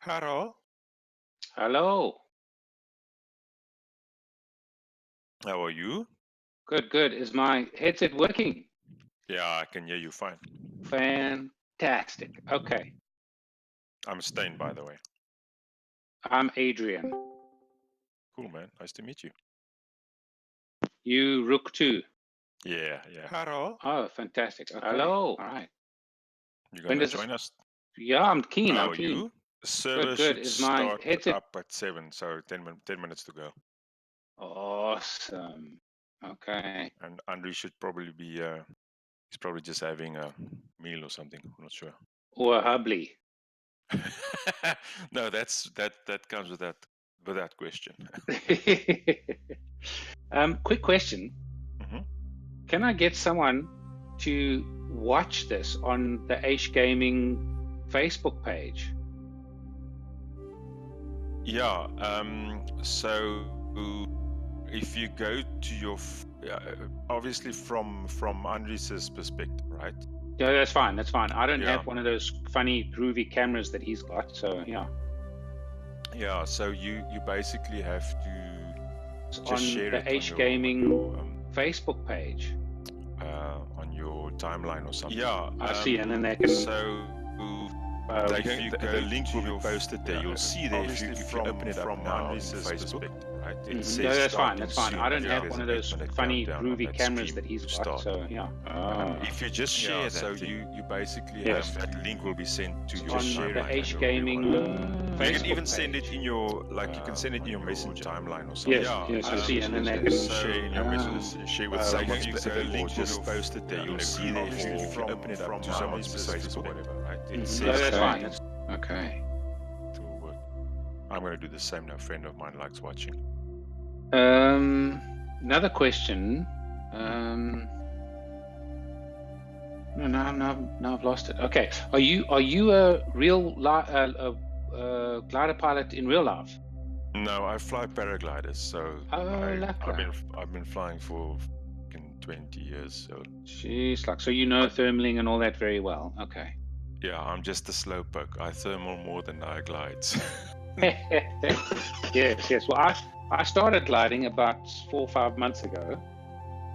Hello. Hello. How are you? Good, good. Is my headset working? Yeah, I can hear you fine. Fantastic. Okay. I'm Stain, by the way. I'm Adrian. Cool, man. Nice to meet you. You Rook 2. Yeah. Hello. Oh, fantastic. Okay. Hello. All right. You When gonna does join us? Yeah, I'm keen. How I'm are keen. you? The server good. should Is my start headset up at 7, so 10 minutes to go. awesome? Okay. And Andre should probably be, he's probably just having a meal or something. I'm not sure. Or Hubley. No, that comes with that question. Quick question. Mhm. Can I get someone to watch this on the EishGamer Facebook page? Yeah. So if you go to your, obviously from Andres' perspective, right? Yeah, that's fine. That's fine. I don't Yeah. have one of those funny groovy cameras that he's got, so yeah. Yeah. So you basically have to It's just on share the it on EishGamer Facebook page. on your timeline or something. Yeah. I see, and then they can. So the link will be posted there. You'll see there if you open it from Andres' Facebook, right? It says No, that's fine. starting That's fine. soon, I don't and have there's one of an those 8-minute funny countdown on groovy that cameras stream that he's to got. start. So yeah. If you just share that, so you basically Yes. have that link will be sent to your on timeline. the EishGamer You Facebook can even page. send it in your you can send it in your messenger timeline or something. Yes, yes, I see, and then they can share in your messages, share with someone specific, or just post it there. You'll see there if you open it up to someone's Facebook or whatever, right? It says No, that's starting fine. Okay. to work. I'm going to do the same now. A friend of mine likes watching. Another question. No, now I've lost it. Okay. Are you a real glider pilot in real life? No, I fly paragliders, so I've been flying for 20 years. So jeez, so you know thermaling and all that very well. Okay. Yeah, I'm just a slowpoke. I thermal more than I glides. Yes. Well, I started gliding about 4 or 5 months ago.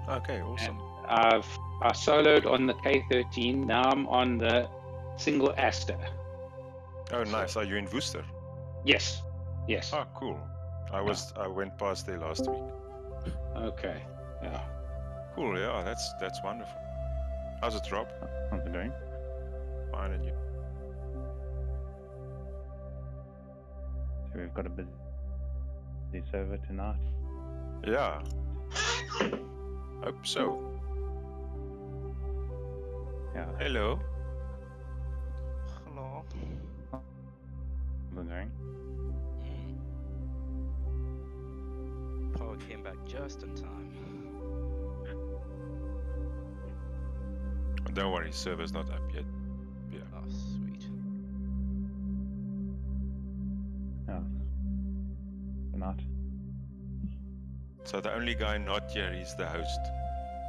Okay, awesome. And I soloed on the K13. Now I'm on the single Aster. Oh, nice. Are you in Worcester? Yes. Oh, cool. I went past there last week. Okay. Yeah. Cool. Yeah, that's wonderful. How's it, Rob? How's it going? Fine, and you? So we've got a busy server tonight. Yeah. Hope so. Yeah. Hello. Hello. How's it going? Power came back just in time. Don't worry, server's not up yet. Yeah. Oh, sweet. Yeah. Tonight. So the only guy not here is the host.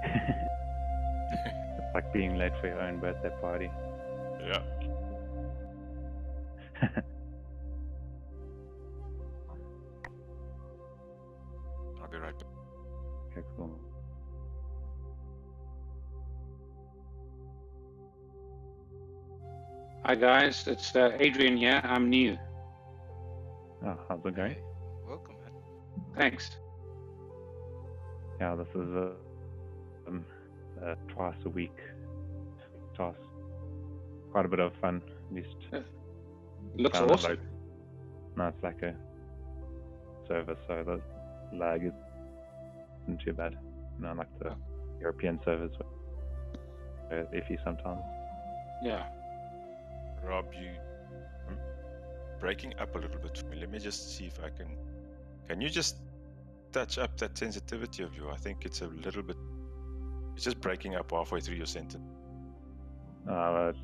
It's like being late for your own birthday party. Yeah. I'll be right back. Okay, cool. Hi guys, it's Adrian here. I'm new. Oh, how's it going? Hey, welcome, man. Thanks. Yeah, this is a twice a week task. Quite a bit of fun, at least. Looks Kind of awesome. like- no, it's like a server, so the lag isn't too bad. Like the European servers, where it's iffy sometimes. Yeah. Rob, you breaking up a little bit for me. Let me just see if I can. Can you just touch up that sensitivity of you? I think it's a little bit. It's just breaking up halfway through your sentence. It's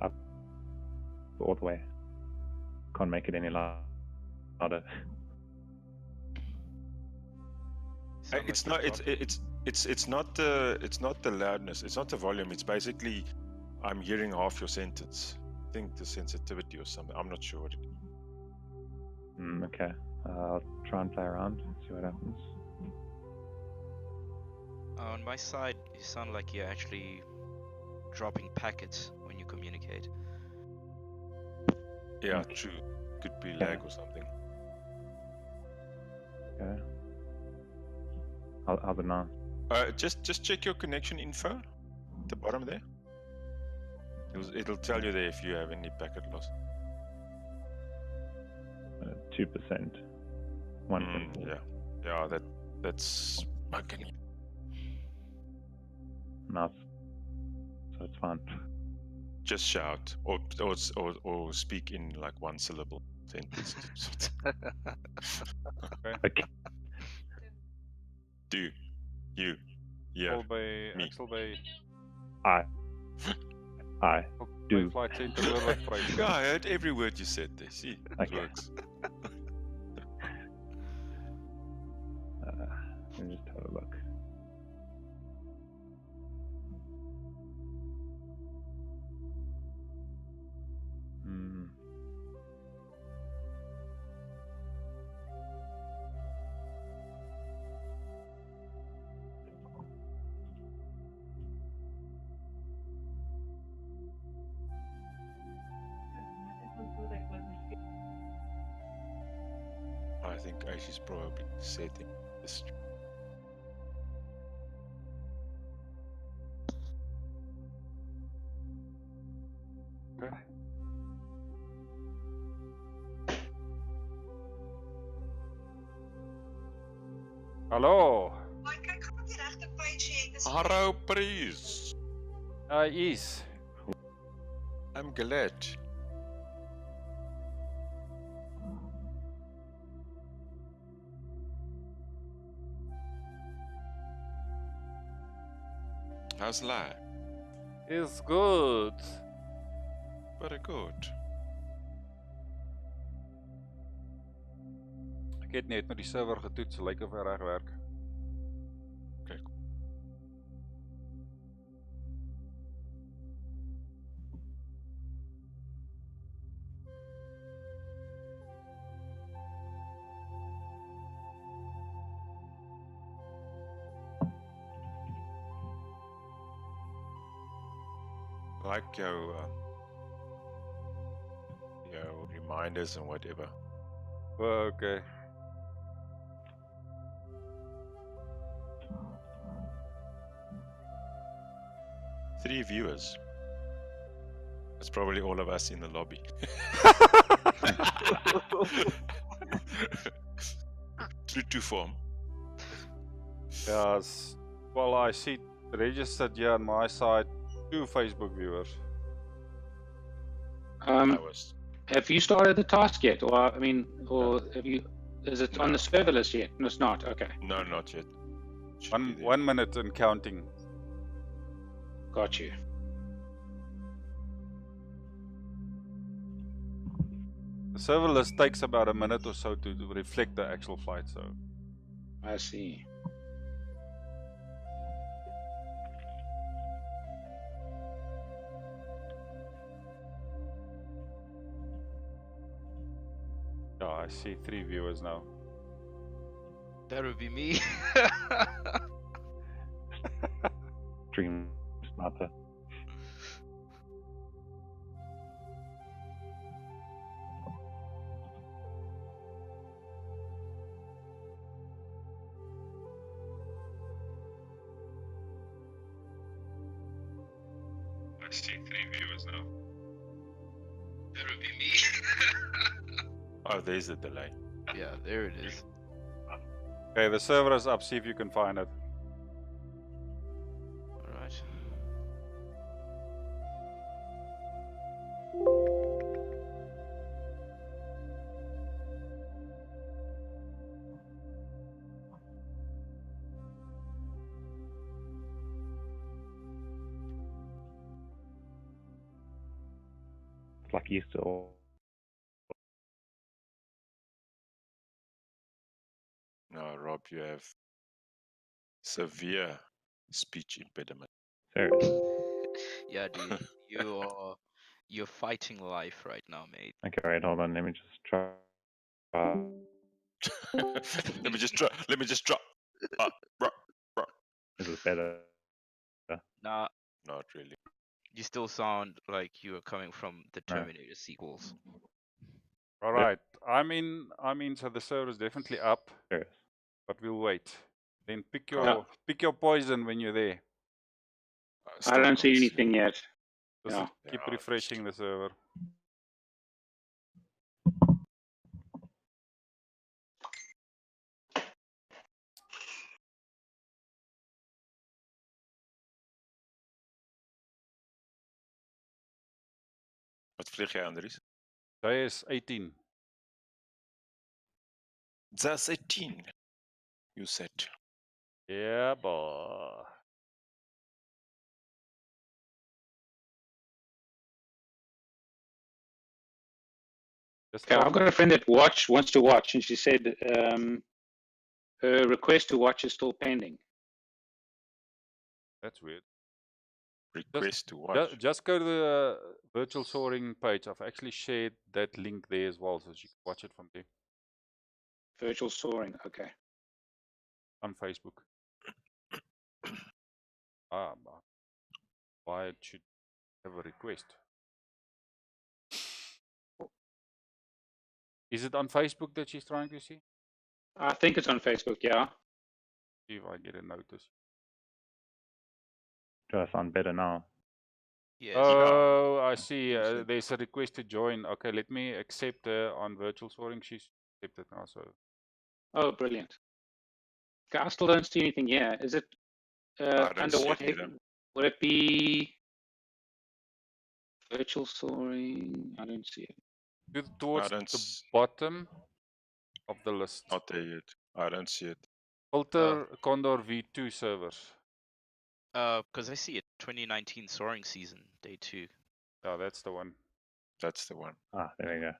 up all the way. Can't make it any louder. It's not. It's not the loudness. It's not the volume. It's basically I'm hearing half your sentence. I think the sensitivity or something. I'm not sure what it is. Okay. I'll try and play around, see what happens. On my side, you sound like you're actually dropping packets when you communicate. Yeah, Okay. true. Could be Yeah. lag or something. Okay. How's it now? Just check your connection info at the bottom there. It'll tell you there if you have any packet loss. 2%. 1.4. Yeah, that's fucking. Now, so it's fine. Just shout or speak in like one syllable sentences. Okay. Do you? Yeah. Paul by me. Axel by I do. Flight Center Hoorweg Vryheid. Yeah, I heard every word you said there. See, it Okay. works. Let me just have a look. I think Aish is probably setting this. Hallo. Hello, please. Is. I'm glad. How's life? Is good. Very good. Ek het net met die server getoets, lyk of hy reg werk. Okay. Like your reminders and whatever. Well, okay. Three viewers. That's probably all of us in the lobby. True to form. Yes. Well, I see registered here on my side 2 Facebook viewers. I was. Have you started the task yet, or I mean, or have you? Is it on No. the server list yet? No, it's not. Okay, No, not yet. Should be there. 1 minute and counting. got you. The server list takes about a minute or so to reflect the actual flight, so I see. yeah, I see 3 viewers now. That would be me. Dream smarter. I see 3 viewers now. That would be me. Oh, there's the delay. Yeah, there it is. Okay, the server is up, see if you can find it. Alright. It's like you used to all. No, Rob, you have severe speech impediment. Serious. Yeah, dude, you're fighting life right now, mate. Okay, right, hold on. Let me just try Let me just drop. Let me just drop. Is it better? Nah, Not really. you still sound like you are coming from the No. Terminator sequels. All right. I'm in. So the server is definitely up, Serious. but we'll wait. Then pick Yeah. your poison when you're there. I Still don't see can't anything yet. Just Yeah. keep Yeah, refreshing the server. Wat vlieg jij, Andries? Today is 18. That's 18. You said. Yeah, boy. Just Okay, tell I've me. got a friend that wants to watch, and she said her request to watch is still pending. That's weird. Request to watch. Just go to the virtual soaring page. I've actually shared that link there as well, so you can watch it from there Virtual soaring. Okay. on Facebook. Why it should have a request? Is it on Facebook that she's trying to see? I think it's on Facebook. Yeah. See if I get a notice. Do I sound better now? Yes. Oh, I see. You said- There's a request to join. Okay, let me accept her on virtual soaring. She's accepted now. So Oh, brilliant. Okay, I still don't see anything here. Is it don't under see what it either. would it be? Virtual soaring. I don't see it. towards don't the s- bottom of the list. Not there yet. I don't see it. Filter Condor V2 servers. Because I see it 2019 Soaring season, day 2. Yeah, that's the one. That's the one. Ah, there we go.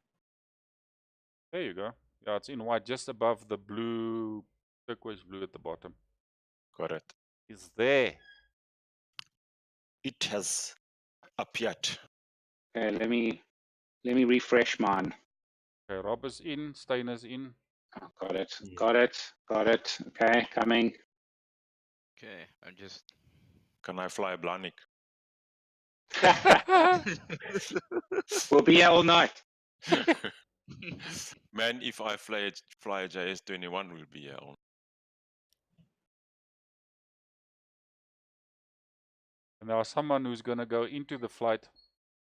There you go. Yeah, it's in white, just above the blue, turquoise blue at the bottom. Got it. It's there. It has appeared. Okay, let me refresh mine. Okay, Rob is in, Steiner's in. Oh, got it. Yeah. Got it. Got it. Okay, coming. Okay, I'm just. Can I fly a Blanik? We'll be here all night. Man, if I fly a JS21, we'll be here all. And there was someone who's going to go into the flight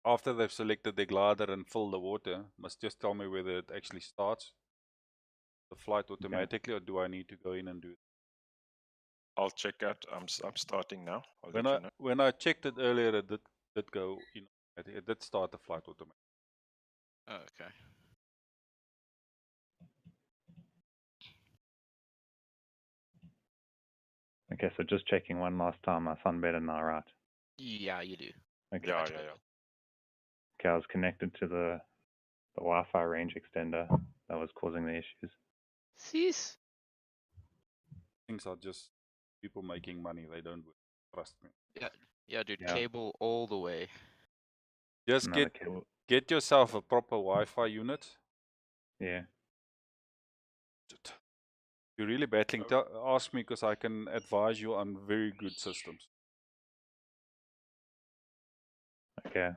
after they've selected their glider and fill the water. Must just tell me whether it actually starts the flight automatically, or do I need to go in and do it? I'll check out. I'm starting now. I'll let you know. When I checked it earlier, it did go in. It did start the flight automatically. Oh, okay. Okay, so just checking one last time. I sound better now, right? Yeah, you do. Okay. Yeah, Much yeah, better. yeah. Okay, I was connected to the Wi-Fi range extender that was causing the issues. Cease. Things are just people making money. They don't work. Trust me. Yeah, dude, Yeah. cable all the way. Just Another cable. get yourself a proper Wi-Fi unit. Yeah. If you're really battling, ask me, because I can advise you on very good systems. Okay.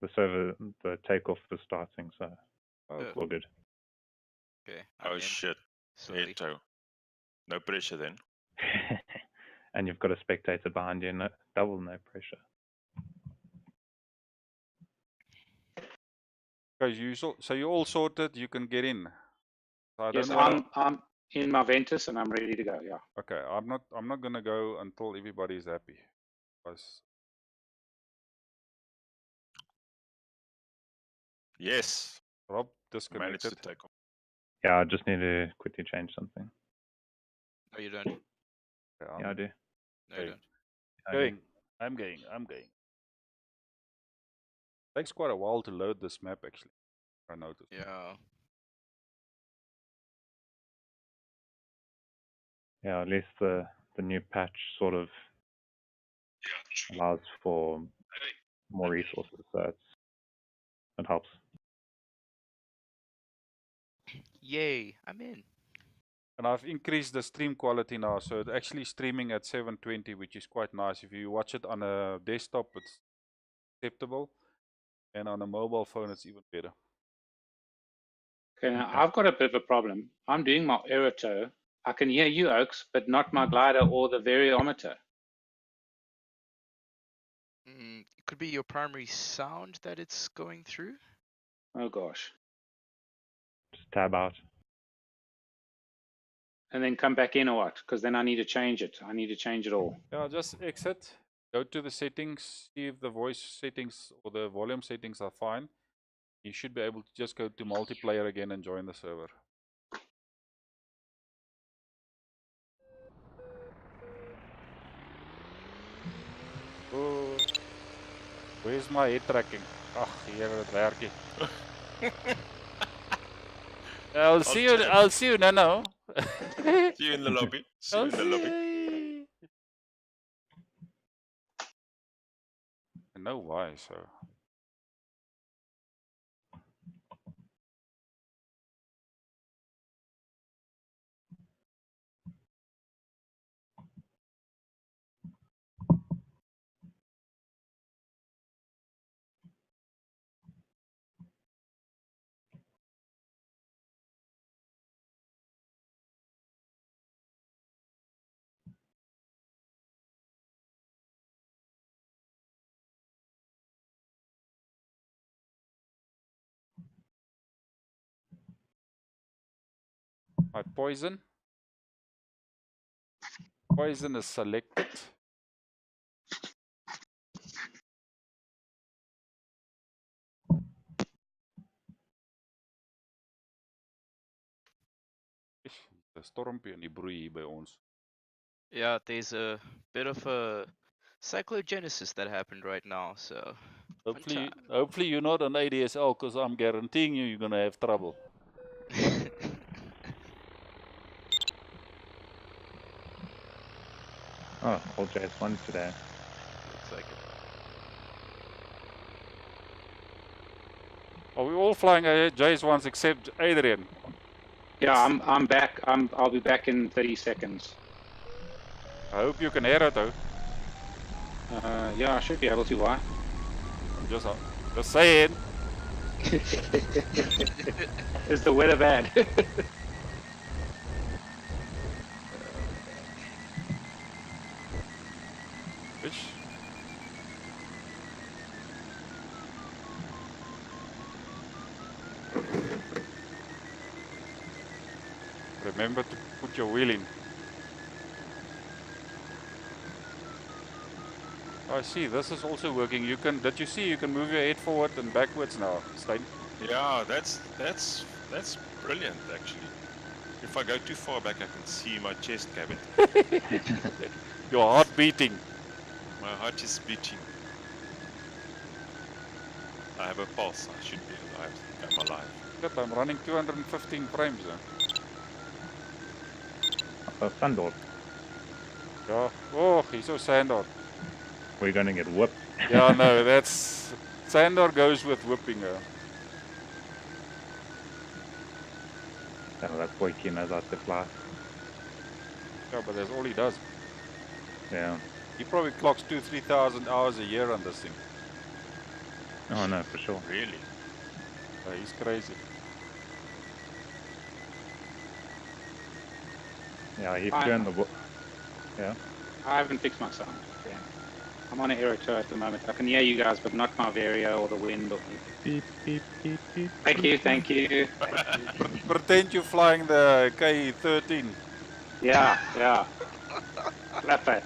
The server, the takeoff is starting, so Oh, Yeah. all good. Okay. Oh I'm in. shit. Slowly. Aerotow. No pressure then. And you've got a spectator behind you, no, double no pressure. Okay, so you're all sorted. You can get in. So I Yes, don't wanna, I'm in my Ventus and I'm ready to go. Yeah. Okay, I'm not gonna go until everybody's happy. Because Yes. Rob Managed disconnected. to take off. Yeah, I just need to quickly change something. No, you don't. Okay, Yeah, I do. No, you Hey. don't. I do. Going. I'm going. Takes quite a while to load this map, actually. I noticed. Yeah. Yeah, at least the new patch sort of allows for more resources, so it helps. Yay, I'm in. And I've increased the stream quality now, so it's actually streaming at 720, which is quite nice. If you watch it on a desktop, it's acceptable, and on a mobile phone, it's even better. Okay, now I've got a bit of a problem. I'm doing my Aerotow. I can hear you, Oaks, but not my glider or the variometer. It could be your primary sound that it's going through. Oh gosh. Just tab out. And then come back in or what? Because then I need to change it. I need to change it all. Yeah, just exit, go to the settings, see if the voice settings or the volume settings are fine. You should be able to just go to multiplayer again and join the server. Oh, where's my head tracking? Ach, hier het werkie. I'll see you, no. See you in the lobby. See you in the lobby. I know why, so. My poison. Poison is selected. The stormpie en die broei hier by ons. Yeah, there's a bit of a cyclogenesis that happened right now, so. Hopefully you're not on ADSL, because I'm guaranteeing you're gonna have trouble. Oh, all JS1 today. Looks like it. Are we all flying JS1s except Adrian? Yeah, I'm back. I'll be back in 30 seconds. I hope you can hear it though. Yeah, I should be able to. Why? I'm just saying. Is the weather bad? Which? Remember to put your wheel in. I see, this is also working. Did you see you can move your head forward and backwards now, Stein? Yeah, that's brilliant actually. If I go too far back, I can see my chest cavity. Your heart beating. My heart is beating. I have a pulse. I should be alive. I'm alive. Good, I'm running 215 frames. Sandor. Yeah. Oh, he's so Sandor. We're gonna get whooped. Yeah, no, that's Sandor goes with whipping. Oh, that boy Kim knows how to fly. Yeah, but that's all he does. Yeah. He probably clocks 2,000-3,000 hours a year on this thing. Oh no, for sure. Really? He's crazy. Yeah, he flew in the yeah. I haven't fixed my sound. Yeah. I'm on an Aerotow at the moment. I can hear you guys, but not my Vario or the wind or anything. Beep, beep, beep, beep. Thank you, thank you. Pretend you're flying the K-13. Yeah, yeah. Love that.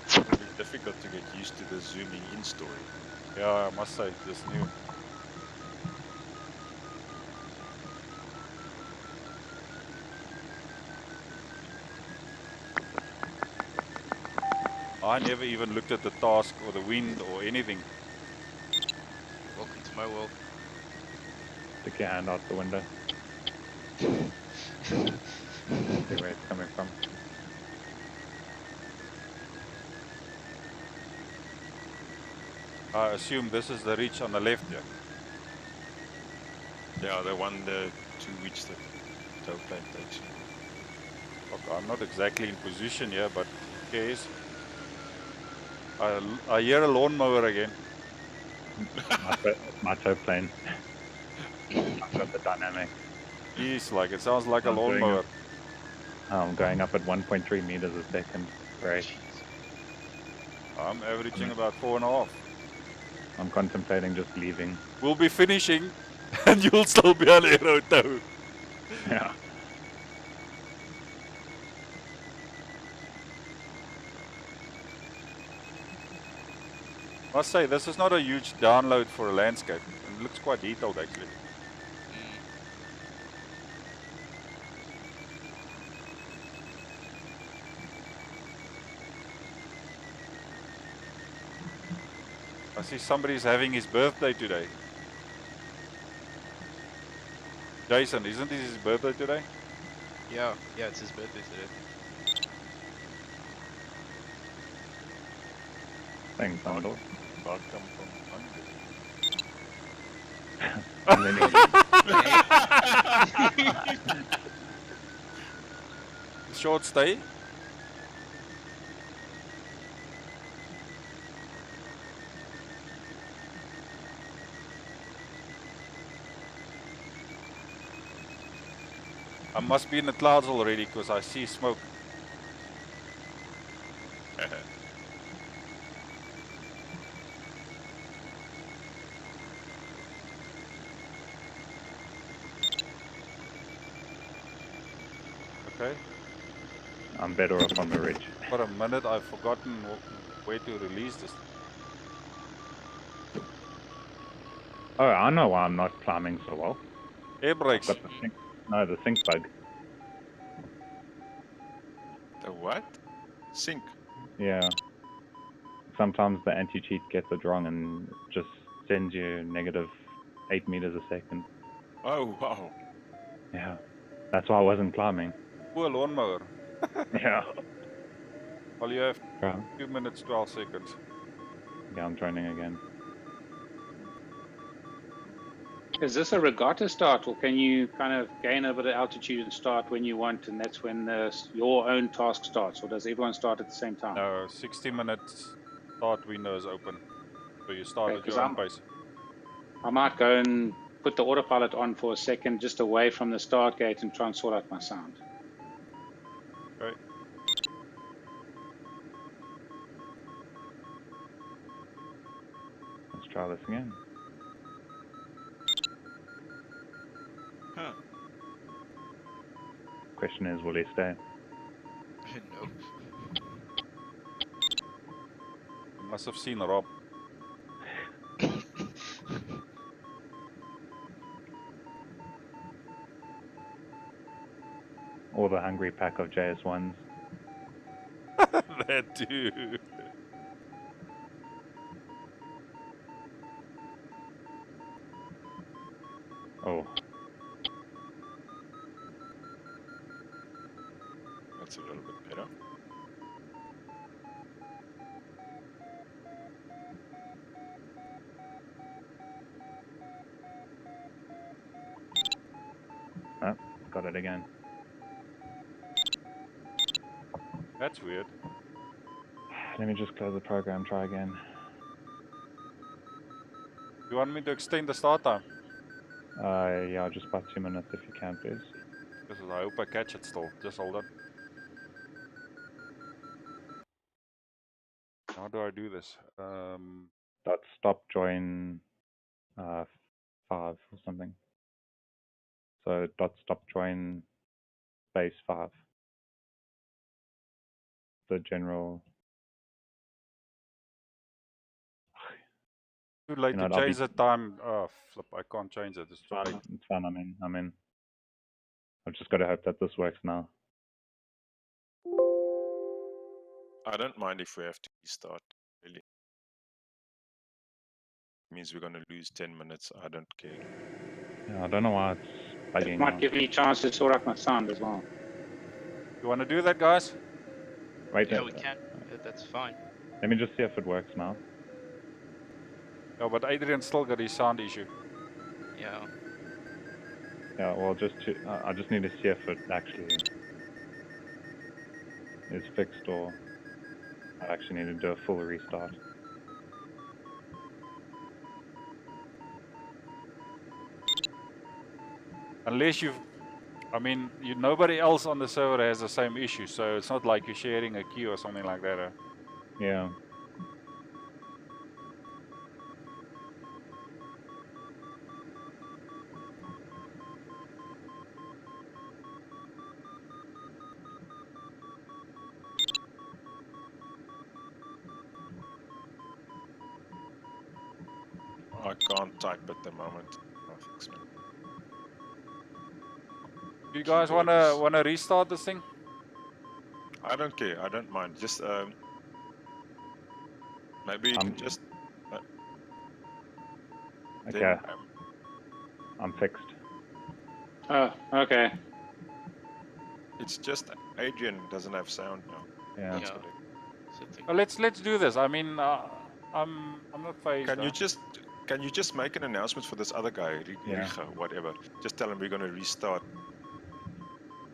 It's going to be difficult to get used to the zooming in story. Yeah, I must say, this new. I never even looked at the task or the wind or anything. Welcome to my world. Stick your hand out the window. See where it's coming from. I assume this is the reach on the left here. Yeah, the one to which the tail plane takes you. Okay, I'm not exactly in position here, but who cares? I hear a lawnmower again. My toe plane. I've got the dynamic. Jeez, like it sounds like a I'm doing it. lawnmower. I'm going up at 1.3 meters a second. Great. I'm averaging about 4.5. I'm contemplating just leaving. We'll be finishing, and you'll still be on Aerotow. Yeah. Must say, this is not a huge download for a landscape. It looks quite detailed, actually. I see somebody's having his birthday today. Jason, isn't it his birthday today? Yeah, it's his birthday today. Thanks, Condor. Welcome from Hungary. And then Short stay. I must be in the clouds already because I see smoke. Okay. I'm better off on the ridge. For a minute, I've forgotten where to release this. Oh, I know why I'm not climbing so well. Air I've brakes. got the sync. No, the sync bug. The what? Sync. Yeah. Sometimes the anti-cheat gets it wrong and just sends you negative 8 meters a second. Oh, wow. Yeah. That's why I wasn't climbing. Poor lawnmower. Yeah. Well, you have Yeah, 2 minutes, 12 seconds. I'm droning again. Is this a regatta start, or can you kind of gain a bit of altitude and start when you want, and that's when your own task starts, or does everyone start at the same time? No, 60 minutes start window is open. So you start Okay, at 'cause your own pace. I might go and put the autopilot on for a second, just away from the start gate, and try and sort out my sound. Okay. Let's try this again. Huh. Question is, will he stay? No. You must have seen Rob. Or the hungry pack of JS1s? That too. Oh, That's a little bit better. got it again. That's weird. Let me just close the program, try again. You want me to extend the start time? Yeah, just about 2 minutes if you can, please. I hope I catch it still. Just hold on. How do I do this? Dot stop join 5 or something. So dot stop join space 5. The general. Too late You know, to I'll change be- the time. Oh, flip. I can't change it. It's too late. It's fine. I'm in. I've just got to hope that this works now. I don't mind if we have to restart, really. It means we're going to lose 10 minutes. I don't care. Yeah, I don't know why it's bugging It might out. give me a chance to sort out my sound as well. You want to do that, guys? Wait, Yeah, we can. Yeah, that's fine. let me just see if it works now. Yeah, but Adrian still got his sound issue. Yeah. Yeah, well, I just need to see if it actually is fixed or I actually need to do a full restart. Unless you've, I mean, nobody else on the server has the same issue, so it's not like you're sharing a queue or something like that. Yeah. I can't type at the moment. Oh, thanks, man. You guys Keyboard is- wanna restart this thing? I don't care. I don't mind. Just maybe you can just. Okay, Then, I'm fixed. Oh, okay. it's just Adrian doesn't have sound now. Yeah. That's Yeah. what So I think Let's do this. I mean, I'm not phased. Can you just make an announcement for this other guy, Yeah. Richa, whatever? Just tell him we're gonna restart.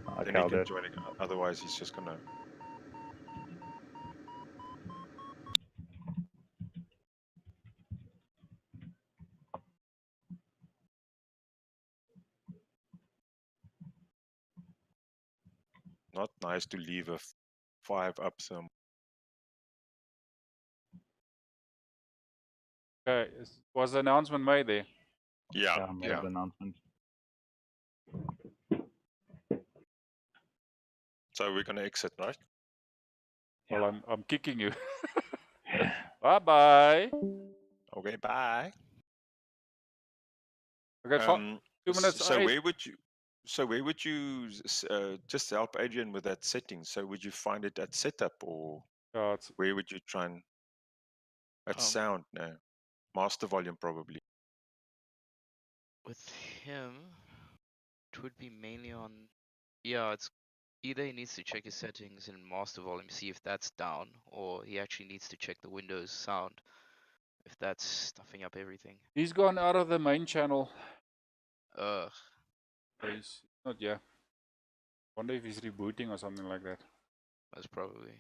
Okay, Then he I'll do can it. join it. Otherwise, he's just gonna. Not nice to leave a 5 up some. Okay, was the announcement made there? Yeah, Yeah, I made the announcement. So we're gonna exit, right? Well, I'm kicking you. Bye bye. Okay, bye. Okay, 2 minutes. So eight. where would you just help Adrian with that setting? So would you find it at setup or where would you try and at sound? No, master volume probably. with him, it would be mainly on. Yeah, it's either he needs to check his settings in master volume, see if that's down, or he actually needs to check the Windows sound if that's stuffing up everything. He's gone out of the main channel. Ugh. He's not. Yeah. Wonder if he's rebooting or something like that. That's probably.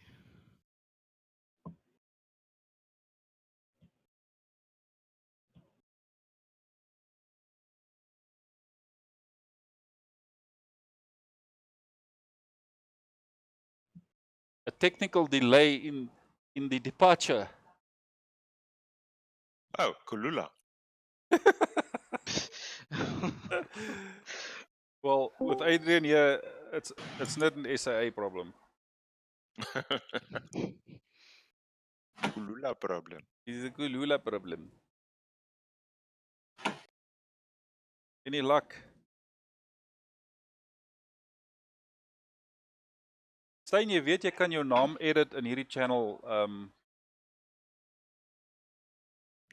A technical delay in the departure. Oh, Kulula. Well, with Adrian here, it's not an SAA problem. Kulula problem. It's a Kulula problem. Any luck? Stein, jy weet jy kan jou naam edit in hierdie channel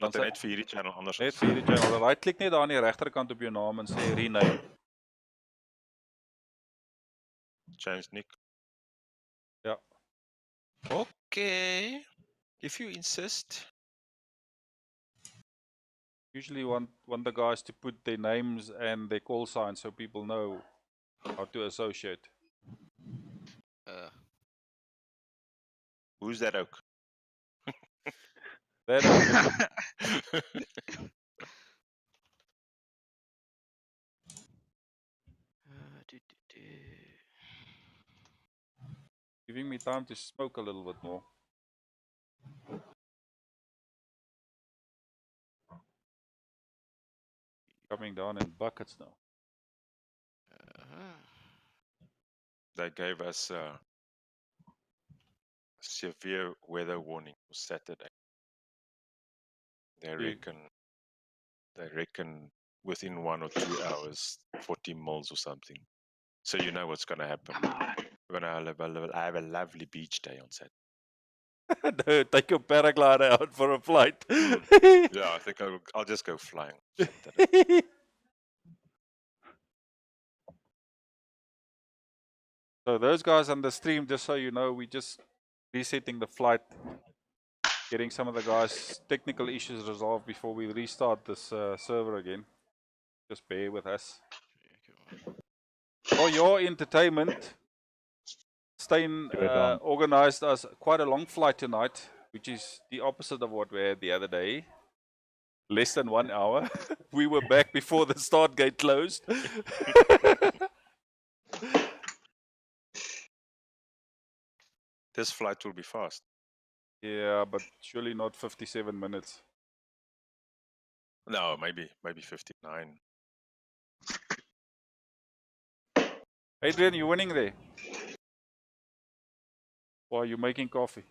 Not net vir hierdie channel anders. Net vir hierdie channel. Right klik net daar aan die regterkant op jou naam en sê rename. Change Nick. Ja. Okay. If you insist. Usually want the guys to put their names and their call signs so people know how to associate. Who's that oak? That Giving me time to smoke a little bit more. Coming down in buckets now. They gave us severe weather warning for Saturday. They reckon within 1 or 2 hours, 40 mils or something. So you know what's going to happen. We're going to have a lovely beach day on Saturday. No, take your paraglider out for a flight. Yeah, I think I'll just go flying. So those guys on the stream, just so you know, we just resetting the flight. getting some of the guys' technical issues resolved before we restart this server again. Just bear with us. For your entertainment, Stein Do it on. organized us quite a long flight tonight, which is the opposite of what we had the other day. Less than 1 hour. We were back before the start gate closed. This flight will be fast. Yeah, but surely not 57 minutes. No, maybe 59. Adrian, you winning there? Or are you making coffee?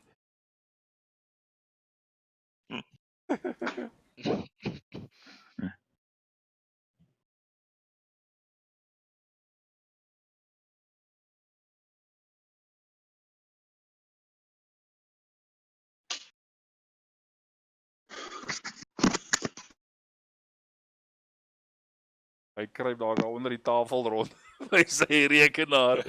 Hy kruip daar onder die tafel rond by sy rekenaar.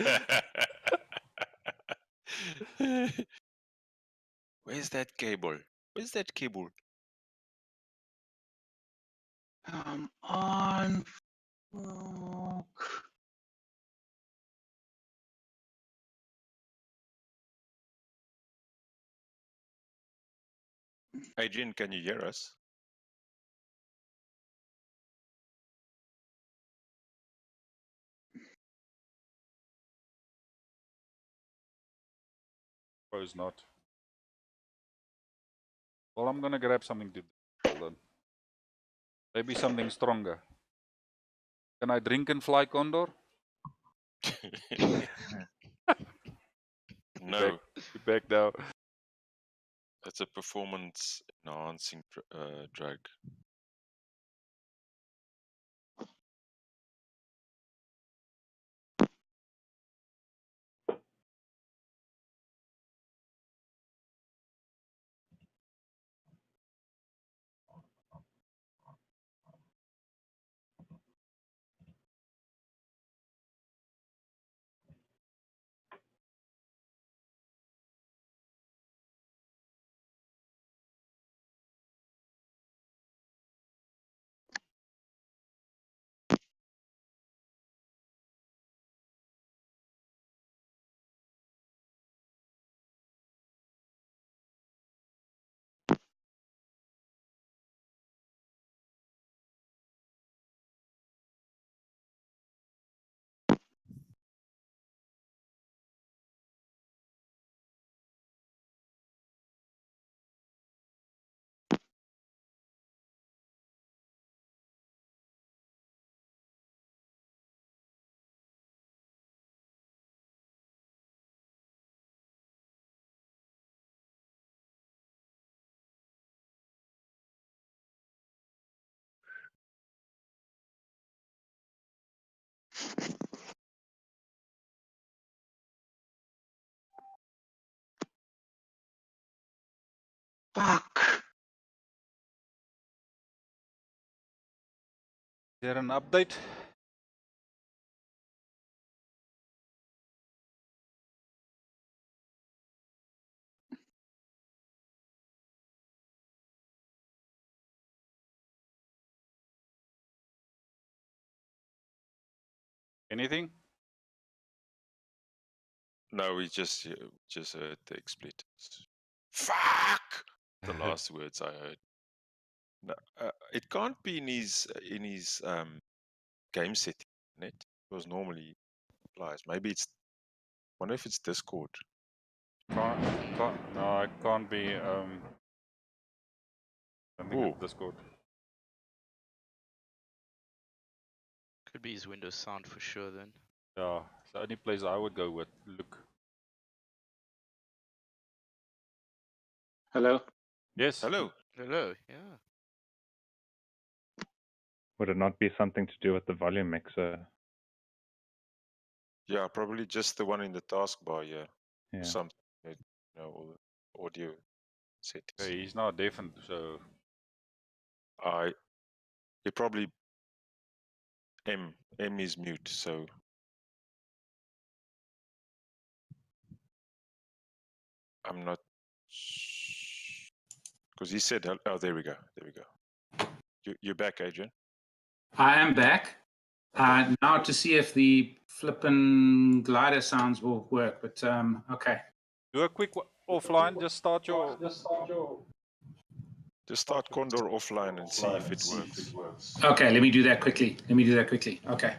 Where's that cable? Where's that cable? Come on. Fuck. Adrian, can you hear us? Suppose not. Well, I'm gonna grab something to hold on. Maybe something stronger. Can I drink and fly, Condor? No, Be back now. it's a performance enhancing drug. Fuck. Is there an update? Anything? No, we just heard the expletives. Fuck! The last words I heard. No, it can't be in his game setting, isn't it? Because normally it applies. Maybe it's. Wonder if it's Discord. No, it can't be. I think Ooh. it's Discord. Could be his Windows sound for sure then. Yeah, it's the only place I would go with. Look. Hello? Yes. Hello. Hello, yeah. Would it not be something to do with the volume mixer? Yeah, probably just the one in the taskbar. Yeah. Yeah. Something. All the audio settings. Okay, he's not deaf, so He probably M is mute, so I'm not. Because he said, oh, there we go. There we go. You're back, Adrian. I am back. Now to see if the flippin' glider sounds will work, but okay. Do a quick offline. Just start your. Just start Condor offline and see if it works. Okay, let me do that quickly. Okay.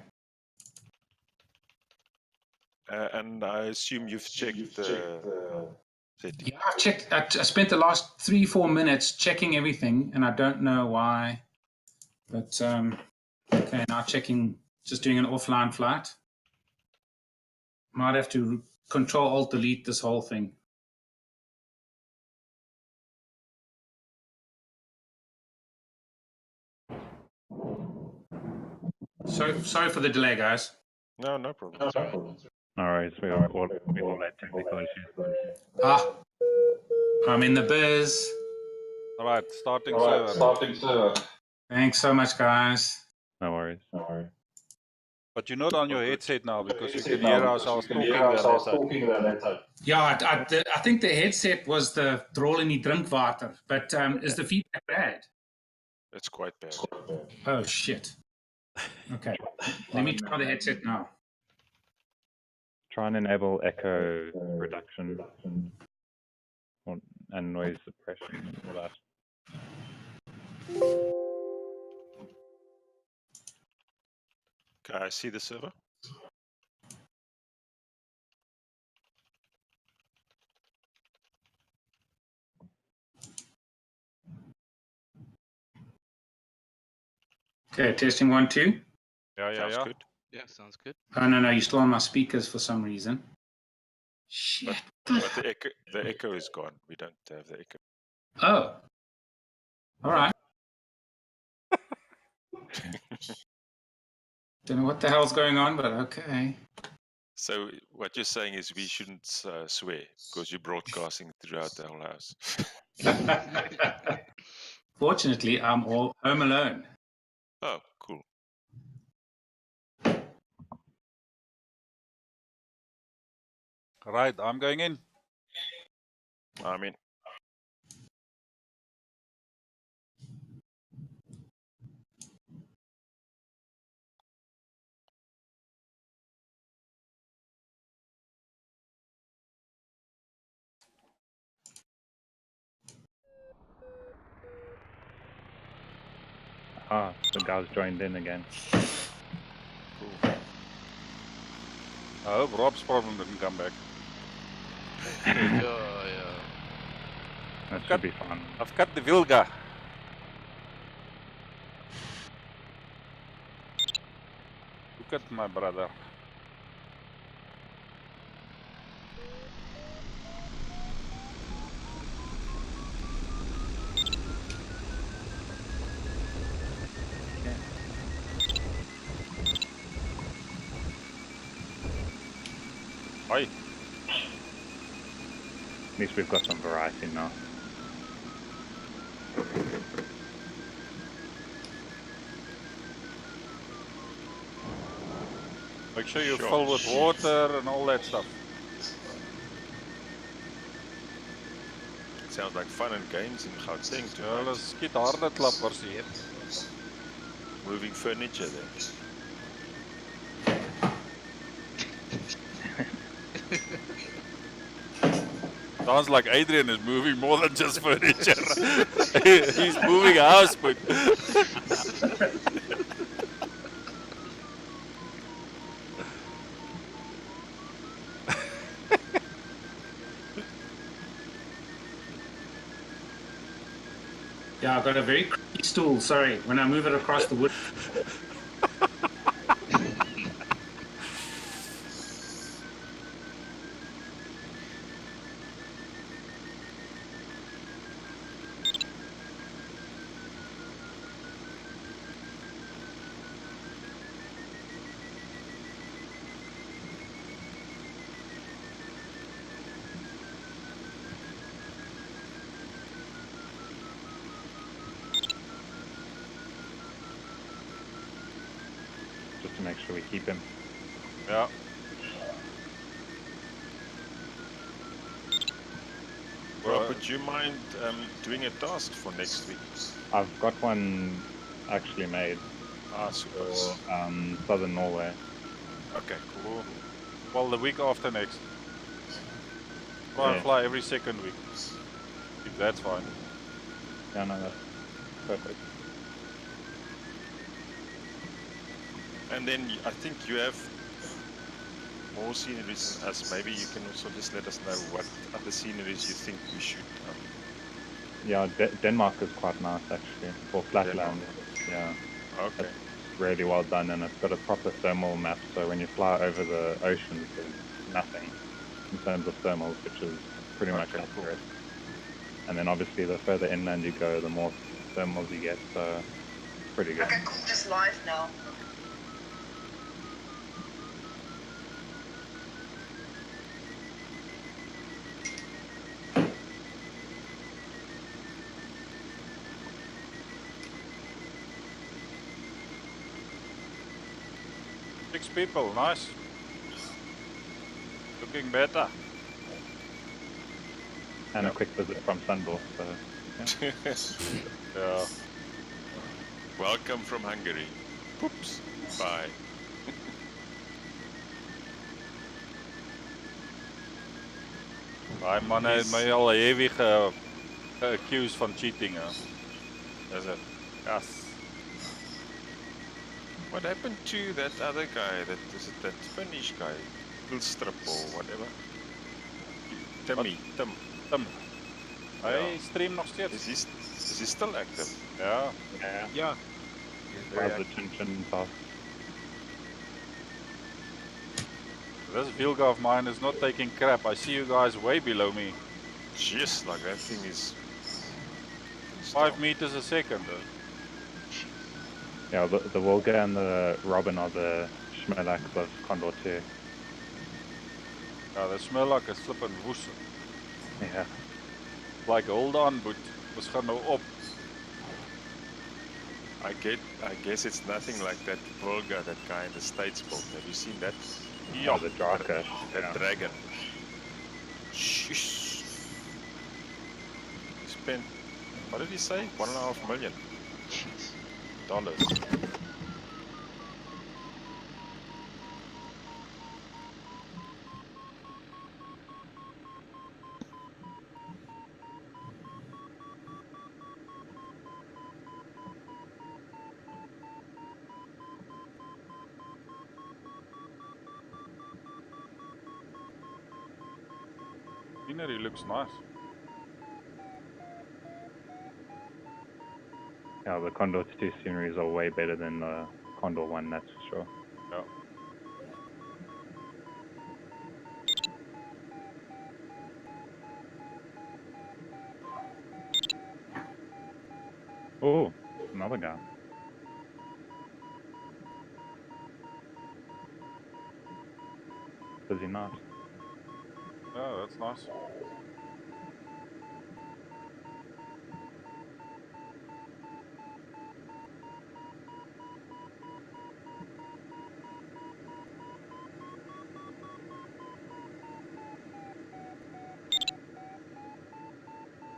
And I assume you've checked the setting. Yeah, I've checked. I spent the last 3-4 minutes checking everything, and I don't know why. But okay, now checking, just doing an offline flight. Might have to Control-Alt-Delete this whole thing. Sorry for the delay, guys. No problem. No worries, we all had technical issues. I'm in the biz. Alright, starting server. Thanks so much, guys. No worries. But you're not on your headset now because you can hear us. I was talking there. Yeah, I think the headset was the Drolini drinkwater, but is the feedback bad? It's quite bad. Oh, shit. Okay, let me try the headset now. Try and enable echo reduction and noise suppression for that. Okay, I see the server. Okay, testing 1, 2. Sounds good. Yeah, sounds good. Oh, no, you're still on my speakers for some reason. Shit. But the echo is gone. We don't have the echo. Oh. All right. Don't know what the hell's going on, but okay. So what you're saying is we shouldn't swear because you're broadcasting throughout the whole house. Fortunately, I'm all home alone. Oh, cool. Right, I'm going in. I'm in. The guys joined in again. Cool. I hope Rob's problem didn't come back. Yeah. That should be fun. I've cut the Vilga. Look at my brother. Hi. At least we've got some variety now. Make sure you fill with water and all that stuff. Sounds like fun and games in Gauteng Ja, tonight. hulle skiet harde klappers hier. Moving furniture there. Sounds like Adrian is moving more than just furniture. He's moving a house, but Yeah, I've got a very creaky stool. Sorry, when I move it across the wood. Just to make sure we keep him. ja. Well, Do you mind doing a task for next week? I've got one actually made Ah, super. for southern Norway. Okay, cool. Well, the week after next. Try and Yeah. fly every second week. If that's fine. Yeah, no, that's perfect. And then I think you have more sceneries than us. Maybe you can also just let us know what other sceneries you think we should. Yeah, Denmark is quite nice actually for flatland. Yeah, Okay. it's really well done, and it's got a proper thermal map. So when you fly over the oceans, there's nothing in terms of thermals, which is pretty much Okay, cool. accurate. And then obviously the further inland you go, the more thermals you get. So pretty good. Okay, cool. Just live now. Six people, nice. Looking better. And a quick visit from Sundorf. So yeah. Yeah. Welcome from Hungary. Oops. Bye. Daai man het my al heavy accused van cheating. Is it? Yes. What happened to that other guy? That Finnish guy? Ulstrip or whatever? Timmy. Tim. Tim. Hy Ja. stream nog steeds. Is he still active? Ja. Yeah. Yeah. How's the chin task? This Vilga of mine is not taking crap. I see you guys way below me. Jeez, like that thing is 5 meters a second. Yeah, the Volga and the Robin are the Schmelaks of Condor 2. Ja, dat smell like a flippin' woes. Yeah. Like, hold on, boet. Ons gaan nou op. I guess it's nothing like that Volga that guy in the States built. Have you seen that? Yeah, the Draka. That Yeah. dragon. Shush. He spent, what did he say? $1.5 million. Jeez. Scenery looks nice. Yeah, the Condor 2 sceneries are way better than the Condor 1, that's for sure. Ja. Oh, another guy. Does he not? Yeah, that's nice.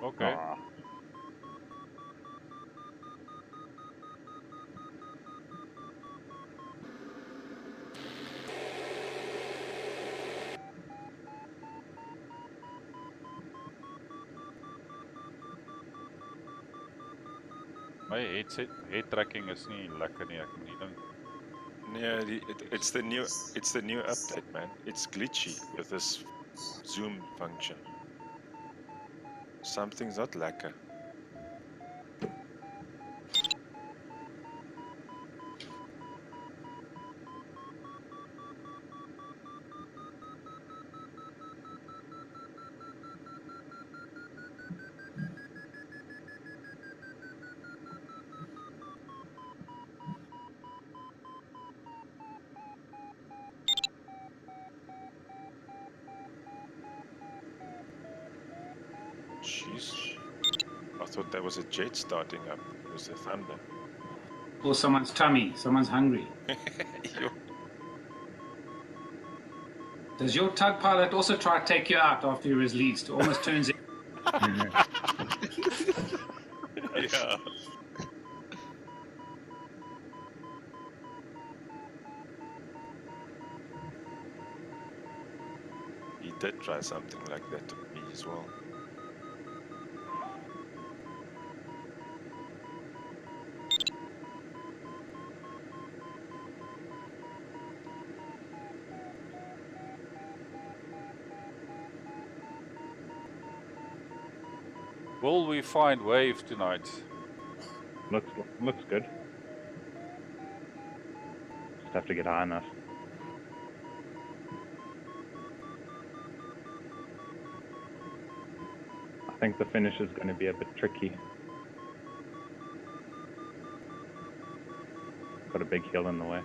Okay. Aw. My head tracking is nie lekker nie, ek moet nie dink. Yeah, it's the new update, man. It's glitchy with this zoom function. Something's not lekker. Jeez. I thought that was a jet starting up. It was the thunder. Or someone's tummy, someone's hungry. Yo. Does your tug pilot also try to take you out after you're released? Almost turns in. Yeah. He did try something like that to me as well. Will we find wave tonight? Looks good. Just have to get high enough. I think the finish is going to be a bit tricky. Got a big hill in the way.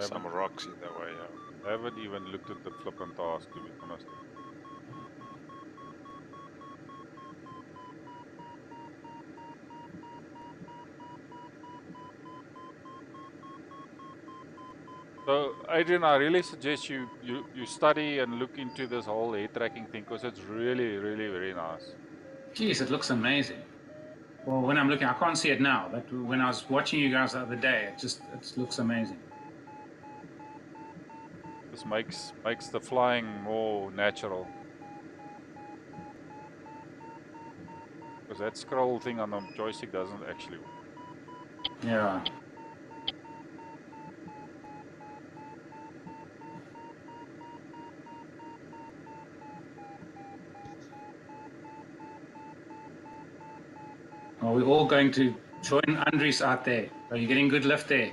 Some rocks in the way, yeah. I haven't even looked at the flippant task, to be honest. So, Adrian, I really suggest you study and look into this whole air tracking thing, because it's really, really very nice. Jeez, it looks amazing. Well, when I'm looking, I can't see it now, but when I was watching you guys the other day, it looks amazing. This makes the flying more natural. Because that scroll thing on the joystick doesn't actually work. Yeah. Are we all going to join Andres out there? Are you getting good lift there?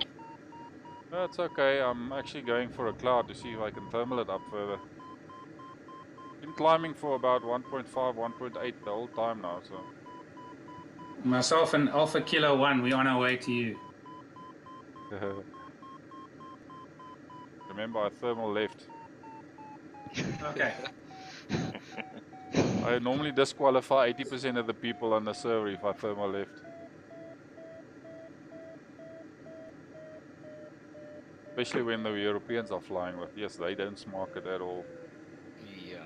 That's okay. I'm actually going for a cloud to see if I can thermal it up further. Been climbing for about 1.5, 1.8 the whole time now, so. Myself and Alpha Kilo 1, we're on our way to you. Remember, I thermal left. Okay. I normally disqualify 80% of the people on the server if I thermal left. Especially when the Europeans are flying with. Yes, they don't smark it at all. Yeah.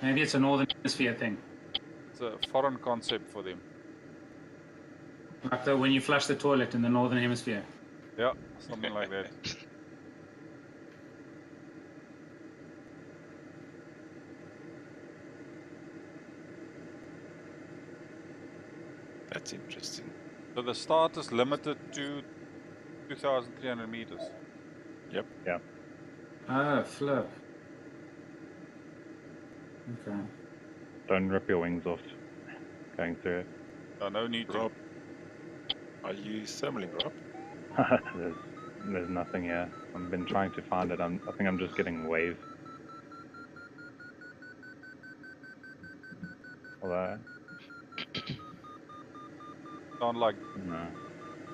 Maybe it's a Northern Hemisphere thing. It's a foreign concept for them. Like when you flush the toilet in the Northern Hemisphere. Yeah, something like that. That's interesting. So the start is limited to 2,300 meters. Yep. Yeah. Oh, flip. Okay. Don't rip your wings off going through it. No need to. Rob, are you thermaling, Rob? There's nothing here. I've been trying to find it. I think I'm just getting wave. Although, Sound like no.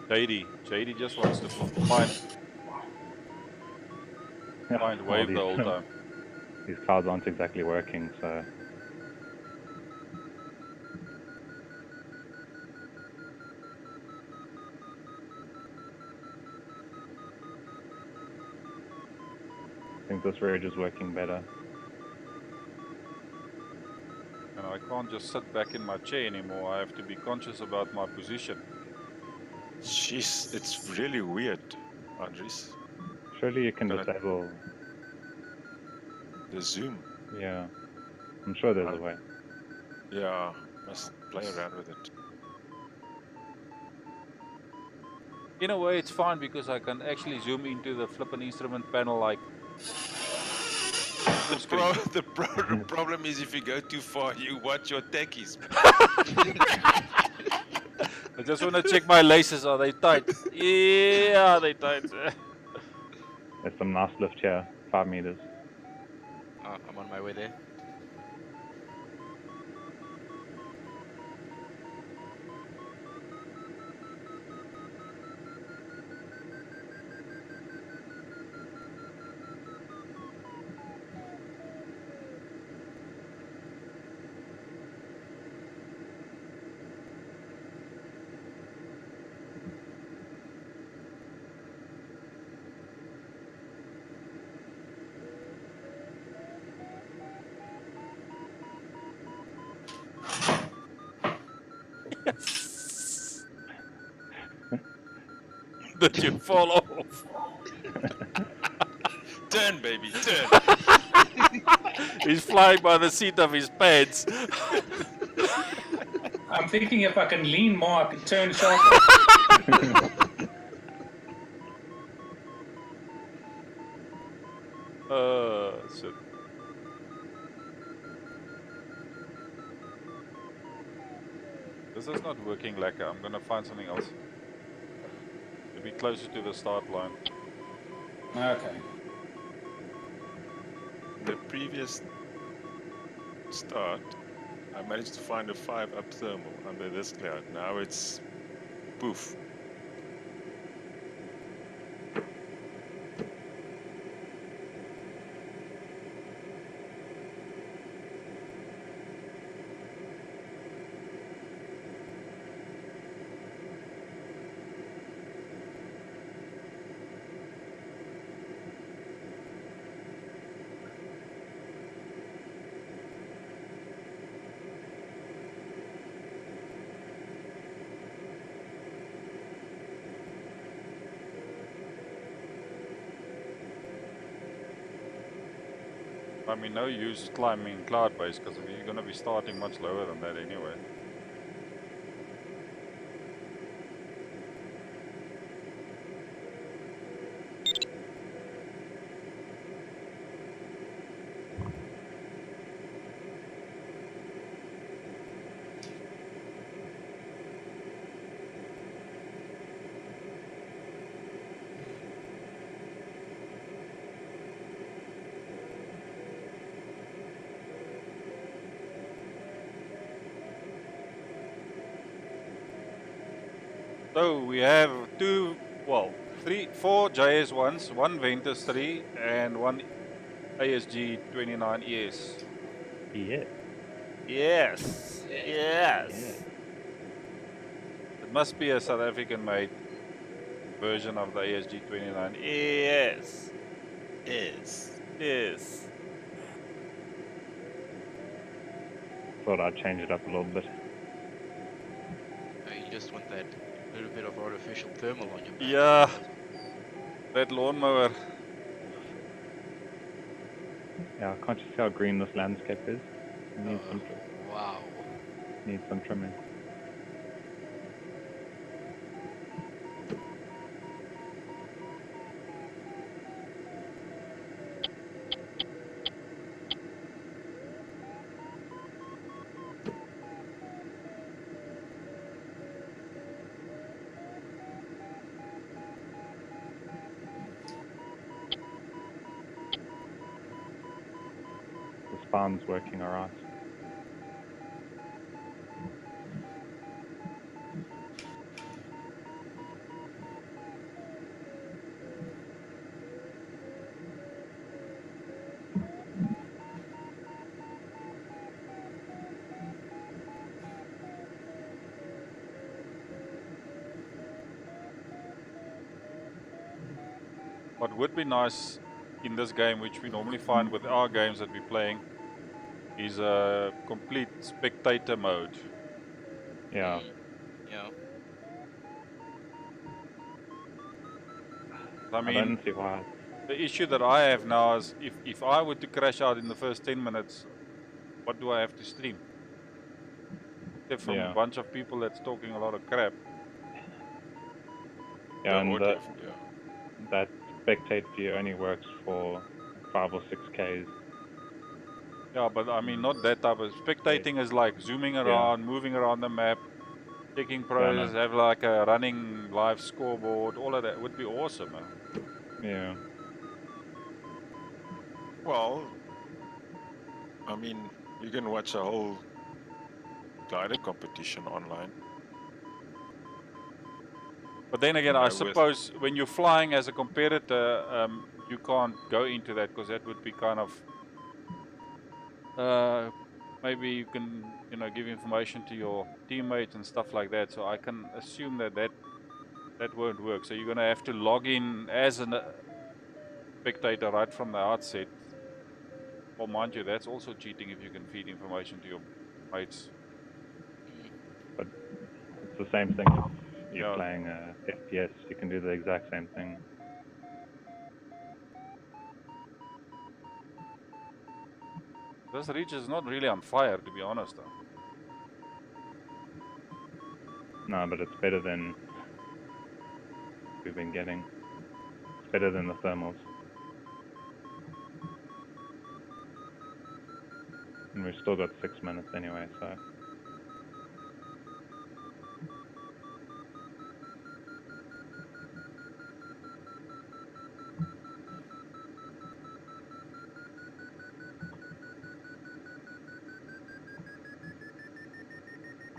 JD. JD just wants to find All wave the whole time. These clouds aren't exactly working, so. I think this ridge is working better. And I can't just sit back in my chair anymore. I have to be conscious about my position. Jeez, it's really weird, Andres. Surely you can disable. The zoom. Yeah. I'm sure there's a way. Yeah, must play around with it. In a way, it's fine because I can actually zoom into the flippin' instrument panel like. The problem is if you go too far, you watch your techies. I just want to check my laces. Are they tight? Yeah, they tight. There's some nice lift here, 5 meters. I'm on my way there. that you fall off. Turn, baby, turn. He's flying by the seat of his pants. I'm thinking if I can lean more, I can turn sharper. Shit. This is not working, Lacquer. I'm gonna find something else. To be closer to the start line. Okay. The previous start, I managed to find a 5 up thermal under this cloud. Now it's poof. I mean, no use climbing cloud base because you're gonna be starting much lower than that anyway. So we have four JS1s, one Ventus 3 and one ASG 29 ES. Yeah. Yes. Yes. It must be a South African made version of the ASG 29. Yes. Yes. Yes. Thought I'd change it up a little bit. You just want that little bit of artificial thermal on your back. Yeah. That lawnmower. Yeah, can't you see how green this landscape is? It needs Wow. some trimming. The spawn's working alright. What would be nice in this game, which we normally find with our games that we're playing, is a complete spectator mode. Yeah. Yeah. I I mean, don't see why. the issue that I have now is if I were to crash out in the first 10 minutes, what do I have to stream? Except from a bunch of people that's talking a lot of crap. Yeah, The and audio, yeah. that spectate view only works for 5 or 6 Ks. Yeah, but I mean, not that type of spectating is like zooming around, moving around the map, checking progress, have like a running live scoreboard, all of that would be awesome. Yeah. Well, I mean, you can watch a whole glider competition online. But then again, You I know, with- suppose when you're flying as a competitor, you can't go into that because that would be kind of maybe you can give information to your teammates and stuff like that. So I can assume that won't work. So you're gonna have to log in as a spectator right from the outset. Well, mind you, that's also cheating if you can feed information to your mates. But it's the same thing you're Yeah. playing FPS, you can do the exact same thing. This reach is not really on fire, to be honest, though. No, but it's better than we've been getting. It's better than the thermals. And we've still got 6 minutes anyway, so.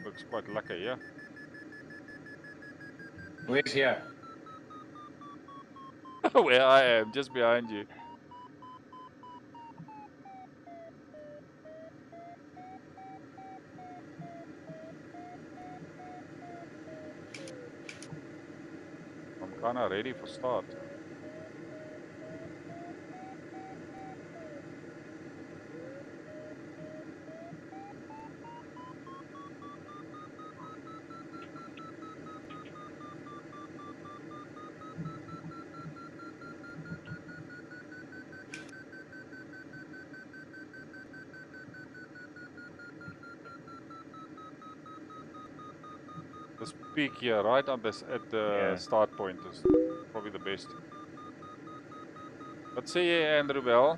Looks quite lucky, yeah. Where's here? Where I am, just behind you. I'm kinda ready for start. This peak here, right at the Yeah. start point is probably the best. Let's see, Andrew Bell.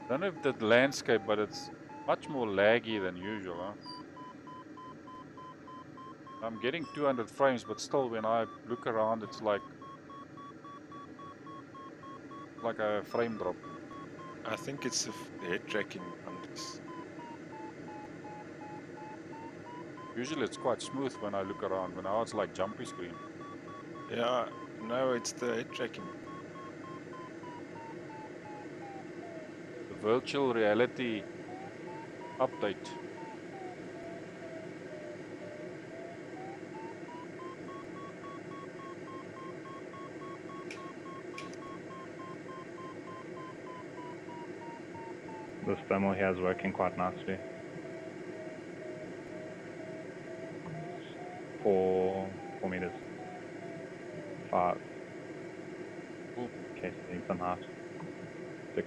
Don't know if the landscape, but it's much more laggy than usual, huh? I'm getting 200 frames, but still when I look around, it's like a frame drop. I think it's the head tracking on this. Usually it's quite smooth when I look around, but now it's like jumpy screen. Yeah, no, it's the head tracking. The virtual reality update. This thermal here is working quite nicely. 4 meters. 5. Cool. Okay, so need some height. 6.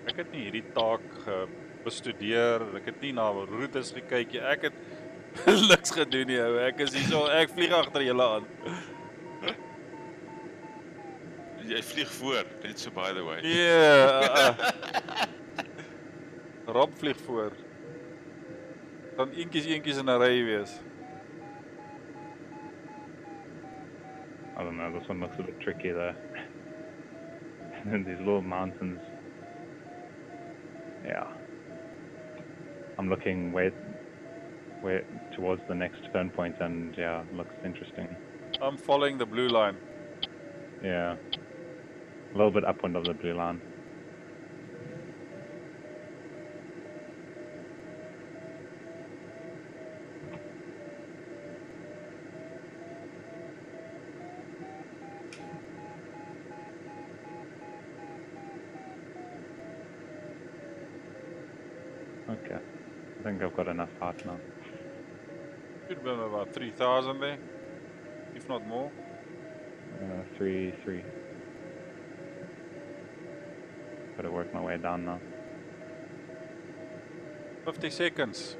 Ek het nie hierdie taak bestudeer, ek het nie na roetes gekyk nie. Ek het niks gedoen nie. Ek is hierso, ek vlieg agter julle aan. Jy vlieg voor, net so by the way. Yeah. Rob vlieg voor. Dan eentjies in 'n ry wees. I don't know, this one looks a bit tricky though. And these little mountains. Yeah. I'm looking way we're towards the next turn point, and yeah, looks interesting. I'm following the blue line. Yeah, a little bit upwind of the blue line. Okay, I think I've got enough height now. Should have been about 3,000 there, if not more. 3. Gotta work my way down now. 50 seconds.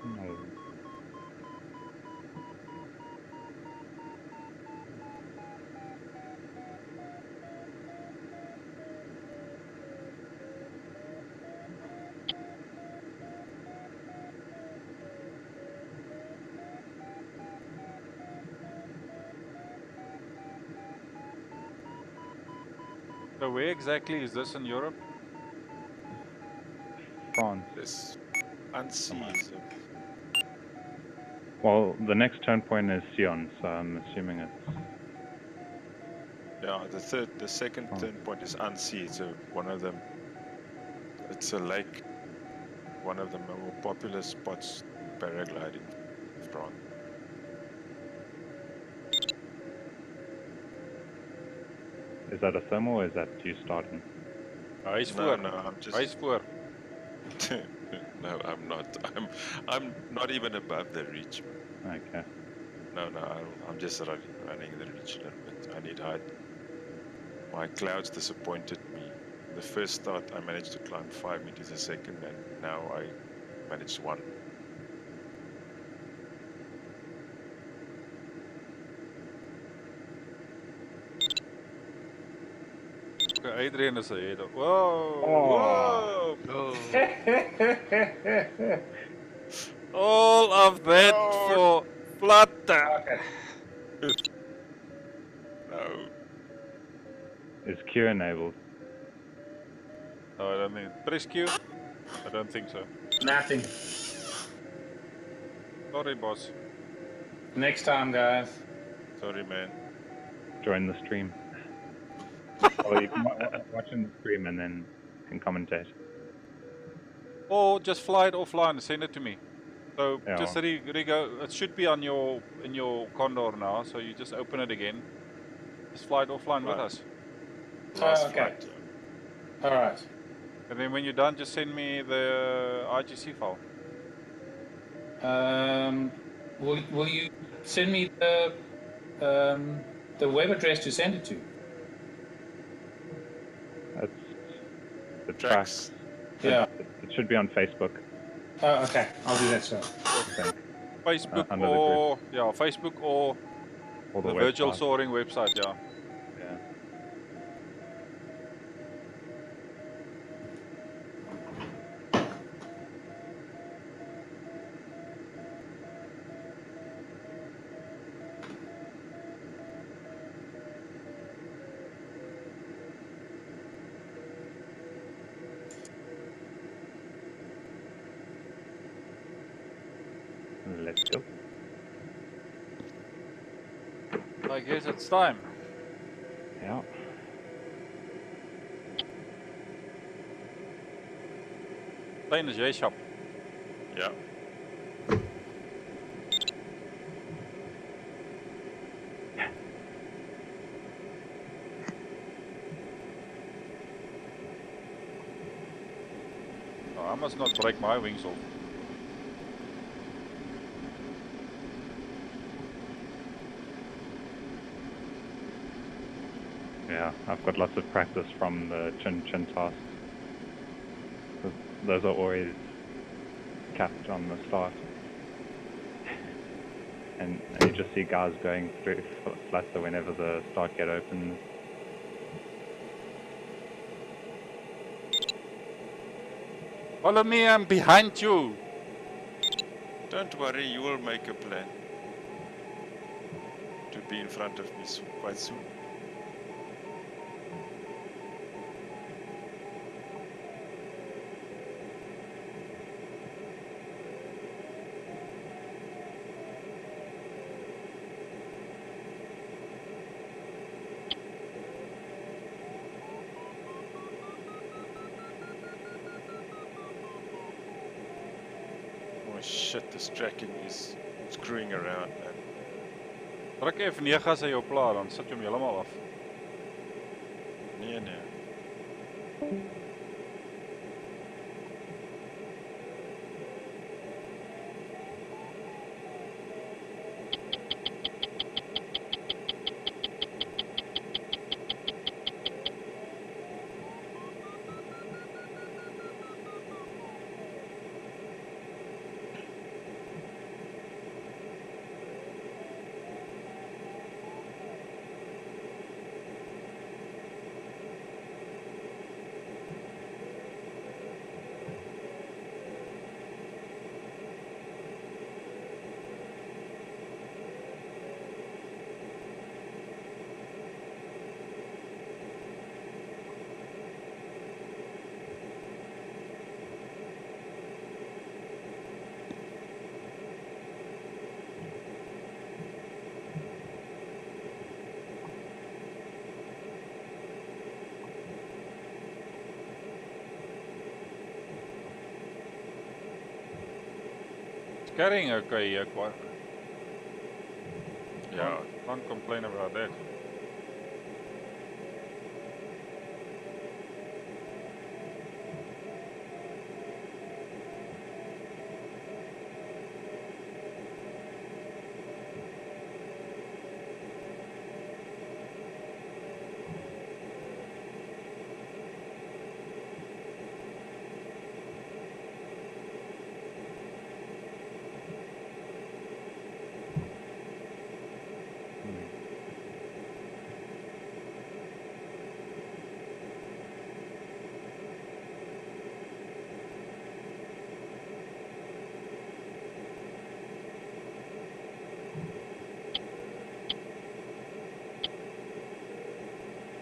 No. So where exactly is this in Europe? France. This unseas. Well, the next turn point is Sion, so I'm assuming it's... Yeah, the second Oh. turn point is unsea. It's one of them. It's a lake. One of the more popular spots paragliding in France. Is that a thermal or is that you starting? Hy is No, voor. no, I'm just. Hy is voor. No, I'm not. I'm not even above the reach. Okay. No, I'm just running the reach a little bit. I need height. My clouds disappointed me. The first start, I managed to climb 5 meters a second, and now I managed 1. Okay, Adrian is ahead. Whoa! Oh. Whoa! Okay. All of that for flutter. No. Is Q enabled? No, I don't think. Press Q? I don't think so. Nothing. Sorry, boss. Next time, guys. Sorry, man. Join the stream. Or you can watch in the stream and then can commentate. Or just fly it offline and send it to me. So Yeah. just re-go. It should be on in your Condor now. So you just open it again. Just fly it offline with Right. us. Last okay. flight. All right. And then when you're done, just send me the IGC file. Will you send me the web address to send it to? That's the Tracks. Yeah. It should be on Facebook. Oh, okay. I'll do that, sir. I think. Facebook under the or Facebook or Or the the virtual website. soaring website. Yeah. Yeah. Let's go. I guess it's time. Yeah. Klein is jy shop. Yeah. Oh, I must not break my wings off. Yeah, I've got lots of practice from the chin task. Those are always capped on the start. And you just see guys going through flutter whenever the start gate opens. Follow me, I'm behind you. Don't worry, you will make a plan to be in front of me quite soon. Oh shit, this tracking is screwing around, man. Druk F9 as hy jou pla, dan sit jy hom helemaal af. Nee, nee. It's carrying okay here, quite. Yeah, Can't complain about that.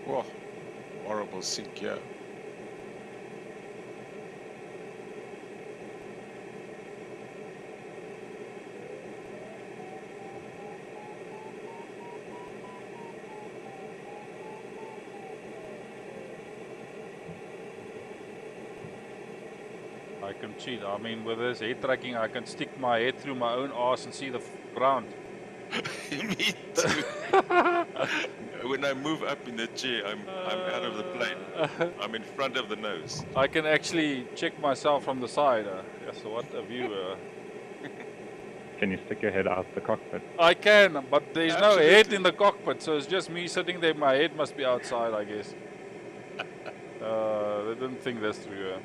whoa, horrible sink here. I can cheat. I mean, with this head tracking, I can stick my head through my own ass and see the ground. Me too. When I move up in the chair, I'm out of the plane. I'm in front of the nose. I can actually check myself from the side. Yes, what a view. Can you stick your head out the cockpit? I can, but there's no head Absolutely. in the cockpit, so it's just me sitting there. My head must be outside, I guess. They didn't think this through.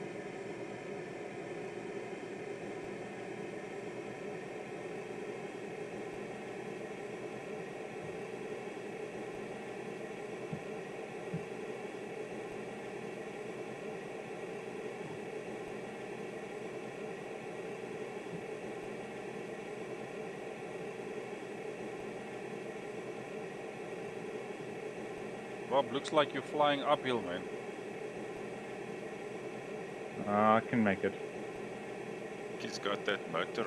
Rob, looks like you're flying uphill, man. I can make it. He's got that motor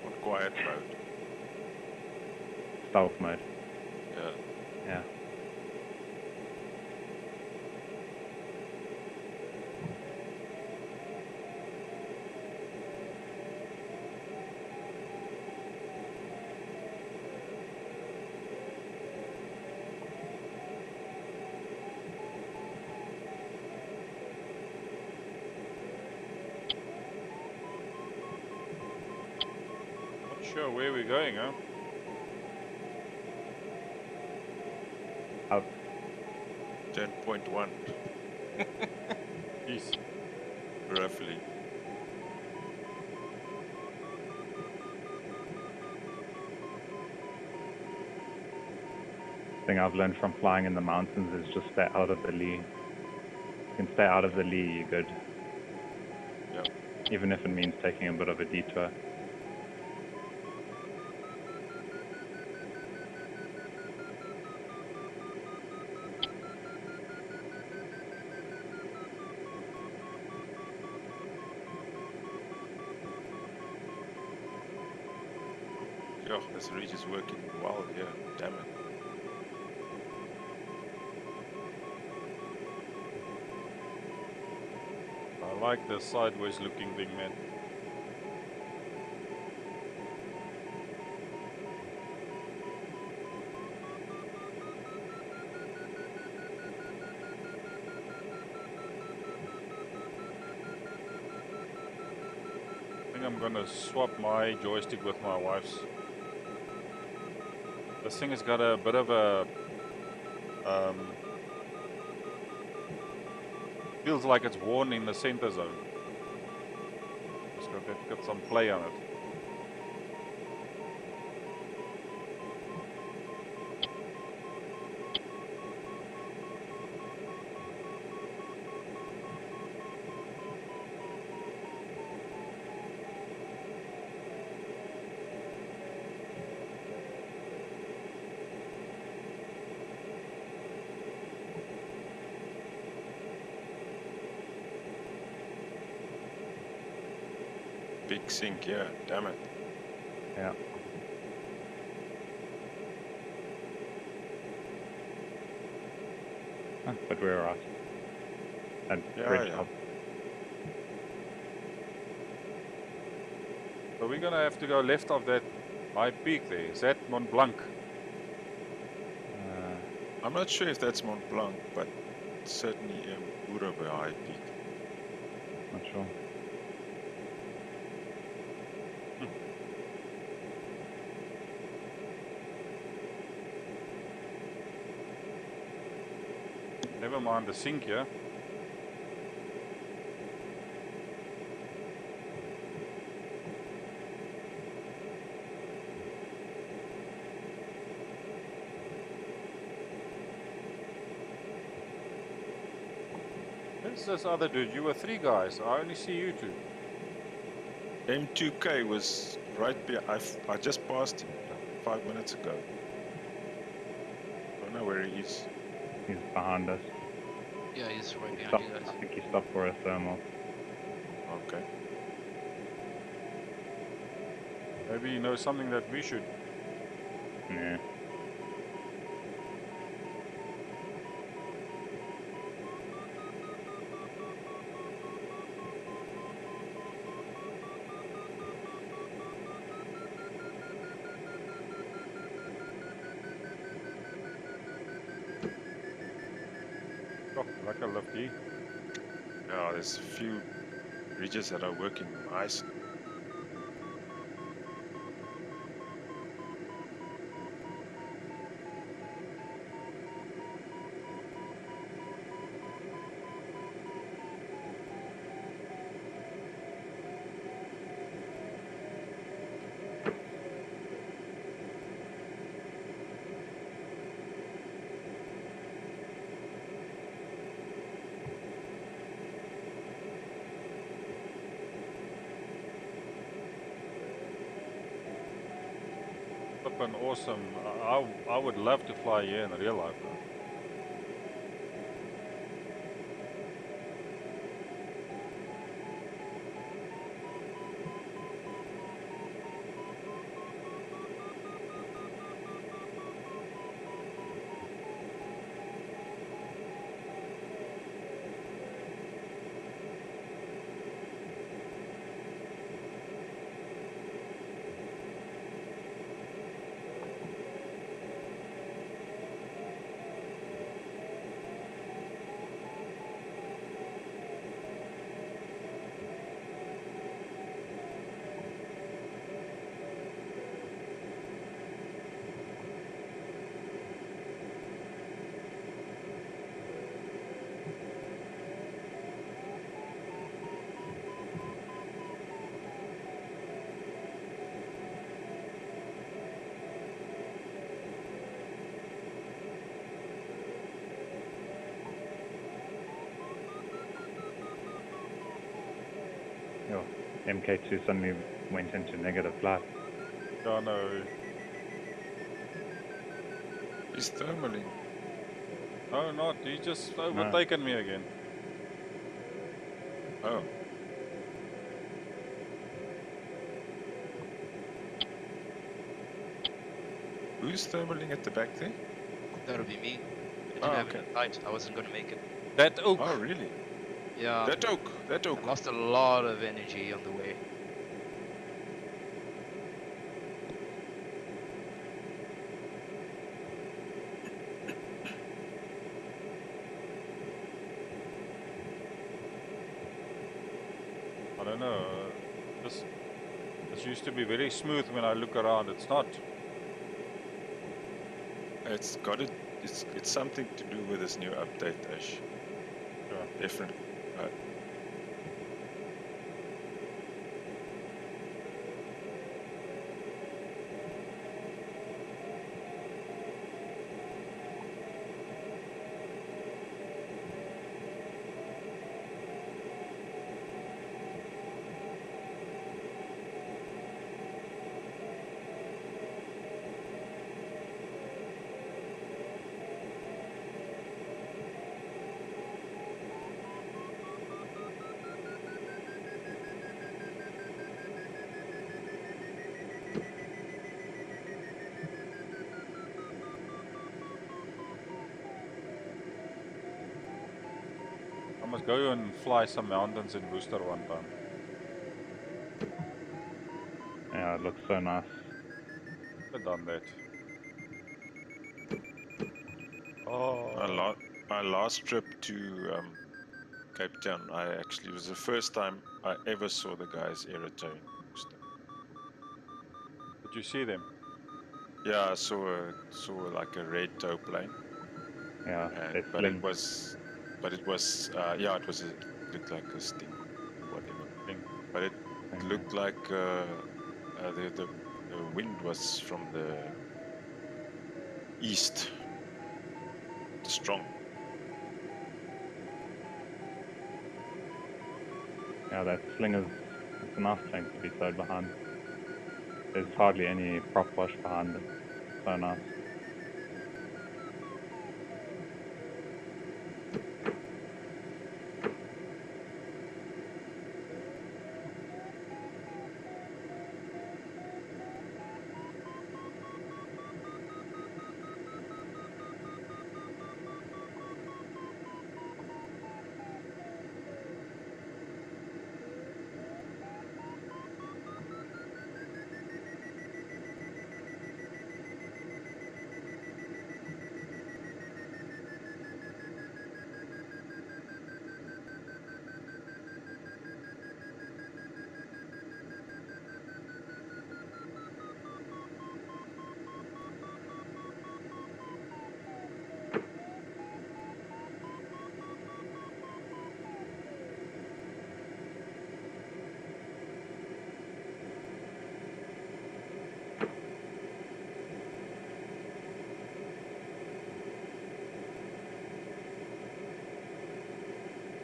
on quiet mode. Stealth mode. Yeah. Yeah. Not sure where we're going, huh? Out. 10.1, Jeez. roughly. Thing I've learned from flying in the mountains is just stay out of the lee. You can stay out of the lee, you're good. Yeah. even if it means taking a bit of a detour. Yeah, this ridge is working well here. Damn it. I like the sideways looking thing, man. I think I'm gonna swap my joystick with my wife's. This thing has got a bit of a feels like it's worn in the center zone. It's got some play on it. Big sink here. Damn it. Yeah. But we're right. And Yeah, great yeah. job. So we're gonna have to go left of that high peak there. Is that Mont Blanc? I'm not sure if that's Mont Blanc, but certainly Buraba High Peak. Not sure. Never mind the sink here. Where's this other dude? You were 3 guys. I only see you 2. M2K was right behind. I just passed him 5 minutes ago. Don't know where he is. He's behind us. Yeah, he's right behind Stop. you guys. I think he stopped for a thermal. Okay. Maybe he knows something that we should. Yeah. Oh, lekker lufty. Yeah, there's a few ridges that are working nice. Flippin' awesome. I would love to fly here in real life, bro. MK2 suddenly went into negative flight. Oh no. He's thermaling. No, not. He just overtaken me again. Oh. Who's thermaling at the back there? That would be me. I didn't Oh, have okay. enough light. I wasn't gonna make it. That oak. Oh, really? Yeah. That oak. That I oak. lost a lot of energy on the way. I don't know. This used to be very smooth when I look around. It's not. It's got it. It's something to do with this new update, Ash. Sure. Definitely. I must go and fly some mountains in Booster one time. Yeah, it looks so nice. I've done that. Oh. My last trip to Cape Town, it was the first time I ever saw the guys Aerotow in Booster. Did you see them? Yeah, I saw like a red tow plane. Yeah, they But sling. it was looked like a Sting, whatever. Thing. But it Sling, looked like the wind was from the east, strong. Yeah, that sling is it's a nice plane to be towed behind. There's hardly any prop wash behind it. So nice.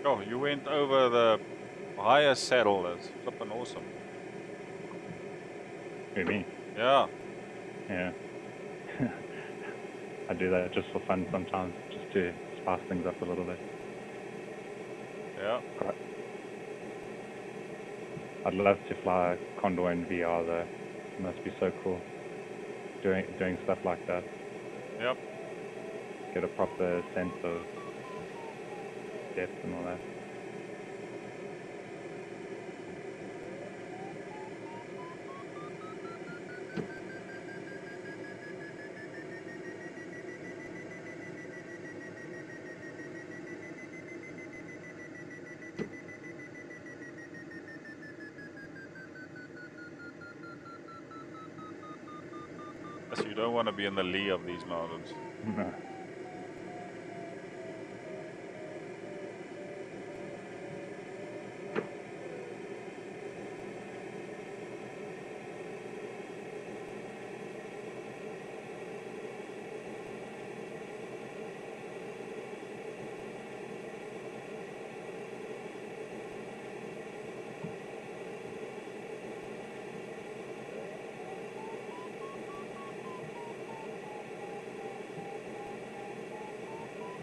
Oh, you went over the highest saddle. That's flippin' awesome. Who, me? Yeah. Yeah. I do that just for fun sometimes, just to spice things up a little bit. Yeah. I'd love to fly Condor in VR though. It must be so cool. Doing stuff like that. Yep. Get a proper sense of depth and all that. So you don't want to be in the lee of these mountains. No.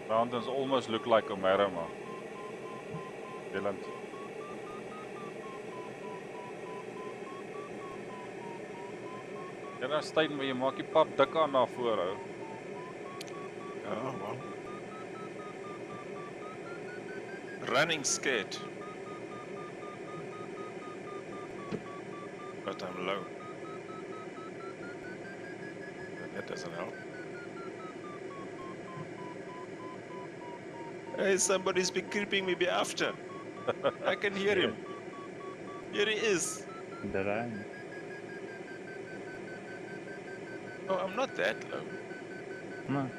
Mountains almost look like Omarama. Dylan. Ja, dan Stein, maar jy maak die pap dik aan na voor hou. Oh, well. Running scared. But I'm low. That doesn't help. Hey, somebody's been creeping me be after. I can hear him. Here he is. Did I? Oh, I'm not that low. No.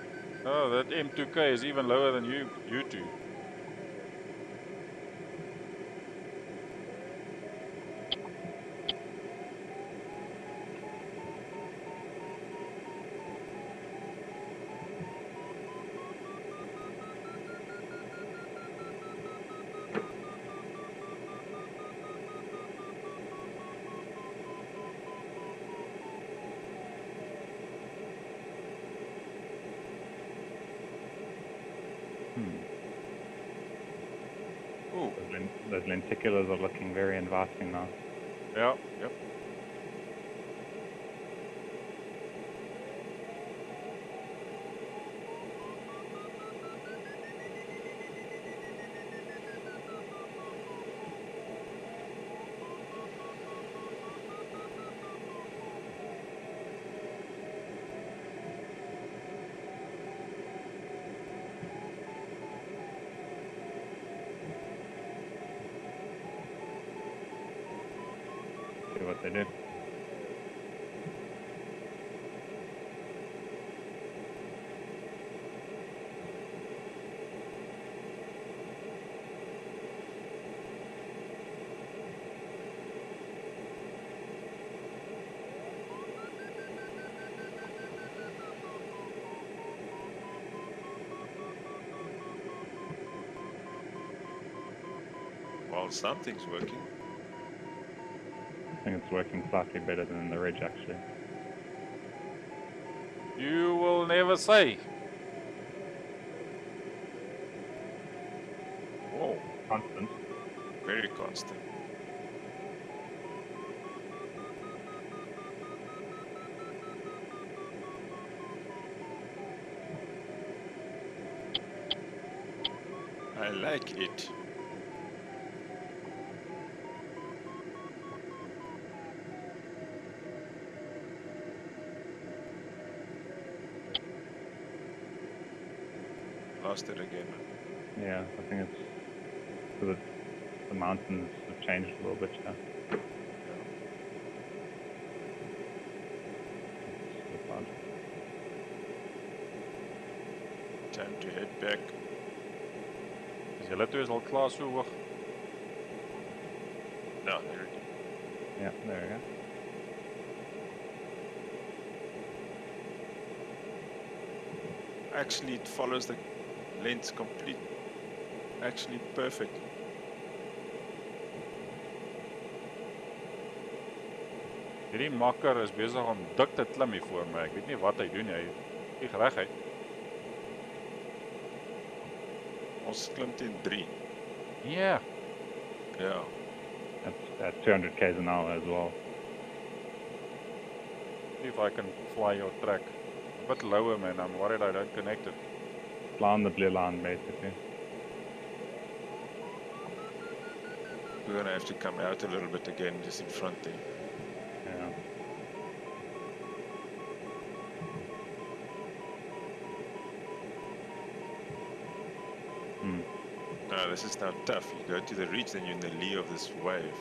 Oh, that M2K is even lower than you two. Ooh, Those lenticulars are looking very inviting now. Ja, yep. See what they do. well, something's working. I think it's working slightly better than the ridge actually. You will never say. Whoa, Constant. very constant. I like it. Lost it again. Yeah, I think it's because the mountains have changed a little bit. Yeah. It's odd. Time to head back. Is julle twee is al klaar so hoog? No, there it is. Yeah, there we go. Actually, it follows the lens complete. Actually, perfect. Hierdie makker is besig om dik te klim hier voor my. Ek weet nie wat hy doen nie. Hy vlieg reguit. Ons klim teen 3. Yeah. Ja. That's at 200 k's an hour as well. See if I can fly your track. A bit lower, man. I'm worried I don't connect it. Fly on the blue line basically. We're gonna have to come out a little bit again, just in front there. Yeah. No, this is now tough. You go to the ridge, then you're in the lee of this wave.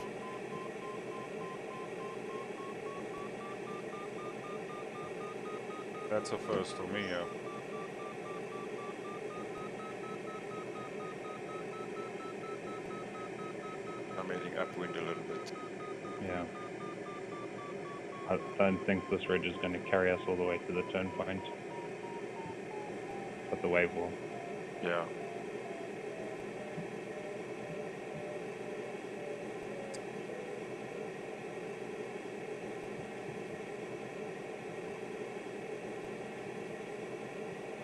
That's a first for me, yeah. I'm heading upwind a little bit. Yeah. I don't think this ridge is going to carry us all the way to the turn point. But the wave will. Yeah.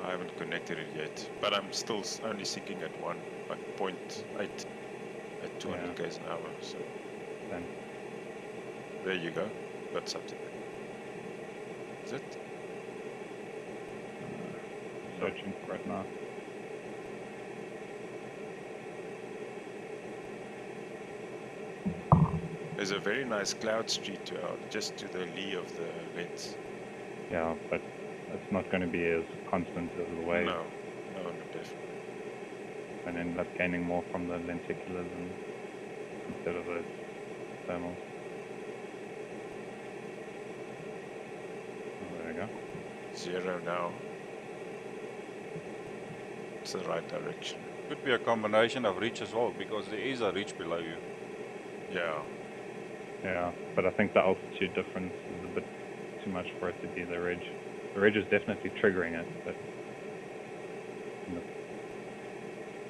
I haven't connected it yet, but I'm still only sinking at 0.8 at 200 k's an hour. So Then there you go. Got something. Is it? searching for it now. There's a very nice cloud street just to the lee of the lens. Yeah, but it's not going to be as constant as the wave. No, definitely. And end up gaining more from the lenticulars instead of those thermals. Oh, there we go. 0 now. It's the right direction. Could be a combination of reach as well, because there is a reach below you. Yeah. Yeah, but I think the altitude difference is a bit too much for it to be the ridge. The ridge is definitely triggering it, but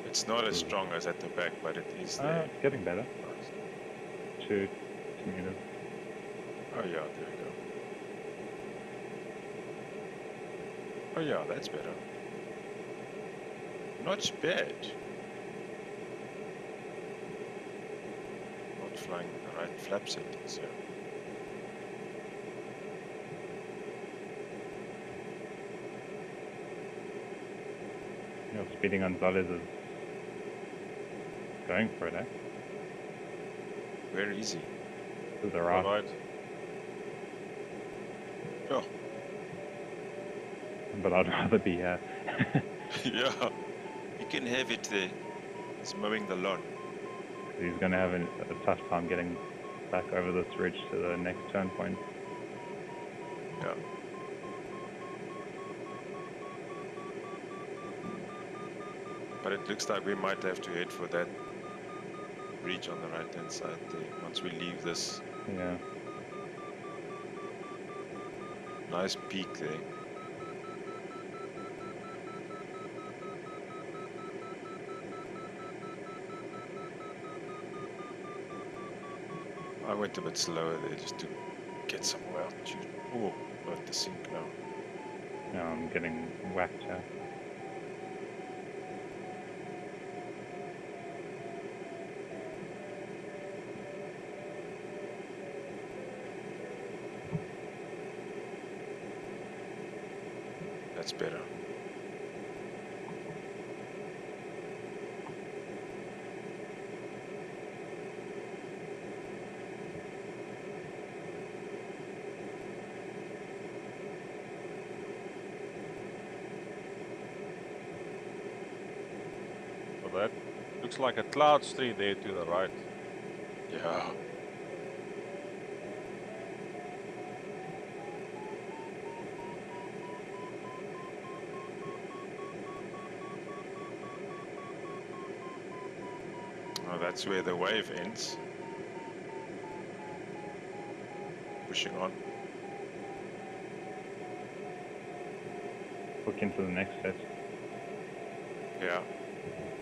It's not as strong as at the back, but it is there. it's getting better. Nice. 2 meters. Oh yeah, there we go. Oh yeah, that's better. Not bad. Not flying the right flap settings, yeah. Your speeding on Zollers is going for it, eh? Very easy. To the right. Right. Oh, But I'd rather be here. yeah. You can have it there. It's mowing the lawn. He's going to have a tough time getting back over this ridge to the next turn point. Yeah. But it looks like we might have to head for that ridge on the right hand side there once we leave this Yeah. nice peak there. I went a bit slower there just to get some more altitude. Oh, not the sink now. Yeah, I'm getting whacked here. That's better. So that looks like a cloud street there to the right. Yeah. Oh, that's where the wave ends. Pushing on. Look into the next set. Yeah.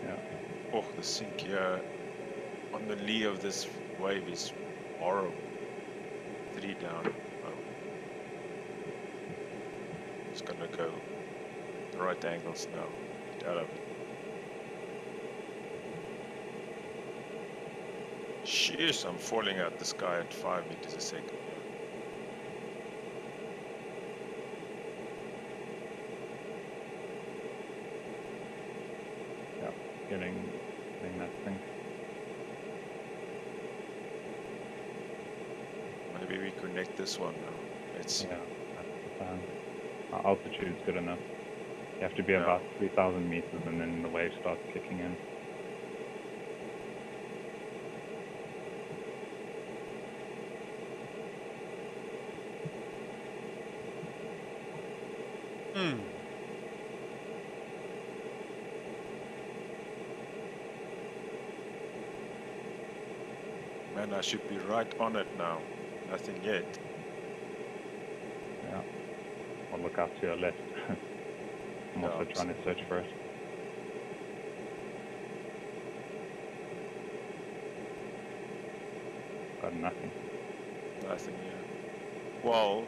Yeah. Oh, the sink here on the lee of this wave is horrible. 3 down. Oh. It's gonna go the right angles now. Get out of it. Sheesh, I'm falling out the sky at 5 meters a second. Yeah. Getting that thing. Maybe we connect this one now. Let's see. Yeah, that's the plan. Our altitude's good enough. You have to be Yeah. about 3,000 meters and then the wave starts kicking in. Man, I should be right on it now. Nothing yet. Yeah. Or look out to your left. I'm also Yeah, trying to search for it. Got nothing. Nothing yet. Well,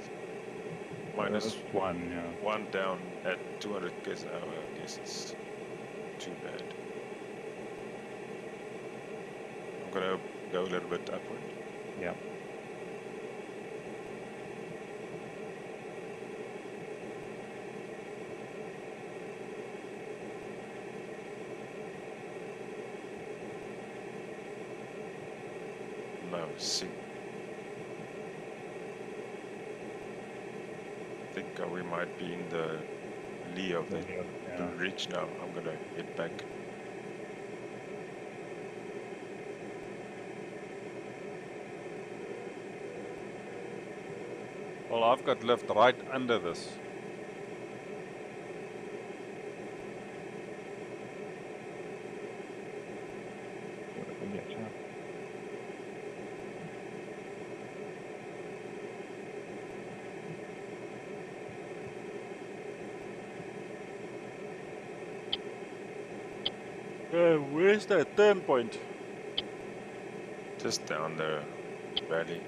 minus one, yeah. 1 down at 200 k's an hour. I guess it's too bad. I'm gonna go a little bit upward. Yeah. No, see. I think we might be in the lee of the Yeah. ridge now. I'm gonna get back. Well, I've got lift right under this. Where's that turn point? Just down the valley.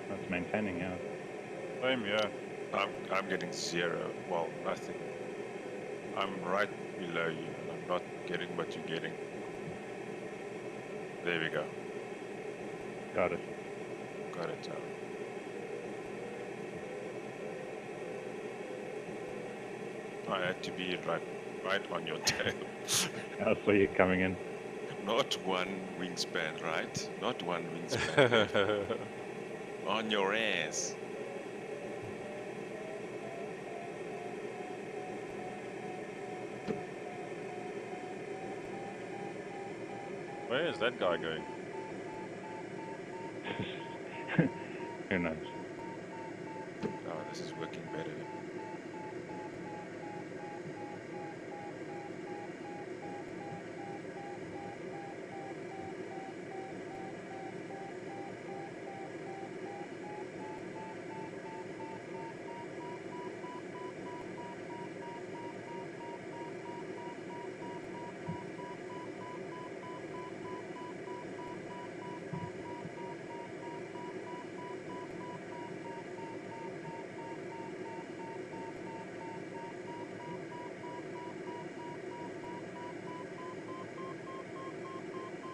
That's maintaining, yeah. Same, yeah. I'm getting 0. Well, nothing. I'm right below you, and I'm not getting what you're getting. There we go. Got it. Got it. I had to be right on your tail. I saw you coming in. Not one wingspan right, not one wingspan left. On your ass. Where is that guy going? Who knows? Oh, this is working better.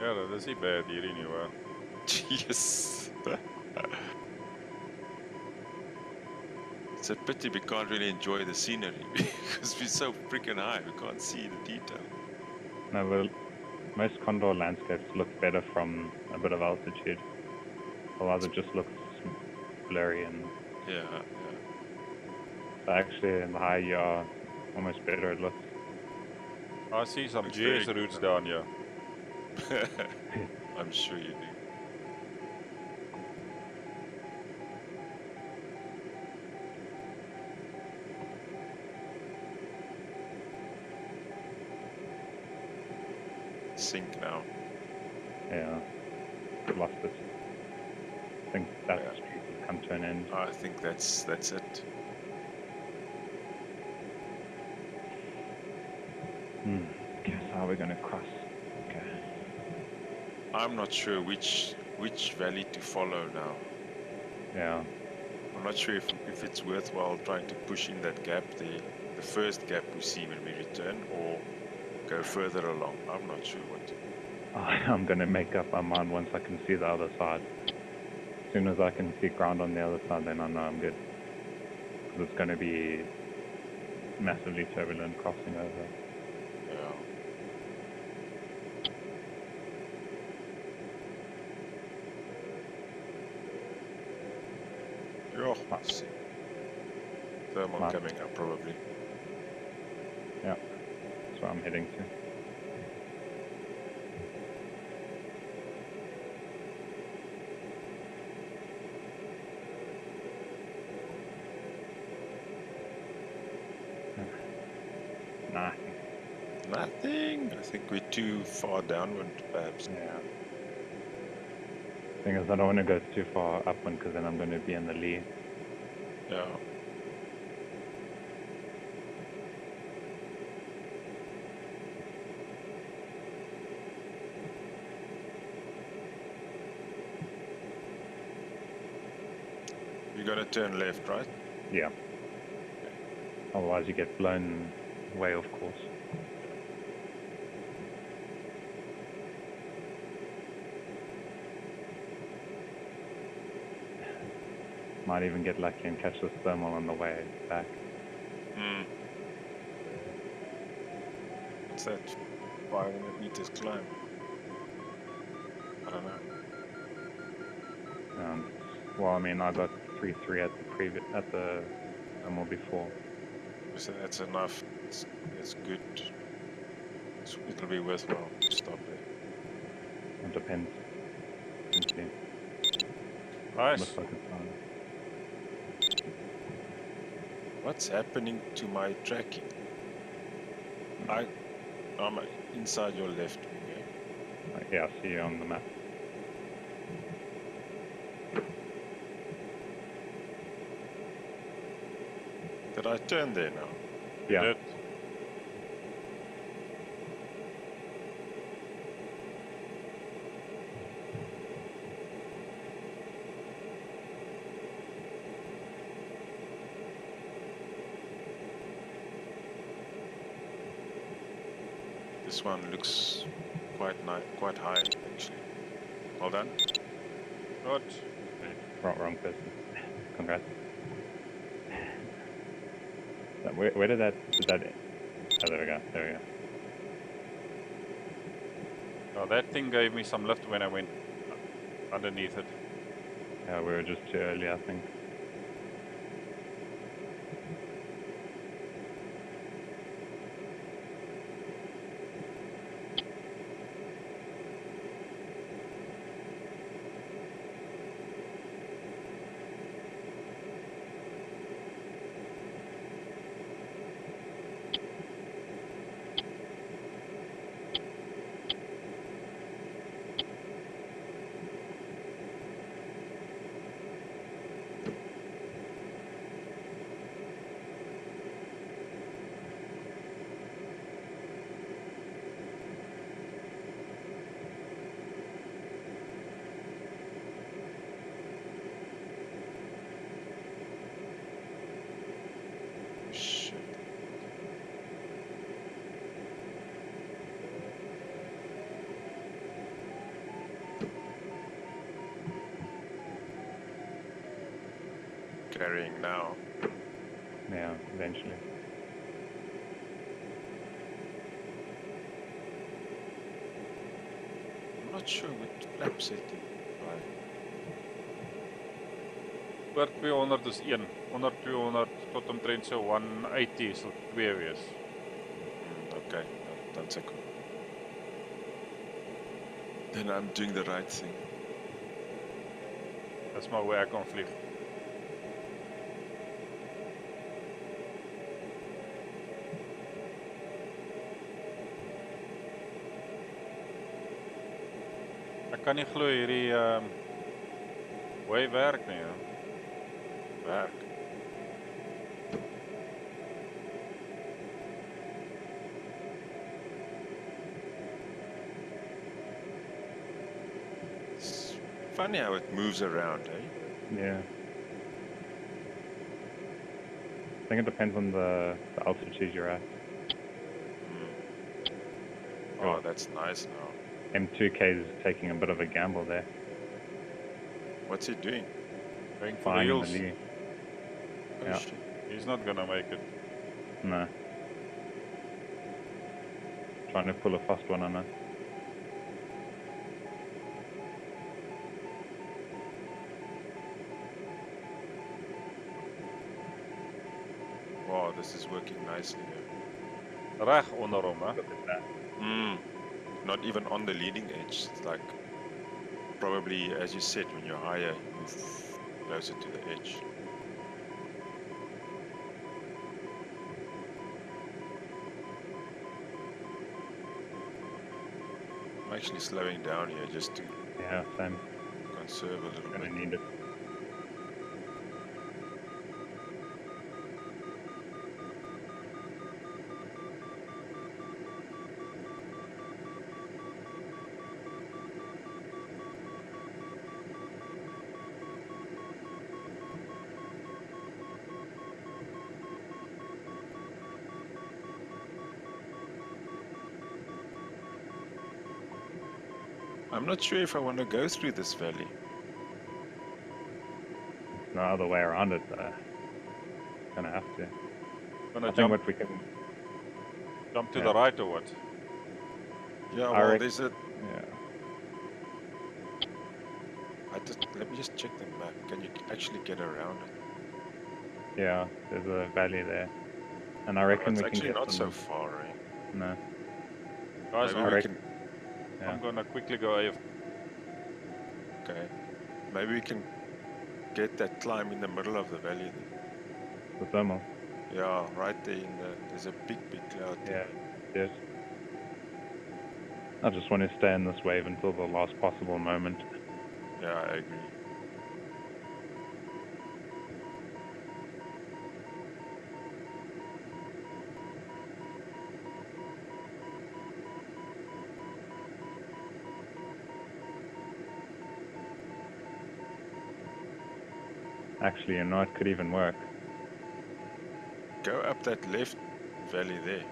Ja, dat is nie bad hierdie nie hoor. Yes. It's a pity we can't really enjoy the scenery because we're so freaking high. We can't see the detail. No, well, most Condor landscapes look better from a bit of altitude. Otherwise, it just looks blurry and. Yeah. So actually, in the higher you are, almost better it looks. I see some Looks GS very routes good. down here. I'm sure you do. Sink now. Yeah, lost it. I think that Yeah. street has come to an end. I think that's it. Okay, so how are we going to cross? Okay. I'm not sure which valley to follow now. Yeah. I'm not sure if it's worthwhile trying to push in that gap there, the first gap we see when we return, or go further along. I'm not sure what to do. I'm going to make up my mind once I can see the other side. As soon as I can see ground on the other side, then I know I'm good. Because it's going to be massively turbulent crossing over. Yeah. Oh, let's see. Thermal Right. coming up probably. Yeah, that's where I'm heading to. Nothing. Nothing. I think we're too far downwind, perhaps. Yeah. Thing is, I don't want to go too far upwind because then I'm going to be in the lee. Yeah. You're gonna turn left, right? Yeah. Otherwise, you get blown way off course. Might even get lucky and catch this thermal on the way back. Hmm. What's that? 500 meters climb. I don't know. Well, I mean, I got 3-3 at the thermal before. So that's enough. It's good. It'll be worthwhile to stop there. It depends. Essentially. Nice. Looks like it's fine. What's happening to my tracking? I'm inside your left wing, eh? Yeah, I see you on the map. Did I turn there now? Yeah. Did. This one looks quite high actually. Well done. Good. Wrong person. Congrats. Where did that end? Oh, there we go. There we go. Oh, that thing gave me some lift when I went underneath it. Yeah, we were just too early, I think. Shit. Carrying now. Yeah, eventually. I'm not sure what flap setting. Oor 200 is 1. Onder 200 tot omtrent so 180 sal 2 wees. Okay, that's a cool. Then I'm doing the right thing. Dis maar hoe ek kan vlieg. Ek kan nie glo hierdie hoe hy werk nie. Werk. It's funny how it moves around, eh? Yeah. I think it depends on the altitude you're at. Oh, that's nice now. M2K is taking a bit of a gamble there. What's he doing? Going for the Flying in the heels. lee. Oh Yeah. shit. He's not gonna make it. No. Trying to pull a fast one on us. Wow, this is working nicely here. Reg onder hom, hè. Look at that. Not even on the leading edge. It's like probably, as you said, when you're higher, you move closer to the edge. I'm actually slowing down here just to Yeah, same. conserve a little Gonna bit. need it. I'm not sure if I want to go through this valley. No other way around it, though. Gonna have to. Gonna I think jump, what we can. jump to yeah. the right or what? Yeah, I well, reckon- there's a. Yeah. Let me just check the map. Can you actually get around it? Yeah, there's a valley there. And I Oh, reckon it's we can actually get not some. so far, eh? No. Guys, Maybe I we reckon. can. Yeah. I'm gonna quickly go AF. Okay. Maybe we can get that climb in the middle of the valley there. The thermal. Yeah, right there in the. There's a big cloud there. Yeah. Yes. I just want to stay in this wave until the last possible moment. Yeah, I agree. Actually, you know, it could even work. Go up that left valley there.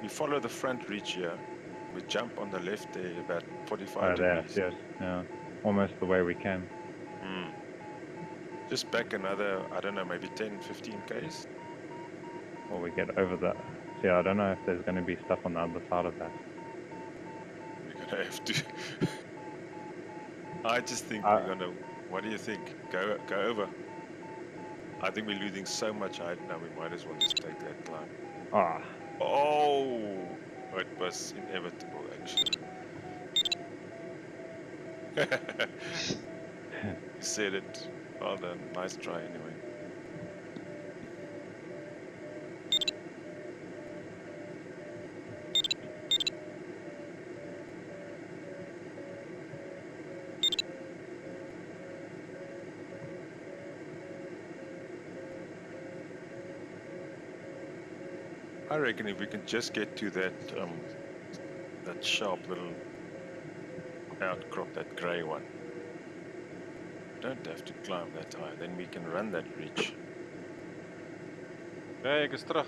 We follow the front reach here. We jump on the left there about 45 Oh, there. degrees. Yes. Yeah. Almost the way we came. Mm. Just back another, I don't know, maybe 10, 15 Ks. Or we get over the. See, I don't know if there's going to be stuff on the other side of that. We're gonna have to. I just think we're gonna. What do you think? Go over. I think we're losing so much height now. We might as well just take that climb. Ah. Oh, it was inevitable, actually. You said it. Well done. Nice try, anyway. I reckon if we can just get to that that sharp little outcrop, that grey one. Don't have to climb that high, then we can run that ridge. Hey, ek is terug.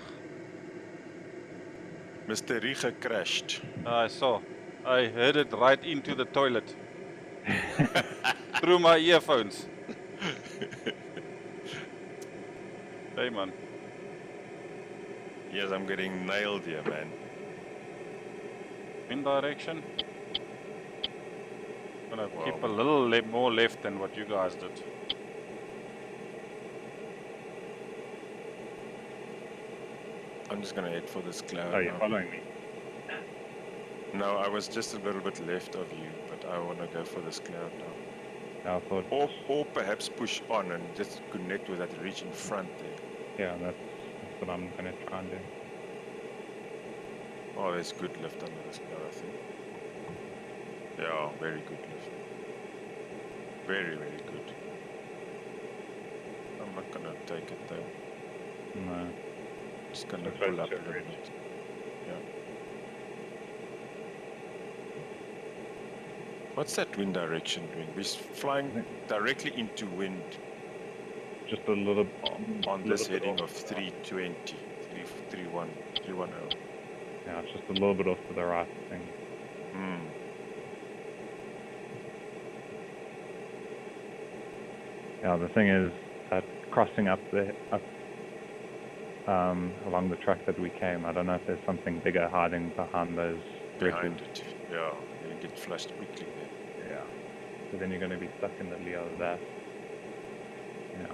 Mr. Riga crashed. I saw. I headed right into the toilet. Through my earphones. Hey man. Yes, I'm getting nailed here, man. Wind direction. Gonna Wow. keep a little more left than what you guys did. I'm just gonna head for this cloud Oh, you're now. following me. No, I was just a little bit left of you, but I wanna go for this cloud now. I thought. Or perhaps push on and just connect with that ridge in front there. Yeah, that's what I'm going to try and do. Oh, there's good lift under this cloud, I think. Yeah, very good lift. Very, very good. I'm not gonna take it though. No. Just gonna That's pull right, up a it's a little ridge. bit. Yeah. What's that wind direction doing? We're flying directly into wind Just a little. on little this bit heading off. of 320, 310. Yeah, it's just a little bit off to the right thing. Hmm. Yeah, the thing is that crossing up along the track that we came, I don't know if there's something bigger hiding behind those Behind bridges. it. Yeah, you get flushed quickly there. Yeah. So then you're going to be stuck in the lee of that. Yeah.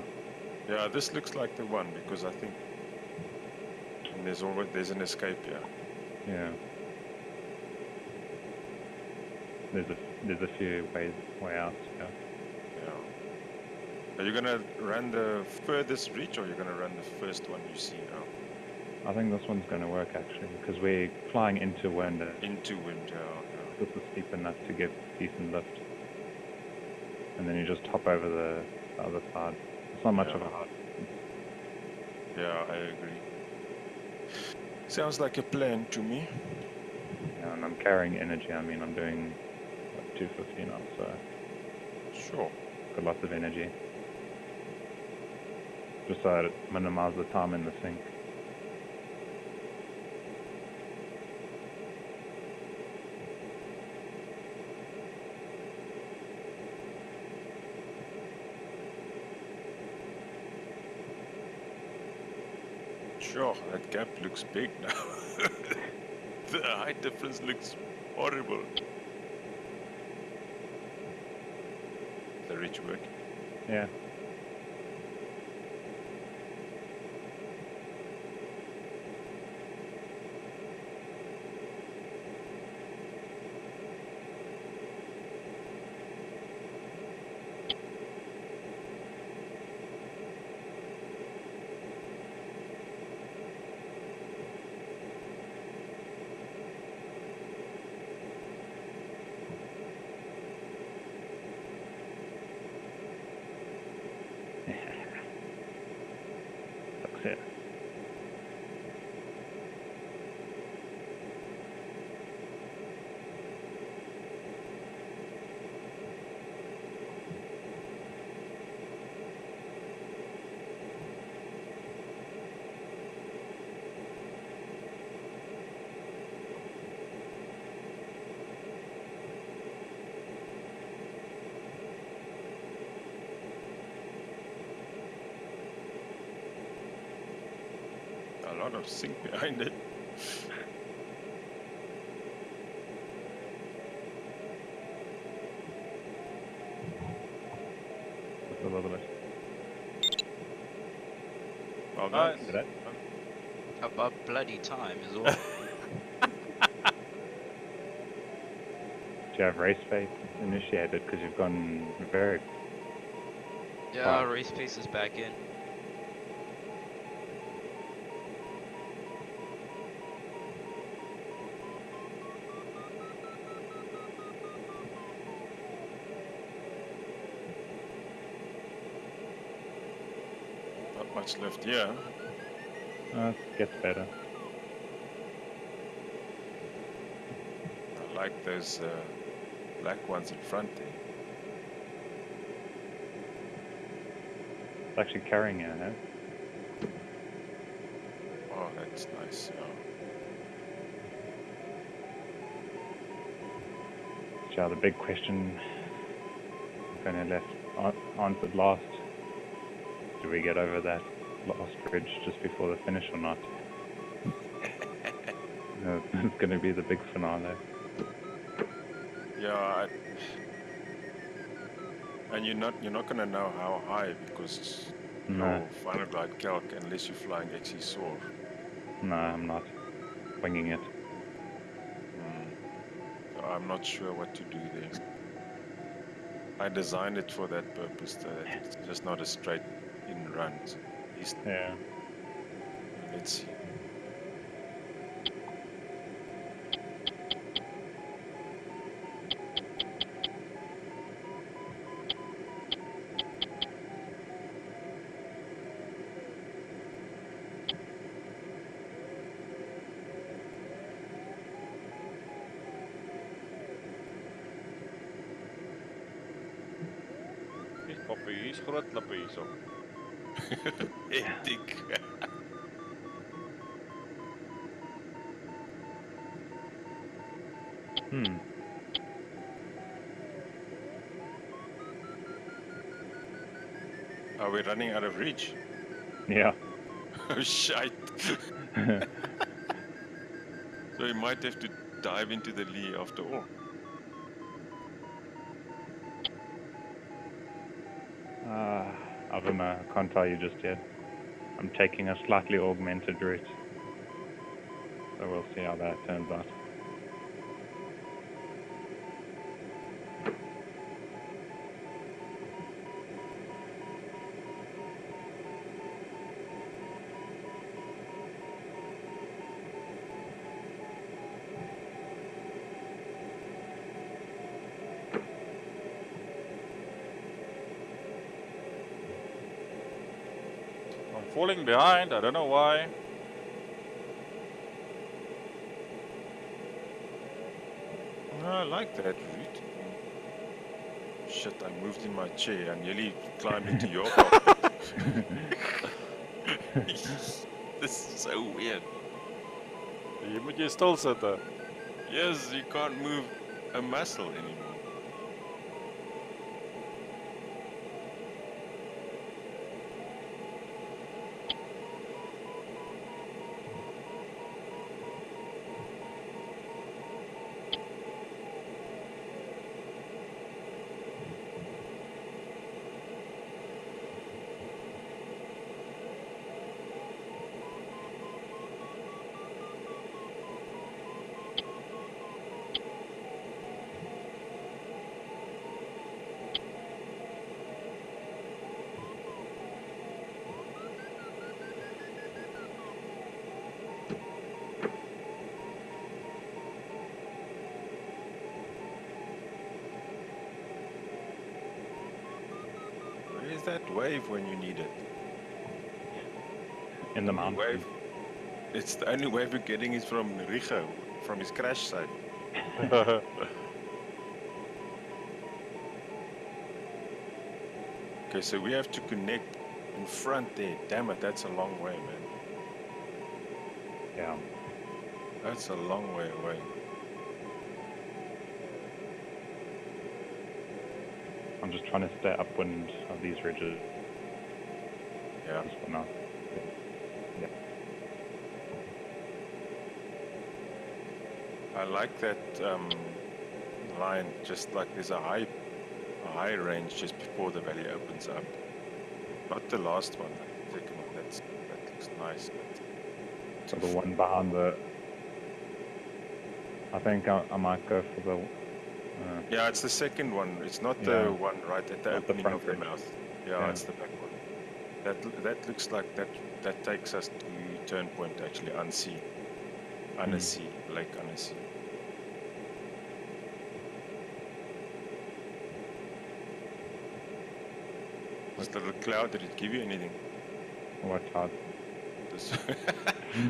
Yeah, this looks like the one because I think there's an escape here. Yeah. There's a few way out. Yeah. Yeah. Are you gonna run the furthest reach or you're gonna run the first one you see now? I think this one's going to work actually because we're flying into wind. Into wind, yeah. This is steep enough to get decent lift. And then you just hop over the other side. It's not much Yeah. of a hard. Yeah, I agree. Sounds like a plan to me. Yeah, and I'm carrying energy. I mean, I'm doing 250 now, so Sure. got lots of energy. Just so I minimize the time in the sink. Sure, that gap looks big now. The height difference looks horrible. The ridge work. Yeah. Success. A lot of sink behind it. Just a little bit. Well Nice. done. Did that? About bloody time as well. Do you have race faith initiated? Because you've gone very. Yeah, Wow. race pace is back in. Not much left here. It gets better. I like those black ones in front there. It's actually carrying it, huh? Oh, that's nice. Yeah. So the big question kind of left answered last. Do we get over that last ridge just before the finish or not? It's going to be the big finale. Yeah, and you're not gonna know how high because No, your final glide calc, unless you're flying XE Soar. no, I'm not winging it. So I'm not sure what to do there. I designed it for that purpose, that it's just not a straight in run. So at least, Yeah. let's see. Hier's Poppy, hier's groot lippe hierso. Hectic. Are we running out of reach? Yeah. Oh, shite. So we might have to dive into the lee after all. I don't know. I can't tell you just yet. I'm taking a slightly augmented route. So we'll see how that turns out. I'm falling behind, I don't know why. I like that route. Shit, I moved in my chair and nearly climbed into your cockpit. This is so weird. Hier moet jy stil sit. Yes, you can't move a muscle anymore. Where's that wave when you need it? In the The mountain. wave. It's the only wave we're getting is from Richo, from his crash site. Okay, so we have to connect in front there. Damn it, that's a long way, man. Yeah. That's a long way away. I'm just trying to stay upwind of these ridges. Yeah. Just for now. Yeah. I like that line, just like there's a high range just before the valley opens up. Not the last one, like the second one. That looks nice. So the one behind the... I think I might go for the... Yeah, it's the second one. It's not Yeah. the one right at the Not the opening front of the ridge. mouth. Yeah, Yeah. it's the back one. That looks like that takes us to turn point actually, Unsea. Annecy, Lake Annecy. This little cloud, did it give you anything? What cloud? This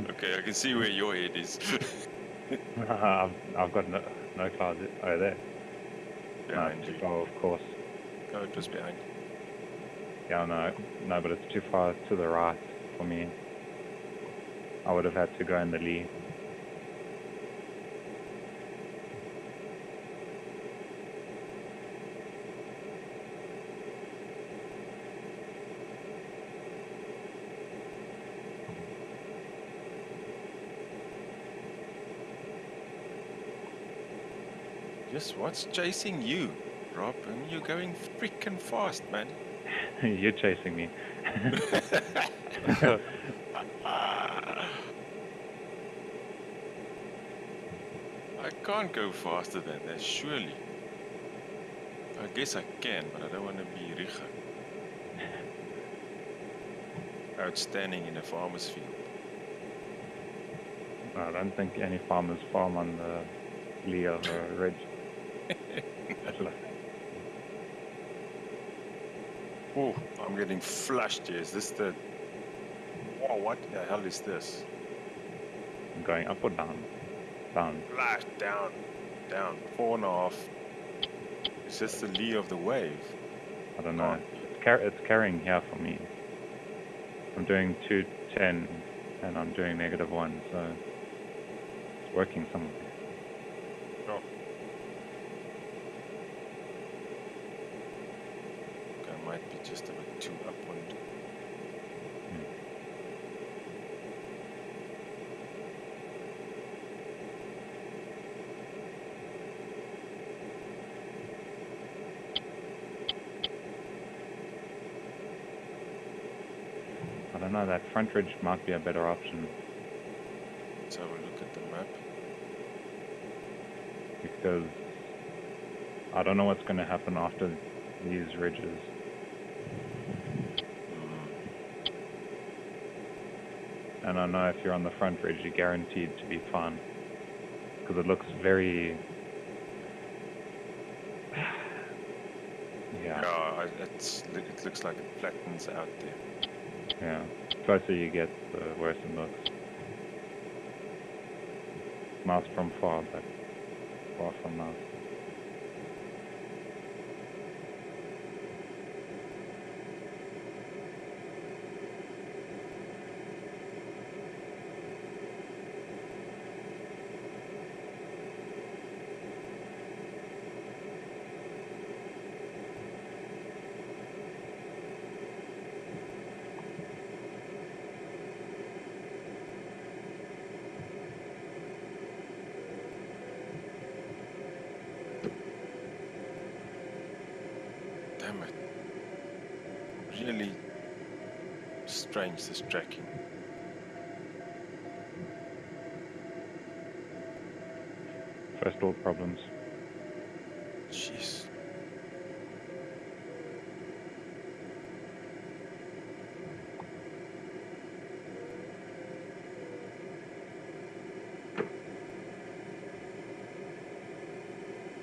okay, I can see where your head is. I've got no clouds. Oh, there. Behind No, you. oh, of course. Oh, it was behind you. Yeah, no, but it's too far to the right for me. I would have had to go in the lee. Just what's chasing you, Rob? I mean, you're going freaking fast, man. You're chasing me. I can't go faster than that, surely. I guess I can, but I don't want to be Richa. Outstanding in a farmer's field. I don't think any farmers farm on the lee of a ridge. Oh, I'm getting flushed here. Is this the... Whoa, what the hell is this? Going up or down? Down. Flash, down, down, 4.5. Is this the lee of the wave? I don't know. It's carrying here for me. I'm doing 210 and I'm doing -1, so it's working somewhere. Oh. Okay, I might be just a bit too upwind. I don't know, that front ridge might be a better option Let's have a look at the map. because I don't know what's going to happen after these ridges. And I know if you're on the front ridge, you're guaranteed to be fine because it looks very... yeah. Yeah, it looks like it flattens out there. Yeah, the closer you get, the worse it looks. Nice from far, but far from nice. Damn it. Really strange, this tracking. First world problems. Jeez.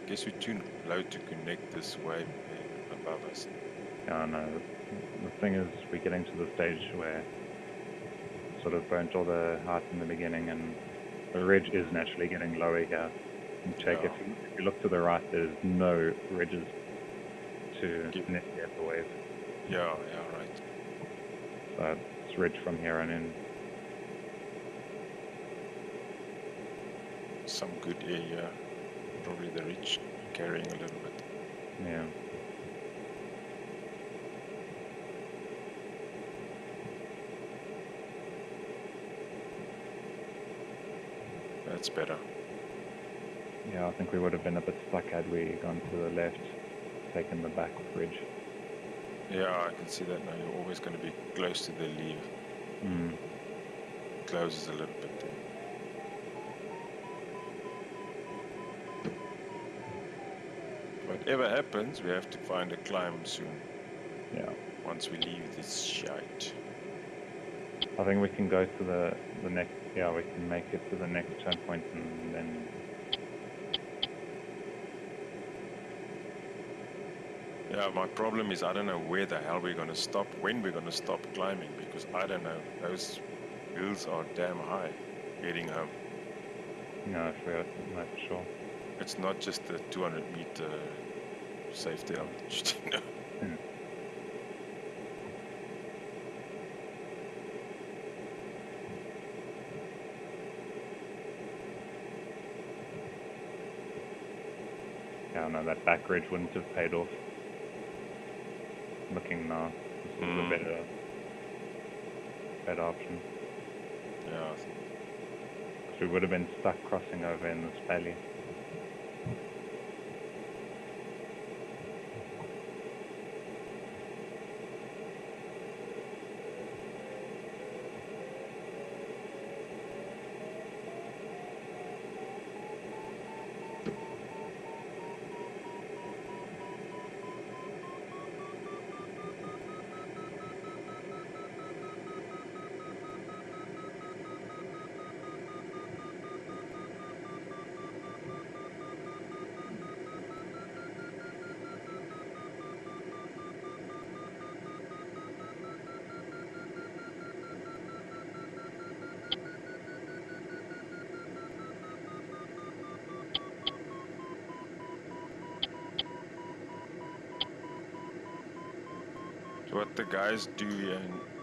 Guess we're too low to connect this wave above us. Yeah, no. The thing is, we're getting to the stage where sort of burnt all the height in the beginning, and the ridge is naturally getting lower here. And check Yeah. if you look to the right, there's no ridges to Keep- initiate the wave. Yeah, right. So it's ridge from here on in. Some good air here. Probably the ridge carrying a little bit. Yeah. That's better. Yeah, I think we would have been a bit stuck had we gone to the left, taken the back ridge. Yeah, I can see that now. You're always going to be close to the leave. Mm. Closes a little bit there. Whatever happens, we have to find a climb soon. Yeah. Once we leave this shite. I think we can go to the next. Yeah, we can make it to the next turn point and then. Yeah, my problem is I don't know where the hell we're going to stop, when we're going to stop climbing, because I don't know. Those hills are damn high getting home. No, for sure. It's not just the 200-meter safety altitude, you know. Yeah. Yeah, no, that back ridge wouldn't have paid off. Looking now, this is a better option. Yeah, I think. Because we would have been stuck crossing over in this valley. So what the guys do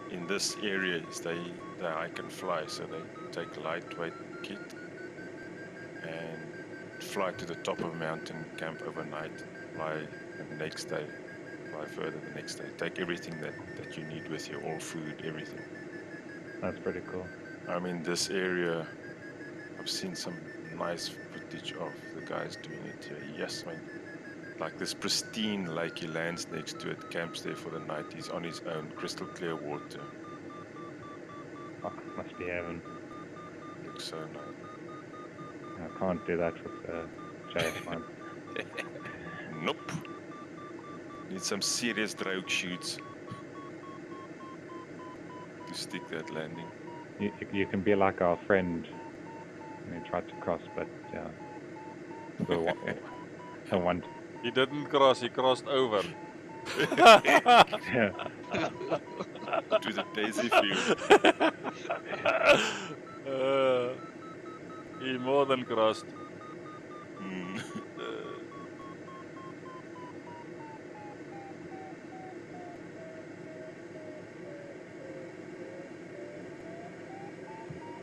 in this area is they hike and fly, so they take lightweight kit and fly to the top of a mountain, camp overnight, fly the next day, fly further the next day. Take everything that you need with you, all food, everything. That's pretty cool. I mean, this area, I've seen some nice footage of the guys doing it here. Yes, I mean, like this pristine lake, he lands next to it, camps there for the night. He's on his own, crystal clear water. Oh, must be heaven. Looks so nice. I can't do that with the JS1. Nope. Need some serious drogue shoots to stick that landing. You can be like our friend. He tried to cross, but yeah. The one. He didn't cross, he crossed over. Yeah. To the daisy field. He more than crossed. Mm.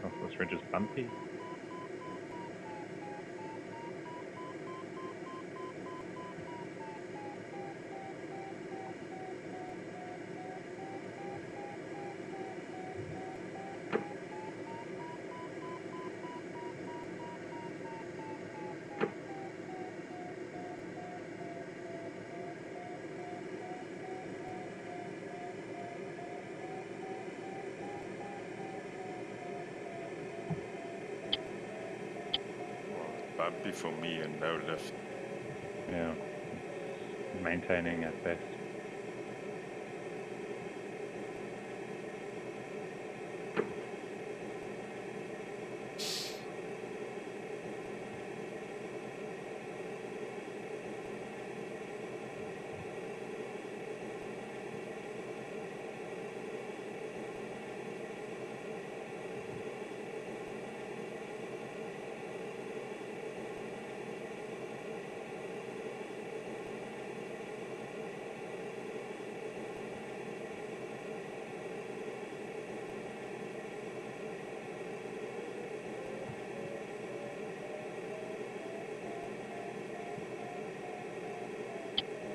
Oh, this ridge is bumpy. Bumpy for me and no lift. Yeah. Maintaining at best.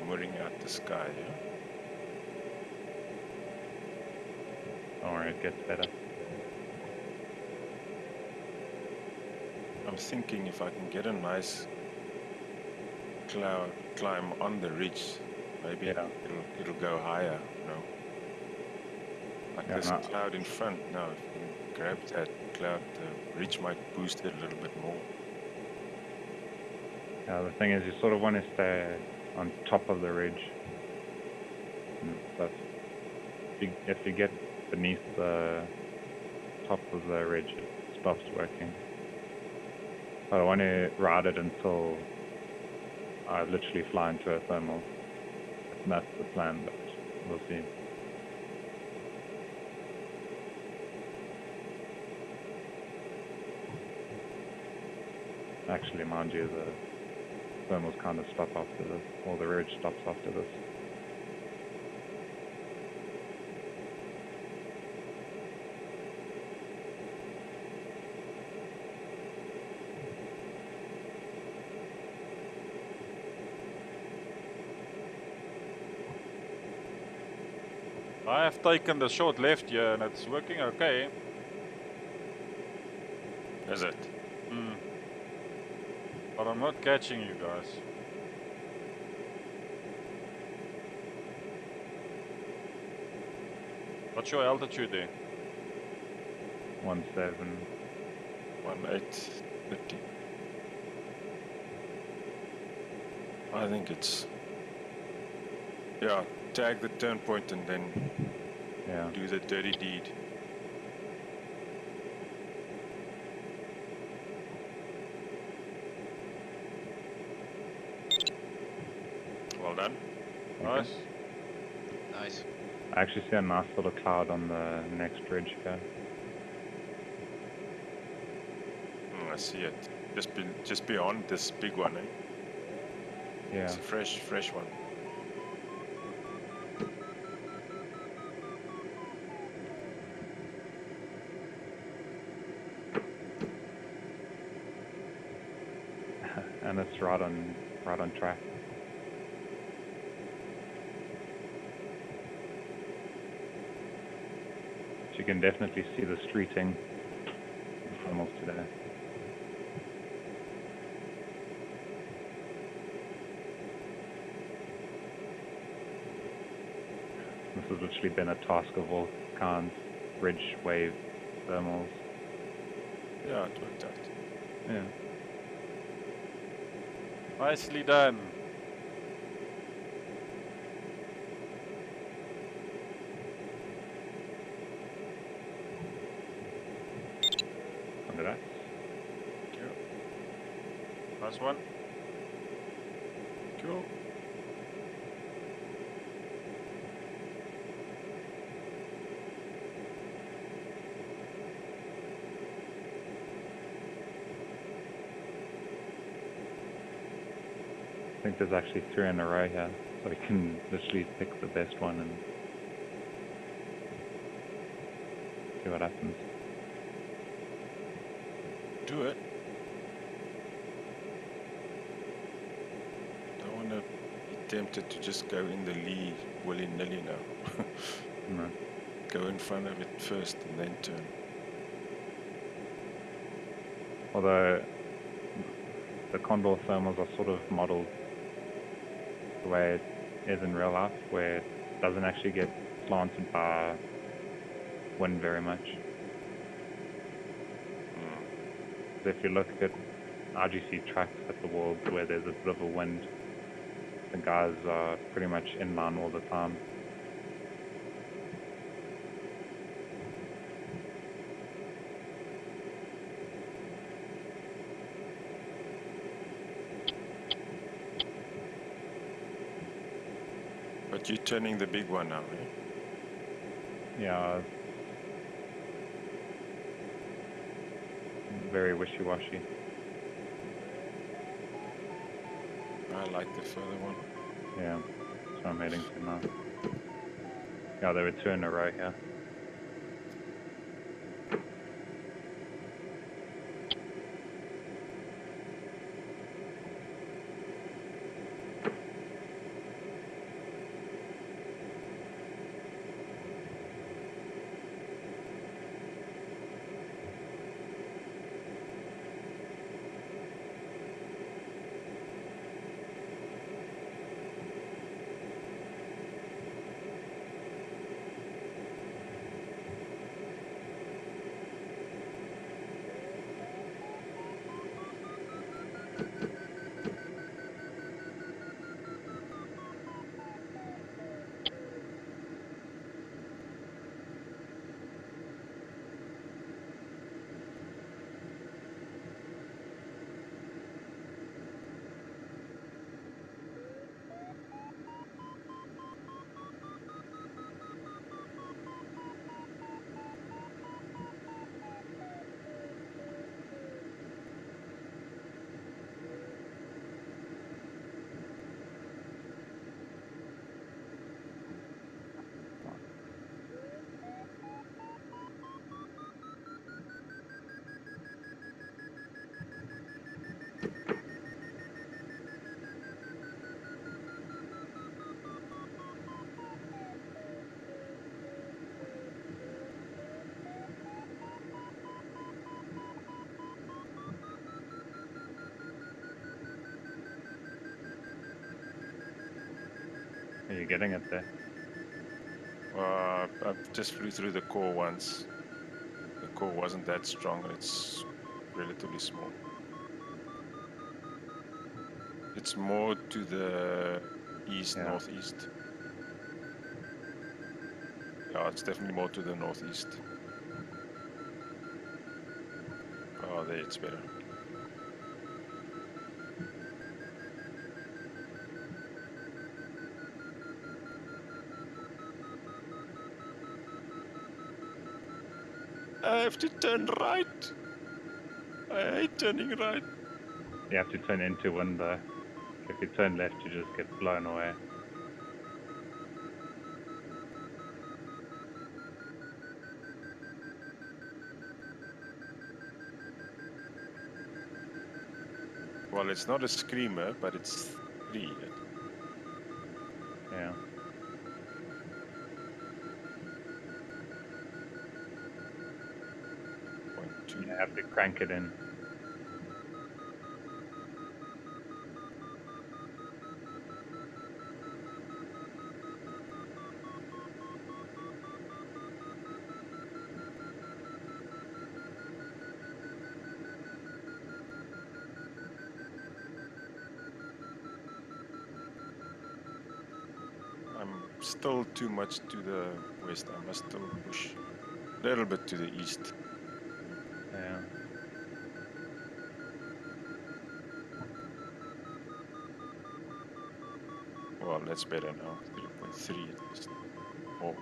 mooring out the sky, yeah? Don't worry, it gets better. I'm thinking if I can get a nice cloud climb on the ridge, maybe Yeah. it'll go higher, you know. Like Yeah, this no. cloud in front now, if you can grab that cloud, the ridge might boost it a little bit more. Yeah, the thing is, you sort of want to stay on top of the ridge. But if you get beneath the top of the ridge, it stops working. I want to ride it until I literally fly into a thermal. That's the plan, but we'll see. Actually, mind you, the thermals kind of stop after this, or the ridge stops after this. I have taken the short left here and it's working okay. Is it? But I'm not catching you guys. What's your altitude there? 17. 1850. I think it's, yeah, tag the turn point and then Yeah. do the dirty deed. Well done. Nice. Nice. I actually see a nice little cloud on the next ridge here. I see it. Just beyond this big one, eh? Yeah. It's a fresh one. And it's right on track. So you can definitely see the streeting almost today. This has literally been a task of all kinds. Ridge, wave, thermals. Yeah, it worked out. Yeah. Nicely done. Under that. Nice one. Cool. I think there's actually 3 in a row here, so we can literally pick the best one and see what happens. Do it. Don't want to be tempted to just go in the lee willy-nilly now. No. Go in front of it first and then turn. Although the Condor thermals are sort of modeled the way it is in real life, where it doesn't actually get slanted by wind very much. So if you look at RGC tracks at the world where there's a bit of a wind, the guys are pretty much inline all the time. But you're turning the big one now, eh? Yeah, very wishy-washy. I like the further one. Yeah, that's what I'm heading to now. Yeah, there were 2 in a row here. Are you getting it there? I just flew through the core once. The core wasn't that strong. It's relatively small. It's more to the east, Yeah. northeast. Yeah, it's definitely more to the northeast. Oh, there, it's better. I have to turn right. I hate turning right. You have to turn into wind though. If you turn left, you just get blown away. Well, it's not a screamer, but it's 3. Yeah. Point 2. You have to crank it in. I'm still too much to the west. I must still push a little bit to the east. Yeah. Well, that's better now. 3.3 at least. Oh,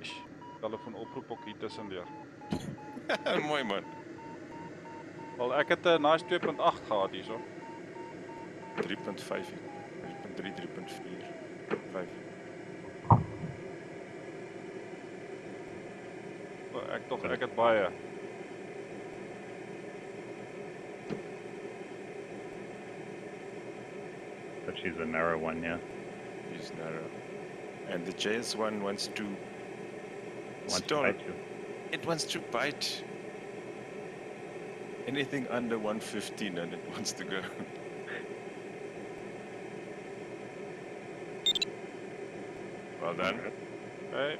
Ish, telefoon oproep ook hier tussendeur. mooi man. Wel, ek het 'n nice 2.8 gehad hierso. 3.5, 3.3, 3.4, 5. Ek het baie. But she's a narrow one, yeah. Is narrow. And the JS one wants to Wants to stall. bite you. It wants to bite anything under 115 and it wants to go. Well done. Hey,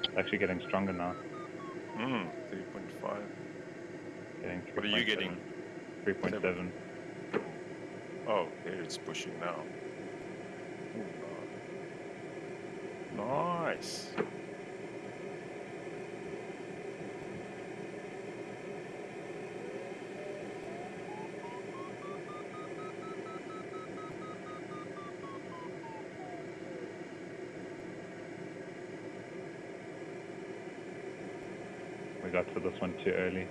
It's actually getting stronger now. 3.5. Getting What are you getting? 3.7. Oh, there it's pushing now. Ooh, nice. We got to this one too early.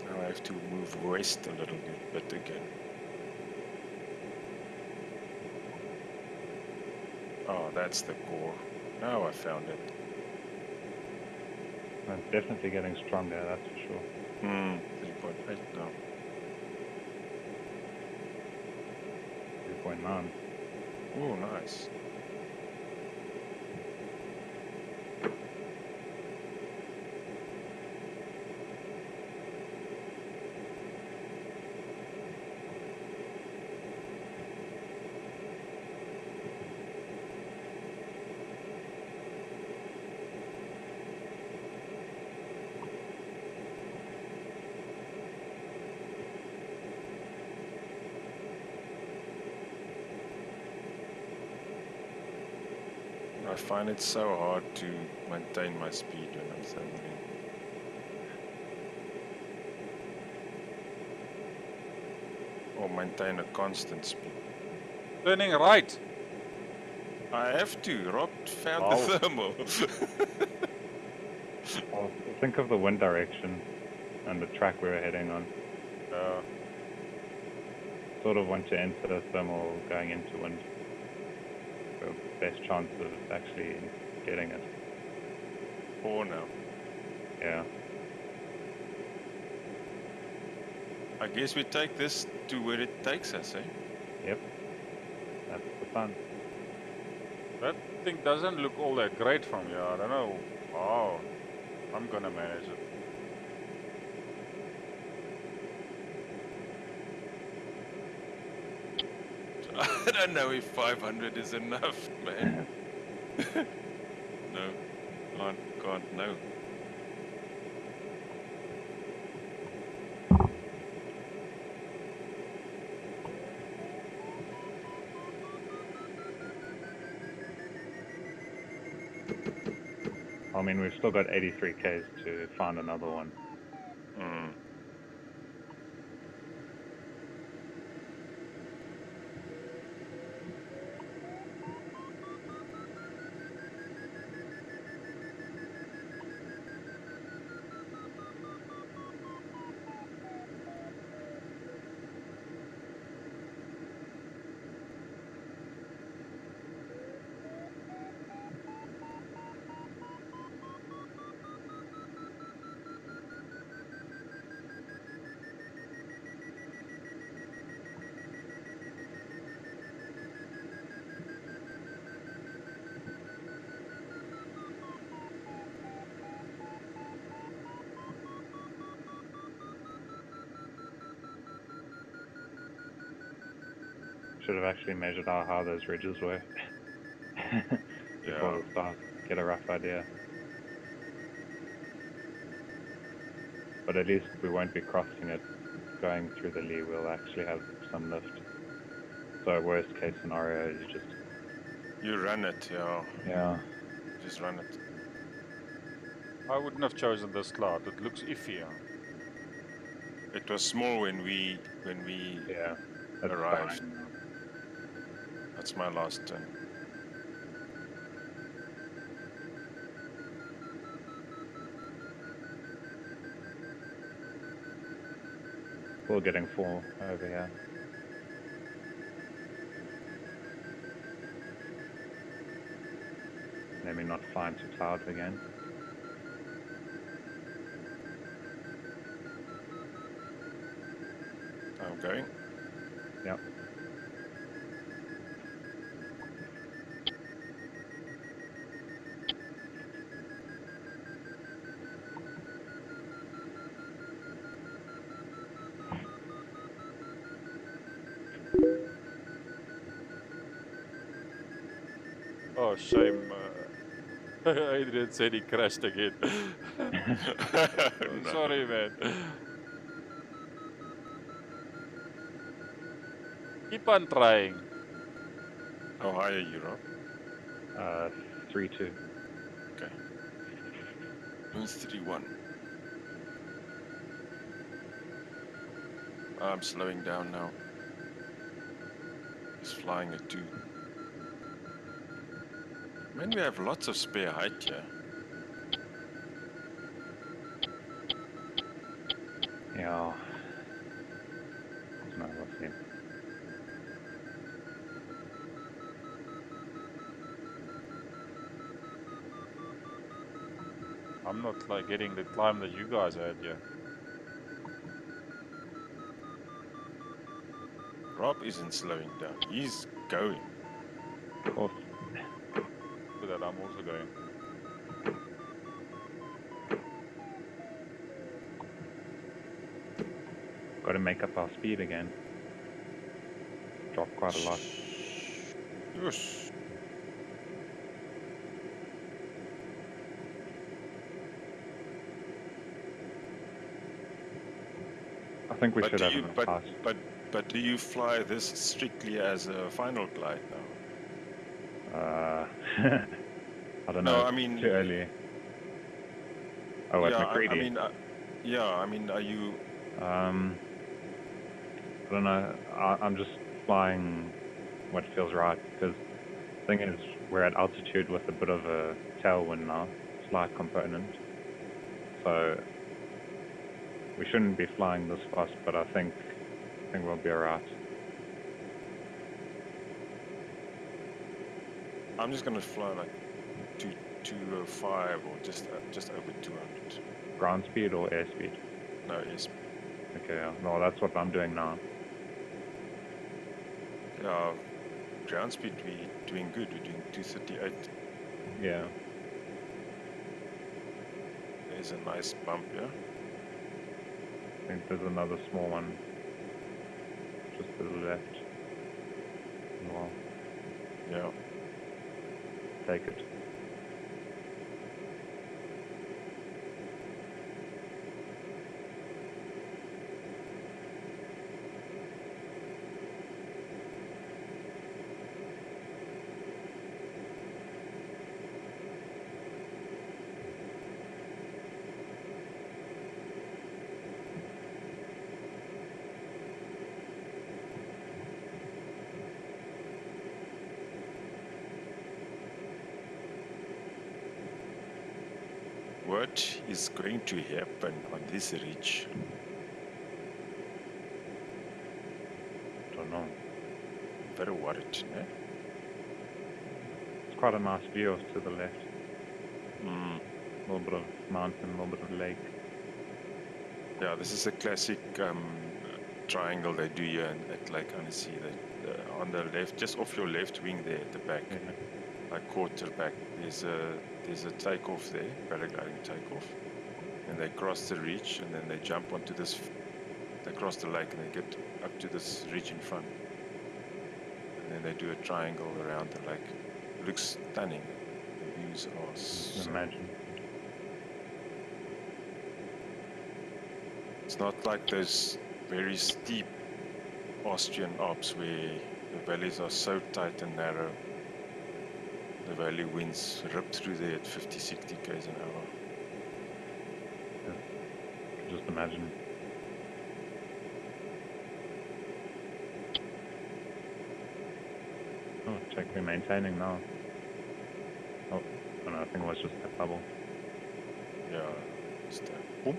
Now I have to move west a little bit again. Oh, that's the core. Now I found it. It's definitely getting stronger, that's for sure. 3.8 now. 3.9. Oh, nice. I find it so hard to maintain my speed when I'm thermaling. Or maintain a constant speed. Turning right. I have to. Rob found Oh. the thermal. Well, think of the wind direction and the track we were heading on. Sort of want to enter the thermal going into wind. For best chance of actually getting it. 4 now. Yeah. I guess we take this to where it takes us, eh? Yep. That's the fun. That thing doesn't look all that great from here. I don't know. Oh, I'm gonna manage it. I don't know if 500 is enough, man. No, can't, no. I mean, we've still got 83 Ks to find another one. Mm. Should have actually measured out how those ridges were before Yeah. the start. Get a rough idea. But at least we won't be crossing it going through the lee. We'll actually have some lift. So worst case scenario is just... You run it, yeah. Yeah. Just run it. I wouldn't have chosen this cloud. It looks iffy. It was small when we Yeah. That's arrived. fine. That's my last turn. We're getting 4 over here. Let me not fly into clouds again. I'm going. Yep. Oh, shame. Adrian said he crashed again. No. Sorry, man. Keep on trying. How high are you, Rob? 3-2. Okay. 3-1. I'm slowing down now. He's flying at 2. Man, we have lots of spare height here. Yeah. No, let's see. I'm not like getting the climb that you guys had yet. Rob isn't slowing down. He's going. Cool. So that I'm also going. Got to make up our speed again. Dropped quite a lot. Yes. I think we should have enough pass. But do you fly this strictly as a final glide now? don't No, know. I mean, too early. Oh, at yeah, McCready. I mean, are you? I don't know. I'm just flying what feels right because the thing is, we're at altitude with a bit of a tailwind now, slight component. So we shouldn't be flying this fast, but I think we'll be alright. I'm just gonna fly like 205 or just over 200. Ground speed or airspeed? No, airspeed. Okay, yeah. Well, that's what I'm doing now. Yeah, ground speed we doing good. We're doing 238. Yeah. There's a nice bump here. I think there's another small one just to the left as well. Yeah. Take it. What is going to happen on this ridge? Don't know. Very worried, eh? It's quite a nice view off to the left. Mm. A little bit of mountain, a little bit of lake. Yeah, this is a classic triangle they do here at Lake Annecy. On the left, just off your left wing there at the back, Yeah. like quarterback, there's a takeoff there, paragliding takeoff, and they cross the ridge, and then they jump onto this. They cross the lake, and they get up to this ridge in front, and then they do a triangle around the lake. It looks stunning. The views are so. Imagine. It's not like those very steep Austrian Alps where the valleys are so tight and narrow. The valley winds rip through there at 50, 60 km an hour. Yes. Just imagine. Oh, check, we're maintaining now. Oh, no, I think it was just that bubble. Yeah, just boom.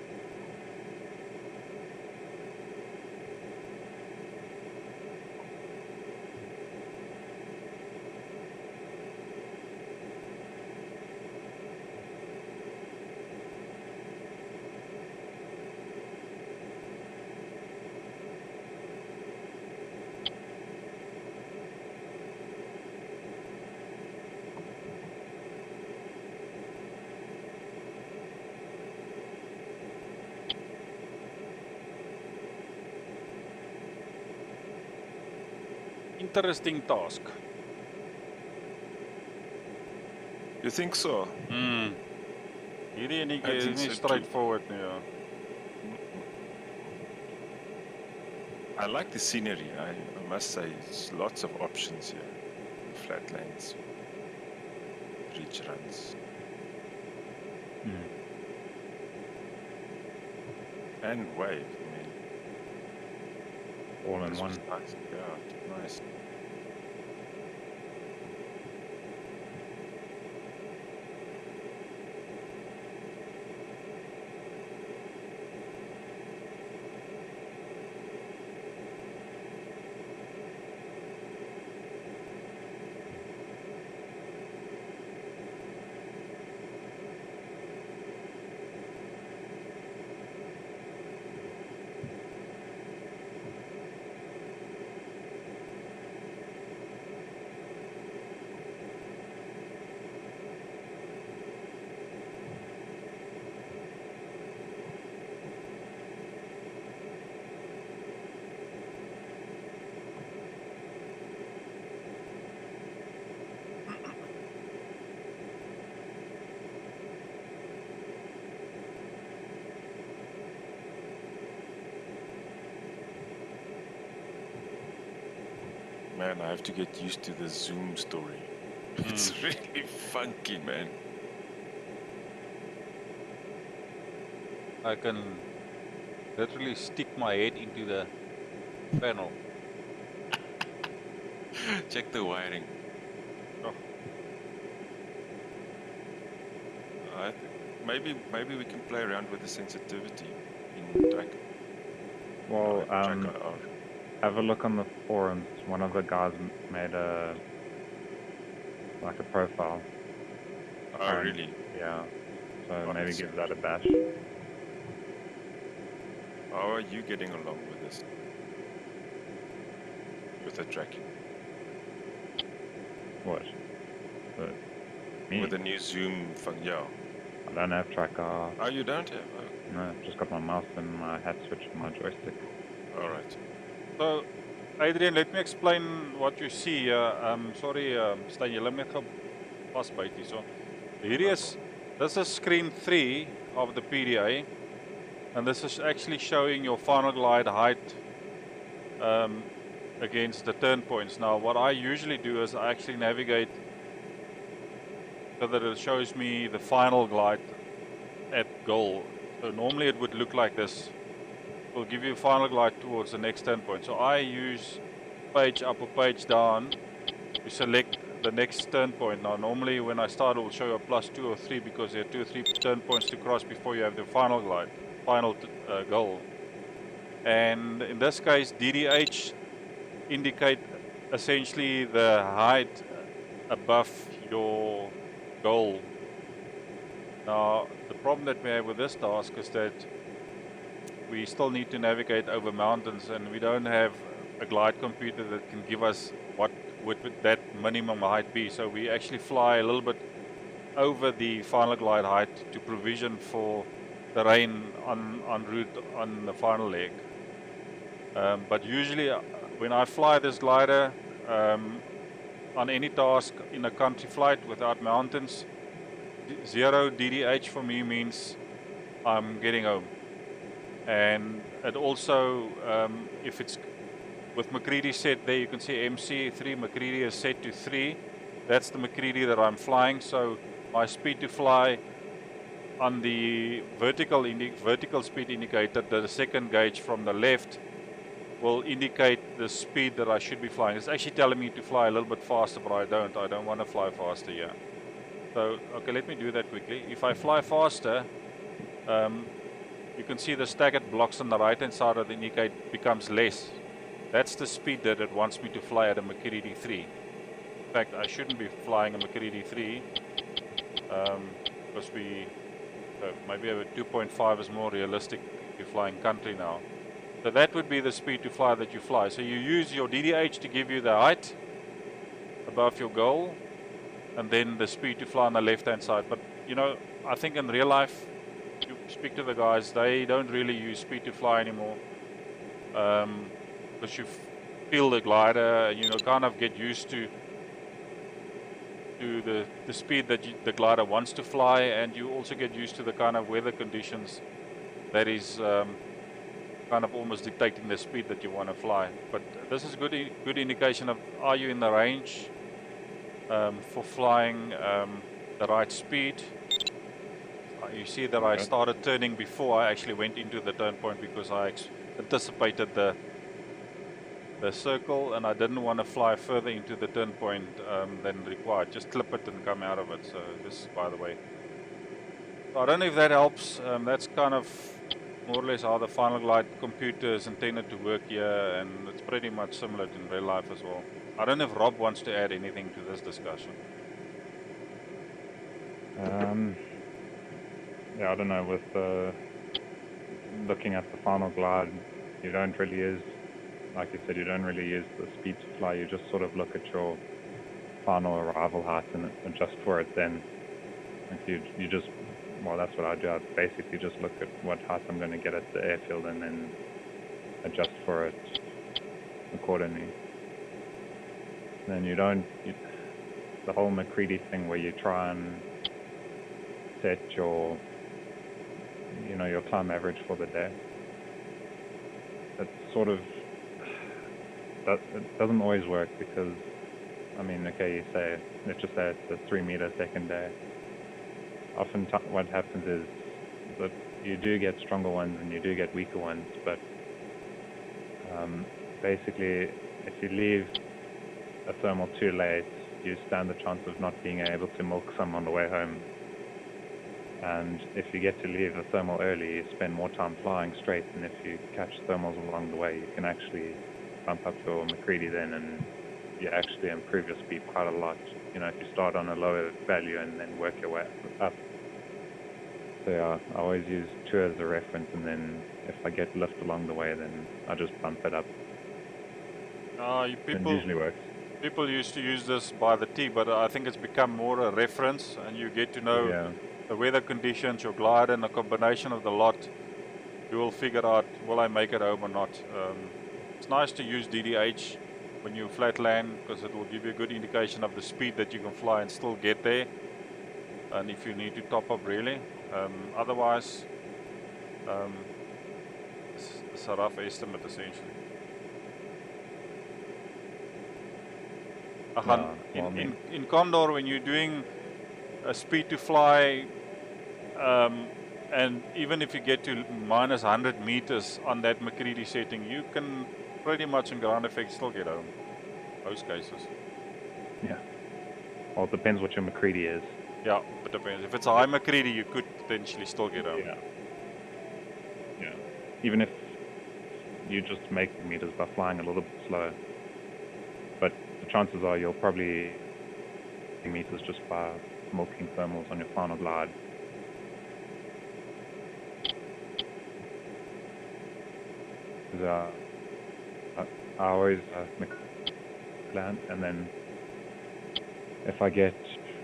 Interesting task. You think so? Hierdie enetjie I is think nie so too. straightforward nie. Ja. I like the scenery. I must say, it's lots of options here. Flat lanes, ridge runs, and wave. I mean, All in this one. was nice. Yeah, nice. Man, I have to get used to the zoom story. It's really funky, man. I can literally stick my head into the panel. Check the wiring. Oh. I think maybe we can play around with the sensitivity in Well, Tracker R. have a look on the forums. One of the guys made a profile. Oh, really? Yeah. So Oh, maybe let's give see. that a bash. How are you getting along with this? With the tracking? What? Me? With the new zoom function? Yeah. I don't have tracker. Oh, you don't have? Oh, No, I've just got my mouse and my hat switch and my joystick. all right. So, Adrian, let me explain what you see here. Sorry, Stein, jy lim net pas bytie. So, hier is, this is screen 3 of the PDA, and this is actually showing your final glide height against the turn points. Now, what I usually do is I actually navigate so that it shows me the final glide at goal. So normally it would look like this. It will give you a final glide towards the next turn point. So I use page up or page down to select the next turn point. Now normally when I start it will show you a +2 or 3 because there are 2 or 3 turn points to cross before you have the final glide, final goal. And in this case DDH indicate essentially the height above your goal. Now the problem that we have with this task is that we still need to navigate over mountains and we don't have a glide computer that can give us what would that minimum height be. So we actually fly a little bit over the final glide height to provision for terrain en route on the final leg. But usually when I fly this glider on any task in a country flight without mountains, 0 DDH for me means I'm getting home. And it also, if it's with McCready set there, you can see MC3, McCready is set to 3. That's the McCready that I'm flying. So my speed to fly on the vertical speed indicator, the second gauge from the left, will indicate the speed that I should be flying. It's actually telling me to fly a little bit faster, but I don't want to fly faster here. So, okay, let me do that quickly. If I fly faster, you can see the staggered blocks on the right hand side of the indicator becomes less. That's the speed that it wants me to fly at a McCready 3. In fact, I shouldn't be flying a McCready 3 because maybe a 2.5 is more realistic if you're flying country now. So that would be the speed to fly that you fly. So you use your DDH to give you the height above your goal and then the speed to fly on the left hand side. But you know, I think in real life, you speak to the guys, they don't really use speed to fly anymore. Because you feel the glider, you know, kind of get used to the speed that the glider wants to fly, and you also get used to the kind of weather conditions that is kind of almost dictating the speed that you want to fly. But this is good indication of are you in the range for flying the right speed. You see that I started turning before I actually went into the turn point because I anticipated the circle and I didn't want to fly further into the turn point than required. Just clip it and come out of it. So just by the way. So I don't know if that helps. That's kind of more or less how the final glide computer is intended to work here, and it's pretty much similar to in real life as well. I don't know if Rob wants to add anything to this discussion. Yeah, I don't know, with looking at the final glide, you don't really use, like you said, you don't really use the speed to fly, you just sort of look at your final arrival height and adjust for it then. Like you just, well, that's what I do, I basically just look at what height I'm going to get at the airfield and then adjust for it accordingly. Then you don't, the whole McCready thing where you try and set your, you know, your climb average for the day. It sort of, it doesn't always work because, I mean, okay, you say, let's just say it's a 3 meter second day. Often what happens is that you do get stronger ones and you do get weaker ones, but basically, if you leave a thermal too late, you stand the chance of not being able to milk some on the way home. And if you get to leave a thermal early, you spend more time flying straight, and if you catch thermals along the way, you can actually bump up your McCready then, and you actually improve your speed quite a lot. You know, if you start on a lower value and then work your way up. So yeah, I always use 2 as a reference, and then if I get lift along the way, then I just bump it up. It usually works. People used to use this by the T, but I think it's become more a reference, and you get to know the weather conditions, your glider, and a combination of the lot. You will figure out, will I make it home or not? It's nice to use DDH when you flat land, because it will give you a good indication of the speed that you can fly and still get there. And if you need to top up really. Otherwise, it's a rough estimate essentially. In Condor, when you're doing a speed to fly, and even if you get to minus 100 meters on that McCready setting, you can pretty much in ground effect still get home. Most cases. Yeah. Well, it depends what your McCready is. Yeah, it depends. If it's a high McCready, you could potentially still get home. Yeah. Even if you just make the meters by flying a little bit slower. But the chances are you'll probably meters just by milking thermals on your final glide. I always land, and then if I get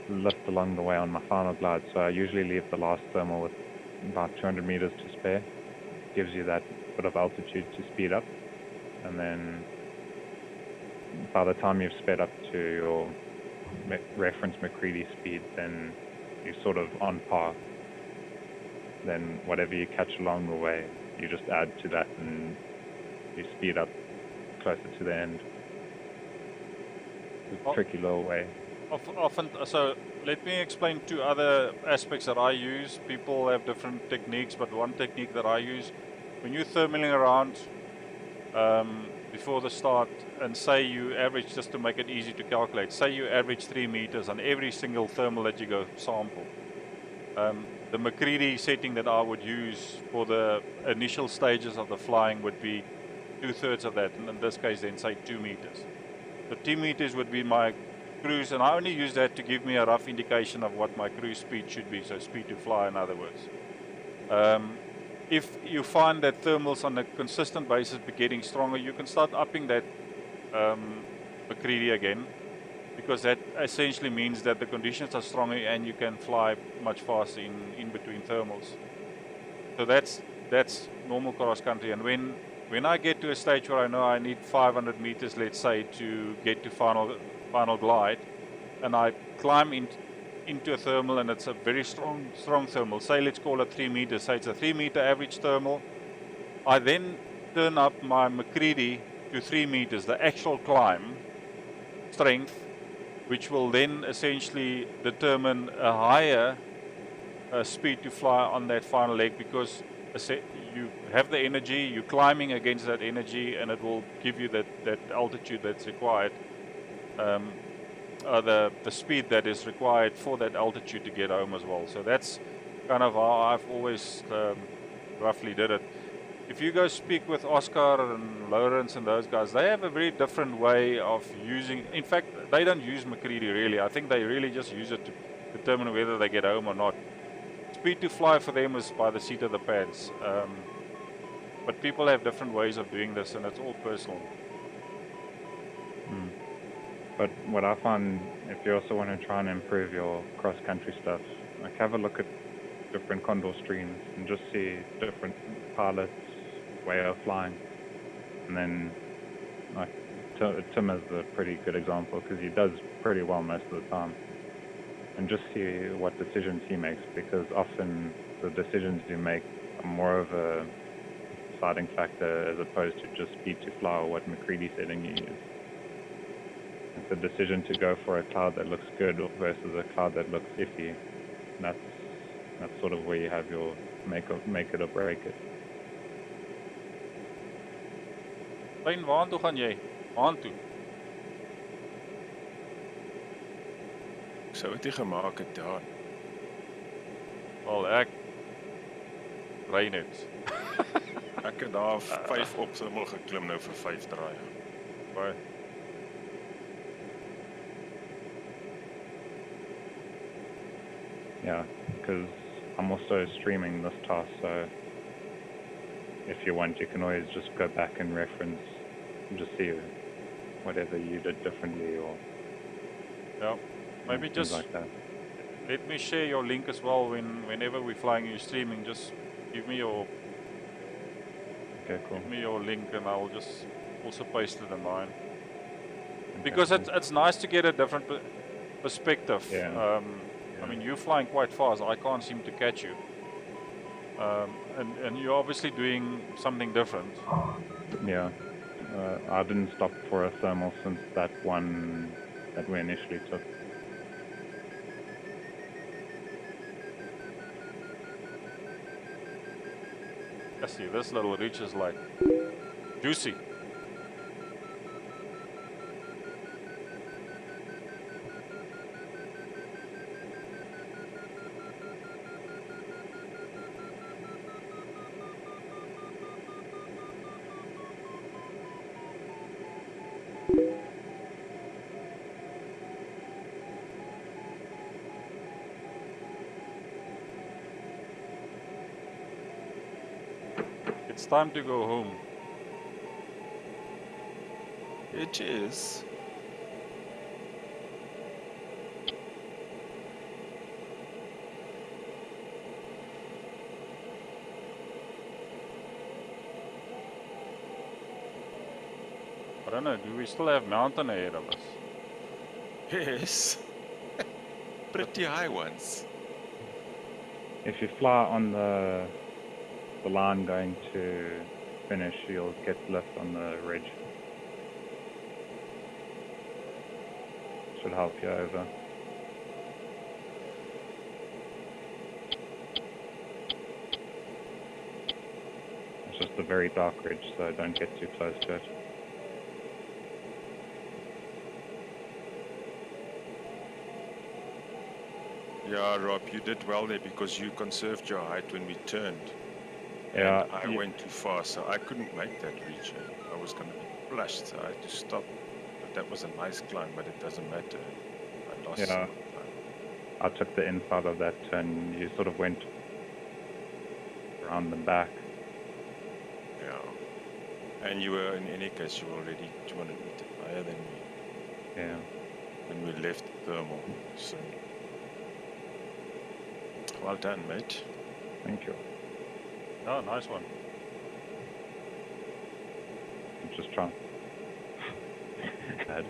lift along the way on my final glide, so I usually leave the last thermal with about 200 meters to spare. Gives you that bit of altitude to speed up, and then by the time you've sped up to your reference McCready speed, then you're sort of on par. Then whatever you catch along the way, you just add to that and you speed up closer to the end. It's a tricky little way. Often, so let me explain 2 other aspects that I use. People have different techniques, but one technique that I use, when you're thermaling around before the start, and say you average, just to make it easy to calculate, say you average 3 meters on every single thermal that you go sample. The McCready setting that I would use for the initial stages of the flying would be 2/3 of that, and in this case then say 2 meters. The 2 meters would be my cruise, and I only use that to give me a rough indication of what my cruise speed should be, so speed to fly in other words. If you find that thermals on a consistent basis be getting stronger, you can start upping that McCready again, because that essentially means that the conditions are stronger and you can fly much faster in between thermals. So that's normal cross country. And when I get to a stage where I know I need 500 meters, let's say, to get to final glide, and I climb into a thermal, and it's a very strong thermal, say let's call it 3 meters, say it's a 3 meter average thermal, I then turn up my McCready to 3 meters, the actual climb strength, which will then essentially determine a higher speed to fly on that final leg, because you have the energy, you're climbing against that energy, and it will give you that altitude that's required, the speed that is required for that altitude to get home as well. So that's kind of how I've always roughly did it. If you go speak with Oscar and Lawrence and those guys, they have a very different way of using. In fact, they don't use McCready really. I think they really just use it to determine whether they get home or not. Speed to fly for them is by the seat of the pants. But people have different ways of doing this, and it's all personal. But what I find, if you also want to try and improve your cross-country stuff, like have a look at different Condor streams and just see different pilots' way of flying. And then, like, Tim is a pretty good example because he does pretty well most of the time. And just see what decisions he makes, because often the decisions you make are more of a deciding factor as opposed to just speed to fly or what McCready setting you use. It's a decision to go for a cloud that looks good versus a cloud that looks iffy. That's That's sort of where you have your make it or break it. Fyn, waartoe gaan jy? Waartoe? Ek sou dit nie gemaak het daar. Wel, ek ry net. Ek het daar 5 op sommer geklim nou vir 5 draaie. Baie. Yeah, because I'm also streaming this task, so if you want, you can always just go back and reference and just see whatever you did differently or Ja, maybe things just like that. let me share your link as well whenever we're flying you streaming. Just give me your Okay, cool. link and I'll just also paste it in mine. Okay, Because cool. it's nice to get a different perspective. Yeah. I mean, you're flying quite fast. I can't seem to catch you. And you're obviously doing something different. Yeah. I didn't stop for a thermal since that one that we initially took. I see, this little ridge is like juicy. It's time to go home. It is. I don't know, do we still have mountain ahead of us? Yes. Pretty high ones. If you fly on the line going to finish, you'll get lift on the ridge. Should help you over. It's just a very dark ridge, so don't get too close to it. Yeah, Rob, you did well there because you conserved your height when we turned. Yeah, And I went too fast, so I couldn't make that reach. I was going to be flushed, so I had to stop. But that was a nice climb, but it doesn't matter. I lost Yeah. some time. I took the inside of that turn. You sort of went around the back. Yeah. And you were, in any case, you were already 200 meters higher than me Yeah. when we left thermal. So, well done, mate. Thank you. Oh, nice one. I'm just trying. Bad.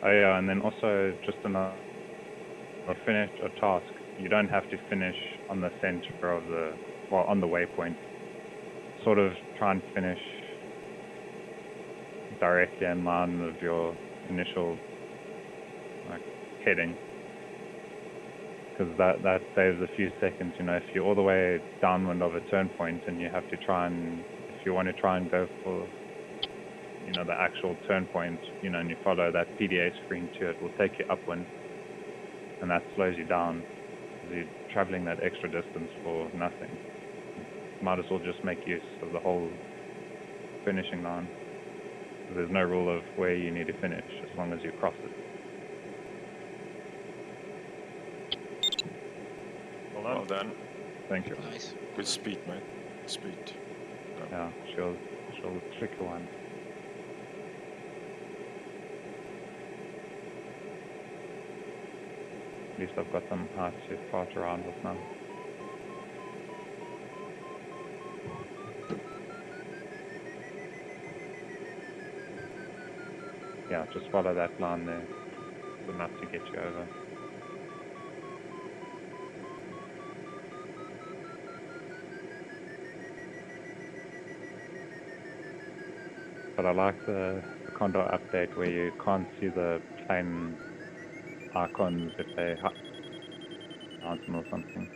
Oh yeah, and then also just another. Finish a task. You don't have to finish on the center of the, well, on the waypoint. Sort of try and finish directly in line with your initial heading, because that saves a few seconds. You know, if you're all the way downwind of a turn point and you have to try and, if you want to try and go for, you know, the actual turn point, you know, and you follow that PDA screen to it, will take you upwind, and that slows you down because you're traveling that extra distance for nothing. Might as well just make use of the whole finishing line. There's no rule of where you need to finish as long as you cross it. Well done. Thank you. Nice. Good speed, mate. Speed. Yeah, she'll trick one. At least I've got some height to fart around with now. Yeah, just follow that line there. It's enough to get you over. But I like the Condor update where you can't see the plane icons if they mountain or something.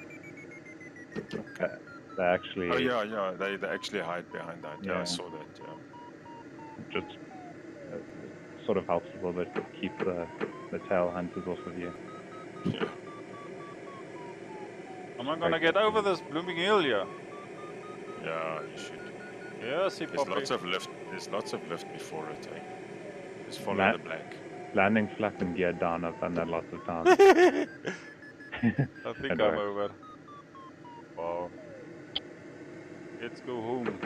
They actually Oh yeah, they actually hide behind that. Yeah, I Yeah. saw that. Yeah. just sort of helps a little bit keep the tail hunters off of you. Yeah. Am I gonna get over this blooming hill here? Yeah, you should. Yeah, see, There's Poppy. lots of lift. There's lots of lift before it. Eh? Just follow La- the black. Landing flat and gear down, I've done that lots of times. I think It I'm works. over. Wow. Let's go home.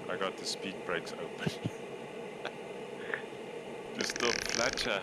I got the speed brakes open. Just stop Fletcher.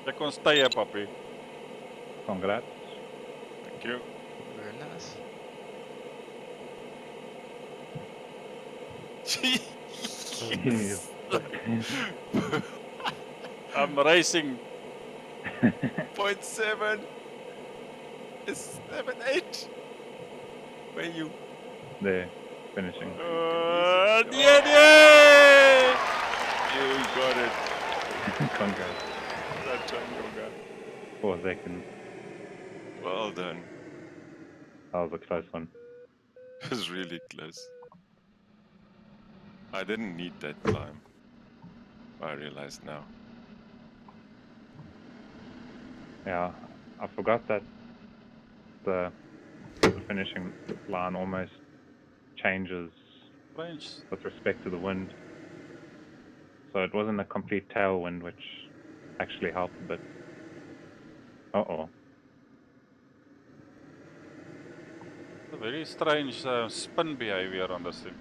Jy kon stay, Poppy. Congrats. Thank you. Very nice. Jeez. I'm racing. 0.7. It's 7.8. Where you? There, finishing. Yeah. You got it. Congrats. That jungle guy. 4 seconds. Well done. That was a close one. It was really close. I didn't need that climb. I realize now. Yeah, I forgot that the finishing line almost changes Strange. with respect to the wind. So it wasn't a complete tailwind, which actually helped a bit. Uh-oh. A very strange spin behavior on this thing.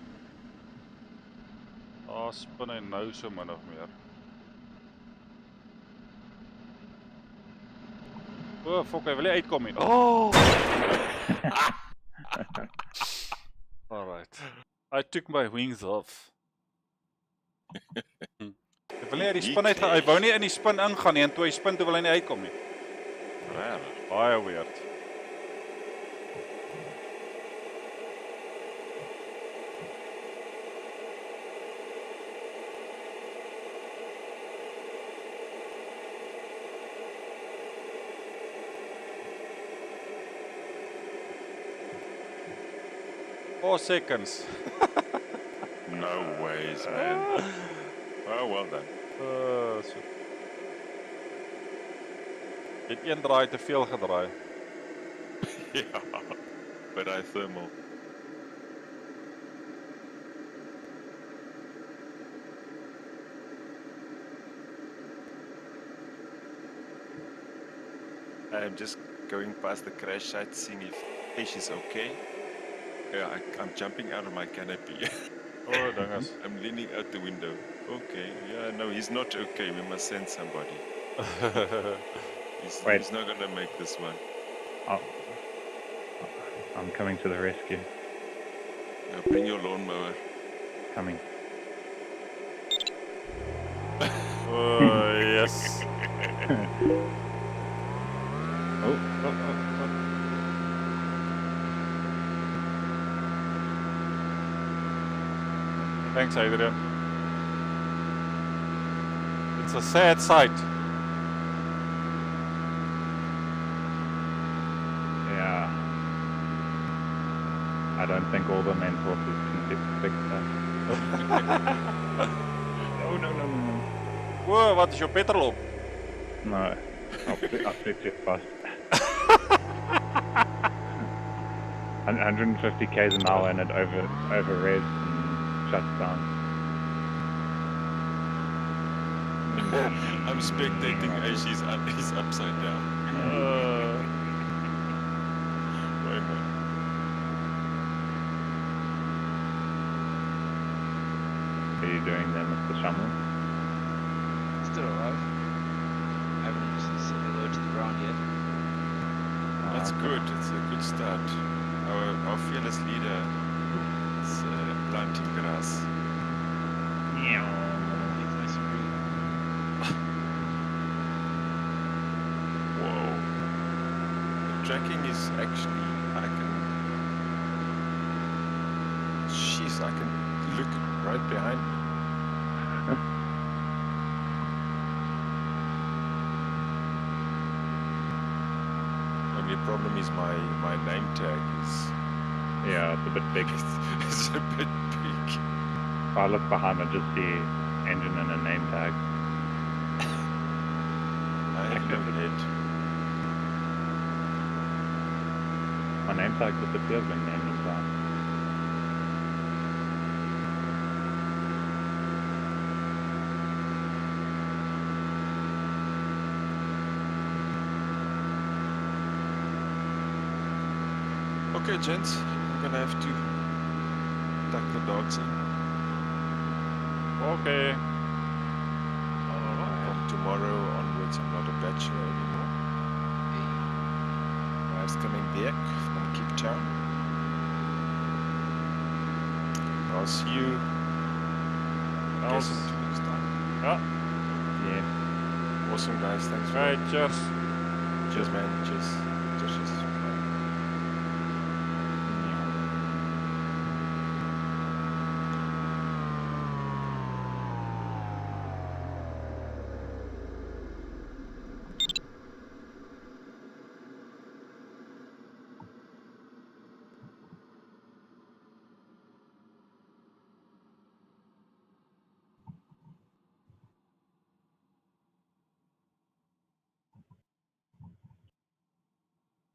Spin en nou so min of meer. Oh, fuck, hy wil nie uitkom nie. Oh! Alright. I took my wings off. Hy wil nie uit die spin uit gaan. Hy wou nie in die spin ingaan nie en toe hy spin toe wil hy nie uitkom nie. Well, Baie weird. Four seconds. no ways, man. Oh, well done. So. Jy het een draai te veel gedraai. Yeah, but I thermal. I'm just going past the crash site, seeing if Aish is okay. Yeah, I'm jumping out of my canopy. Oh, dinges. I'm leaning out the window. Okay, yeah, no, he's not okay. We must send somebody. He's not gonna make this one. I'm coming to the rescue. Now bring your lawnmower. Coming. Oh, yes. Oh. Thanks, Adrian. It's a sad sight. Yeah. I don't think all the main horses can fix that. No. Whoa, wat is jou petrol op? No. I'll fix it fast. 150 k's an hour and it over-revs and shuts down. I'm spectating as he's upside down. doing there, Mr. Shumlin? Still alive. I haven't said hello to the ground yet. That's good. It's a good start. Our fearless leader is planting grass. It's nice and green. Whoa. The tracking is actually, Jeez, I can look right behind me. Only problem is my name tag is Yeah, it's a bit big. it's a bit big. If I look behind, I just see engine and a name tag. I have no head. My name tag disappears when name is down. Okay, gents, I'm gonna have to tuck the dogs in. Okay. From tomorrow onwards, I'm not a bachelor anymore. Wife's coming back from Cape Town. I'll see you guys in 2 weeks' time. Yeah. Awesome, guys. Thanks for Right, cheers. Cheers, man. Cheers. Cheers. Cheers. Bye.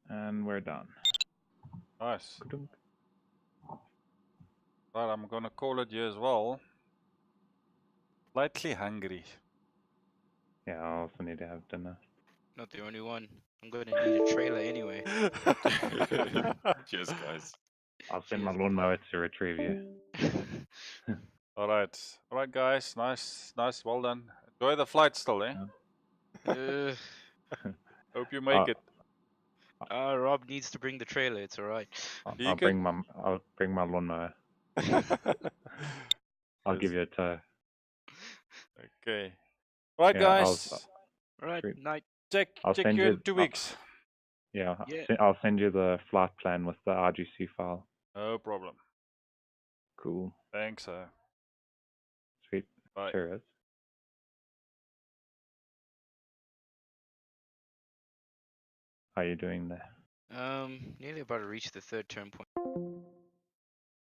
And we're done. Nice. Ka-dunk. Right, I'm gonna call it here as well. Slightly hungry. Yeah, I also need to have dinner. Not the only one. I'm gonna need a trailer anyway. Cheers, guys. I'll send my Cheers. lawnmower to retrieve you. Alright. Alright guys, nice, well done. Enjoy the flight still, eh? Uh, Hope you make it. Rob needs to bring the trailer. It's alright. You I'll can- bring my lawnmower. I'll give you a tow. Okay. Right, Yeah, guys. Alright, Sweet. night. Check I'll you send in you- 2 weeks. Yeah, Yeah. I'll send you the flight plan with the RGC file. No problem. Cool. Thanks. Sweet. Bye. Cheers. How you doing there? Nearly about to reach the third turn point.